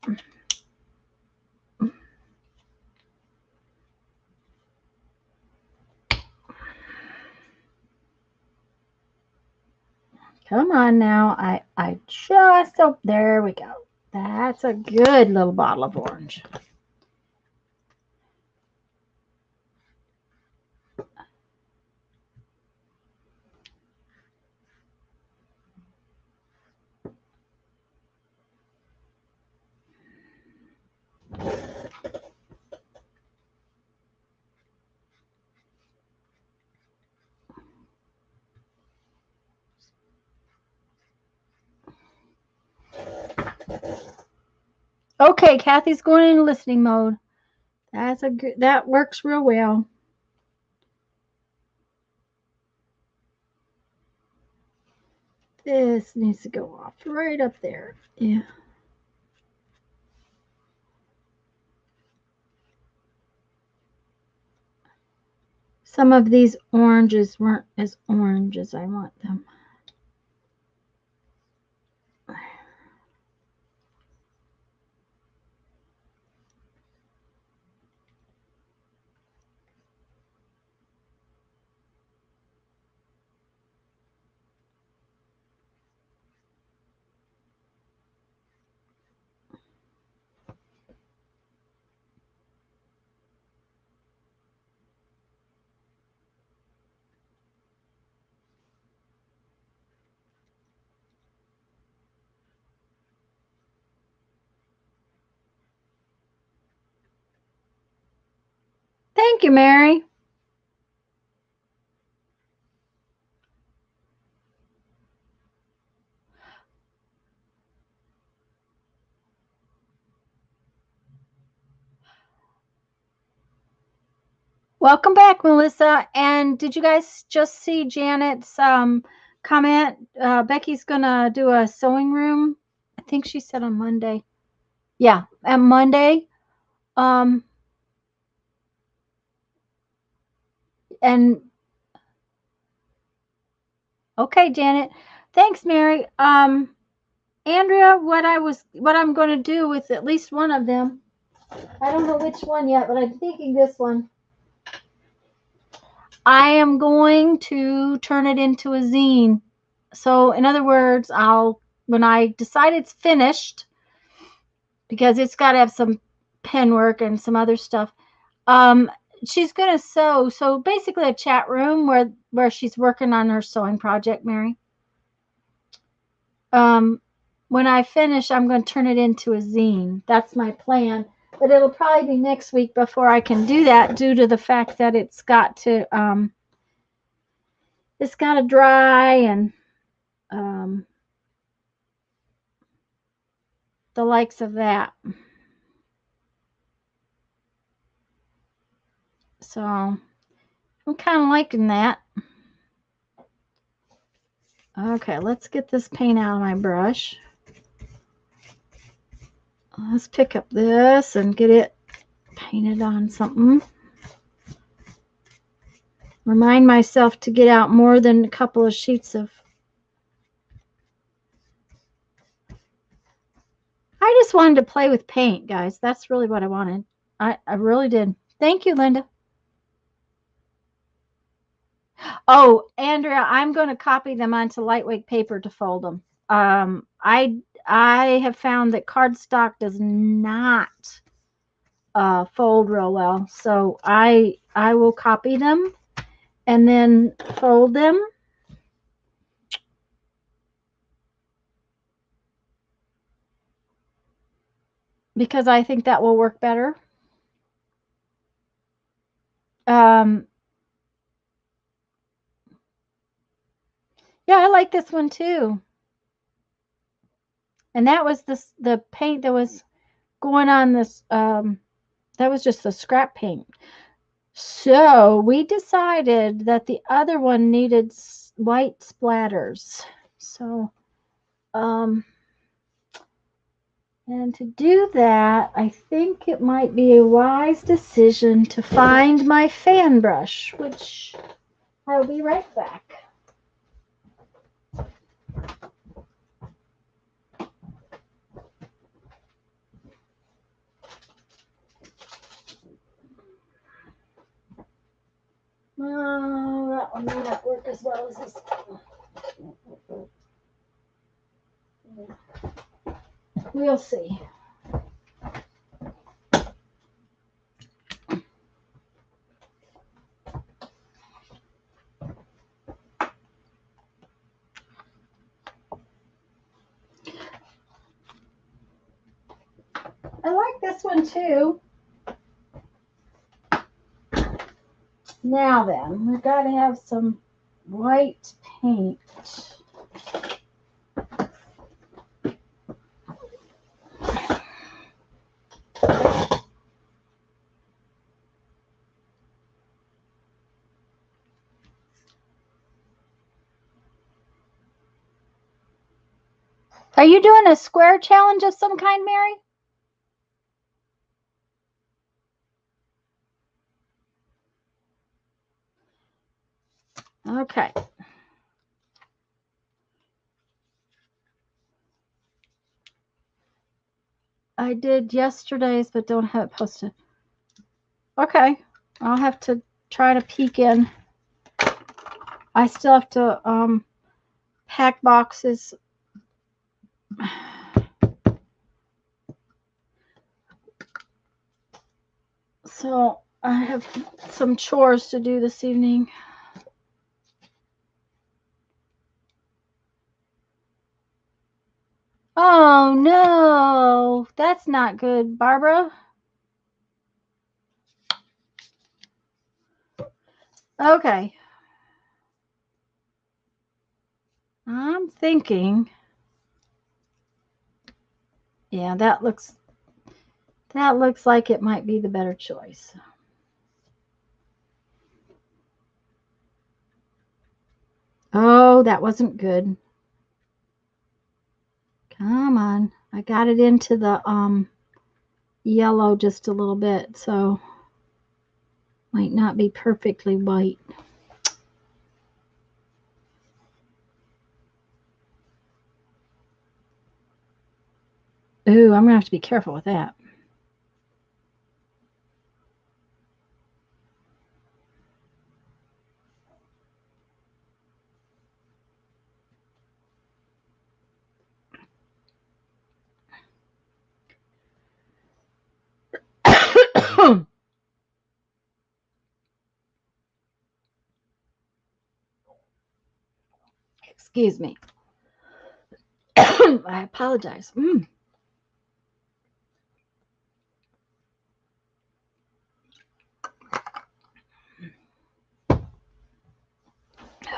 Come on now. I just, oh, there we go. That's a good little bottle of orange. Okay, Kathy's going in listening mode. That's a good, that works real well. This needs to go off right up there. Yeah. Some of these oranges weren't as orange as I want them. Thank you, Mary. Welcome back, Melissa. And did you guys just see Janet's comment? Becky's gonna do a sewing room. I think she said on Monday. Yeah, on Monday. And okay, Janet. Thanks, Mary. Andrea, what I'm going to do with at least one of them. I don't know which one yet, but I'm thinking this one. I am going to turn it into a zine. So, in other words, when I decide it's finished, because it's got to have some pen work and some other stuff. She's going to sew. So basically a chat room where she's working on her sewing project, Mary. When I finish, I'm going to turn it into a zine. That's my plan. But it'll probably be next week before I can do that due to the fact that it's got to dry and the likes of that. So I'm kind of liking that. Okay, let's get this paint out of my brush. Let's pick up this and get it painted on something. Remind myself to get out more than a couple of sheets of. I just wanted to play with paint, guys. That's really what I wanted. I really did. Thank you, Linda. Oh, Andrea, I'm going to copy them onto lightweight paper to fold them. I have found that cardstock does not fold real well, so I will copy them and then fold them because I think that will work better. Yeah, I like this one too. And that was the paint that was going on this. That was just the scrap paint. So we decided that the other one needed white splatters. So, and to do that, I think it might be a wise decision to find my fan brush, which I'll be right back. Oh, that one may not work as well as this one. We'll see. I like this one too. Now then, we've got to have some white paint. Are you doing a square challenge of some kind, Mary? Okay. I did yesterday's, but don't have it posted. Okay. I'll have to try to peek in. I still have to pack boxes. So I have some chores to do this evening. Oh no, that's not good, Barbara. Okay. I'm thinking, yeah, that looks like it might be the better choice. Oh, that wasn't good. Come on. I got it into the yellow just a little bit, so might not be perfectly white. Ooh, I'm gonna have to be careful with that. Excuse me. I apologize.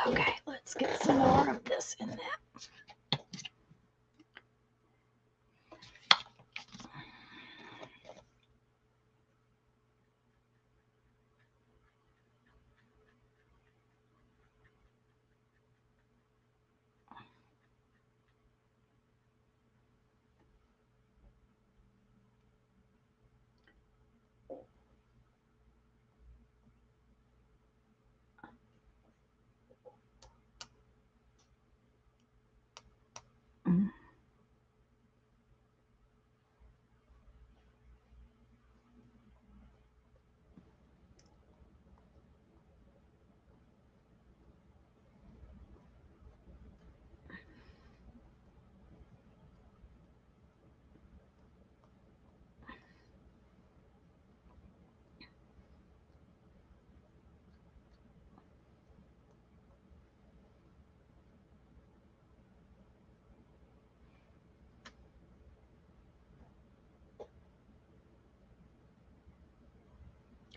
Okay, let's get some more of this in that.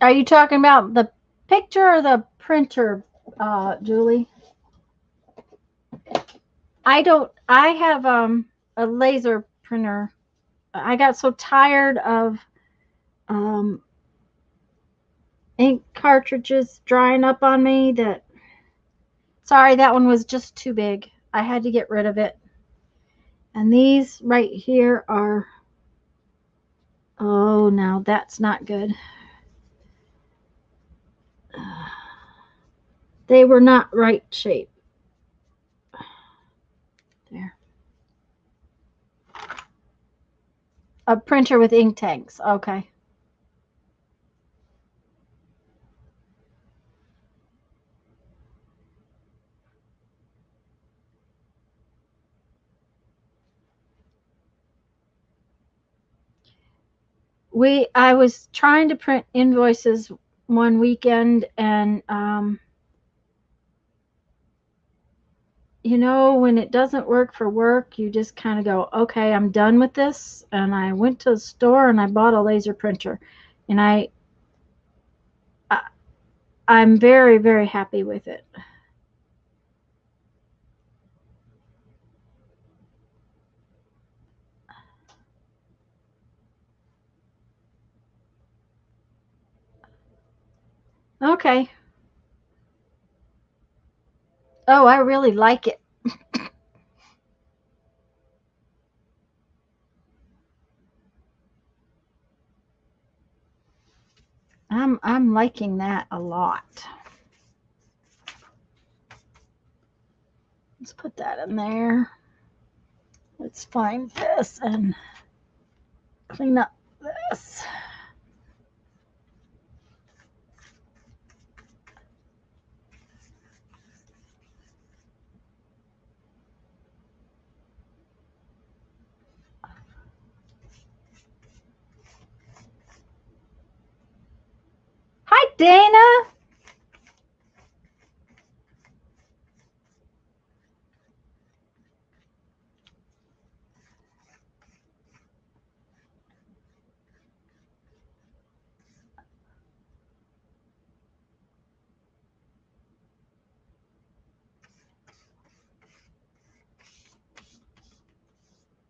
Are you talking about the picture or the printer, Julie? I have a laser printer. I got so tired of um, ink cartridges drying up on me that, sorry, that one was just too big. I had to get rid of it. And these right here are, oh, now that's not good. They were not right shape. There. A printer with ink tanks. Okay. I was trying to print invoices one weekend, and you know, when it doesn't work for work, you just kind of go, okay, I'm done with this. And I went to the store and I bought a laser printer, and I'm very, very happy with it. Okay. Oh, I really like it. I'm liking that a lot. Let's put that in there. Let's find this and clean up this. Hi, Dana.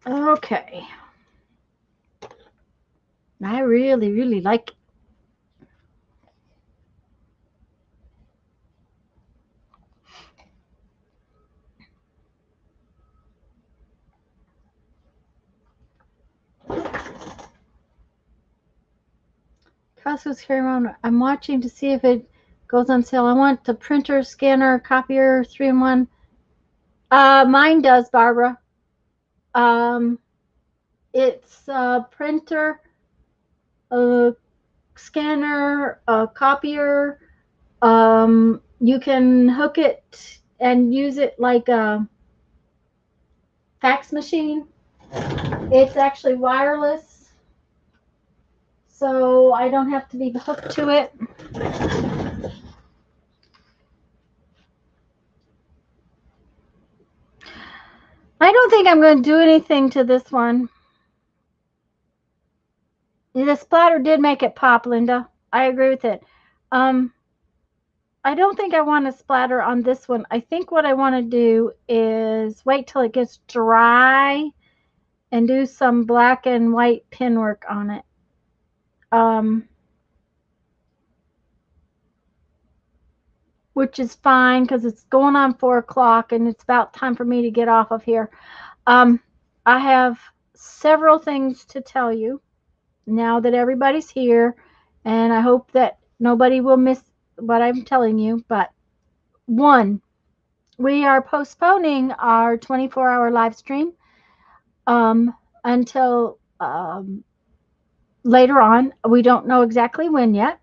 Okay. I really, really like it. Costco's carry around. I'm watching to see if it goes on sale. I want the printer, scanner, copier, 3-in-1. Mine does, Barbara. Um, it's a printer, a scanner, a copier. You can hook it and use it like a fax machine. It's actually wireless, so I don't have to be hooked to it. I don't think I'm going to do anything to this one. The splatter did make it pop, Linda. I agree with it. I don't think I want to splatter on this one. I think what I want to do is wait till it gets dry and do some black and white pin work on it. Which is fine because it's going on 4 o'clock and it's about time for me to get off of here. I have several things to tell you now that everybody's here, and I hope that nobody will miss what I'm telling you. But one, we are postponing our 24-hour live stream until later on. We don't know exactly when yet.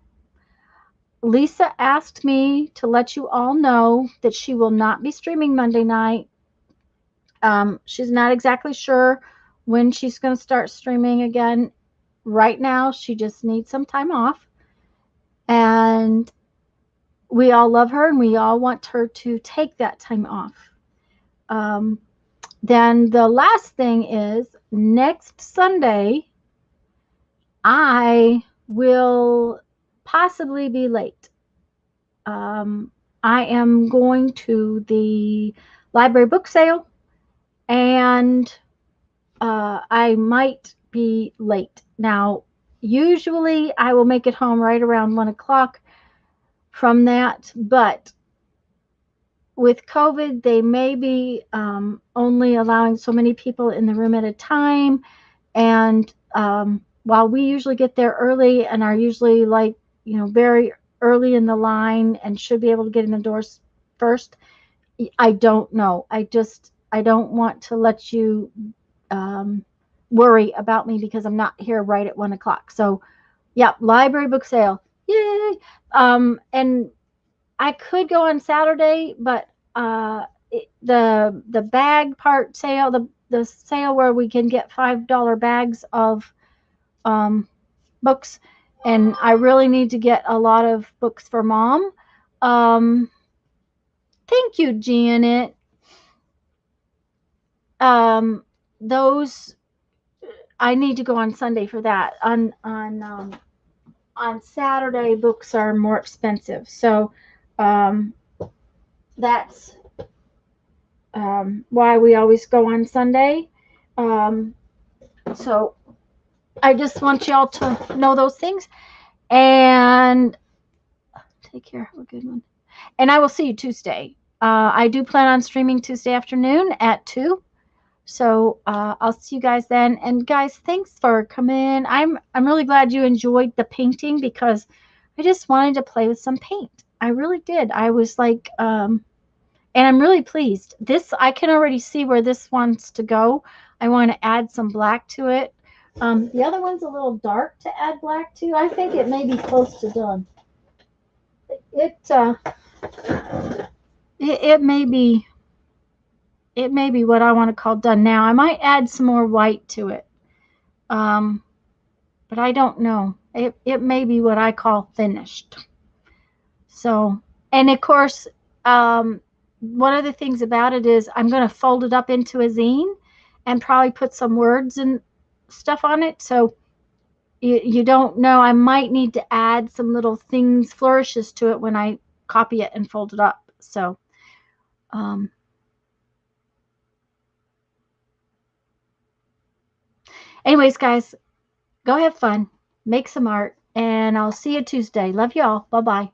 Lisa asked me to let you all know that she will not be streaming Monday night. She's not exactly sure when she's going to start streaming again. Right now, she just needs some time off. And we all love her and we all want her to take that time off. Then the last thing is next Sunday, I will possibly be late. I am going to the library book sale, and I might be late. Now, usually I will make it home right around 1 o'clock from that, but with COVID, they may be only allowing so many people in the room at a time. And while we usually get there early and are usually like, very early in the line and should be able to get in the doors first, I don't know. I don't want to let you worry about me because I'm not here right at 1 o'clock. So, yeah, library book sale. Yay! And I could go on Saturday, but the bag part sale, the sale where we can get $5 bags of books, and I really need to get a lot of books for Mom. Thank you, Janet. Those I need to go on Sunday for that. On Saturday, books are more expensive, so that's why we always go on Sunday. So I just want y'all to know those things, and take care. Have a good one. And I will see you Tuesday. I do plan on streaming Tuesday afternoon at 2. So I'll see you guys then. And guys, thanks for coming. I'm really glad you enjoyed the painting because I just wanted to play with some paint. I really did. I was like, and I'm really pleased. This, I can already see where this wants to go. I want to add some black to it. The other one's a little dark to add black to. I think it may be close to done. It may be what I want to call done now. I might add some more white to it, but I don't know. It may be what I call finished. So, and of course, one of the things about it is I'm going to fold it up into a zine and probably put some words and stuff on it. So you don't know. I might need to add some little things, flourishes to it when I copy it and fold it up. So, anyways, guys, go have fun, make some art, and I'll see you Tuesday. Love you all. Bye-bye.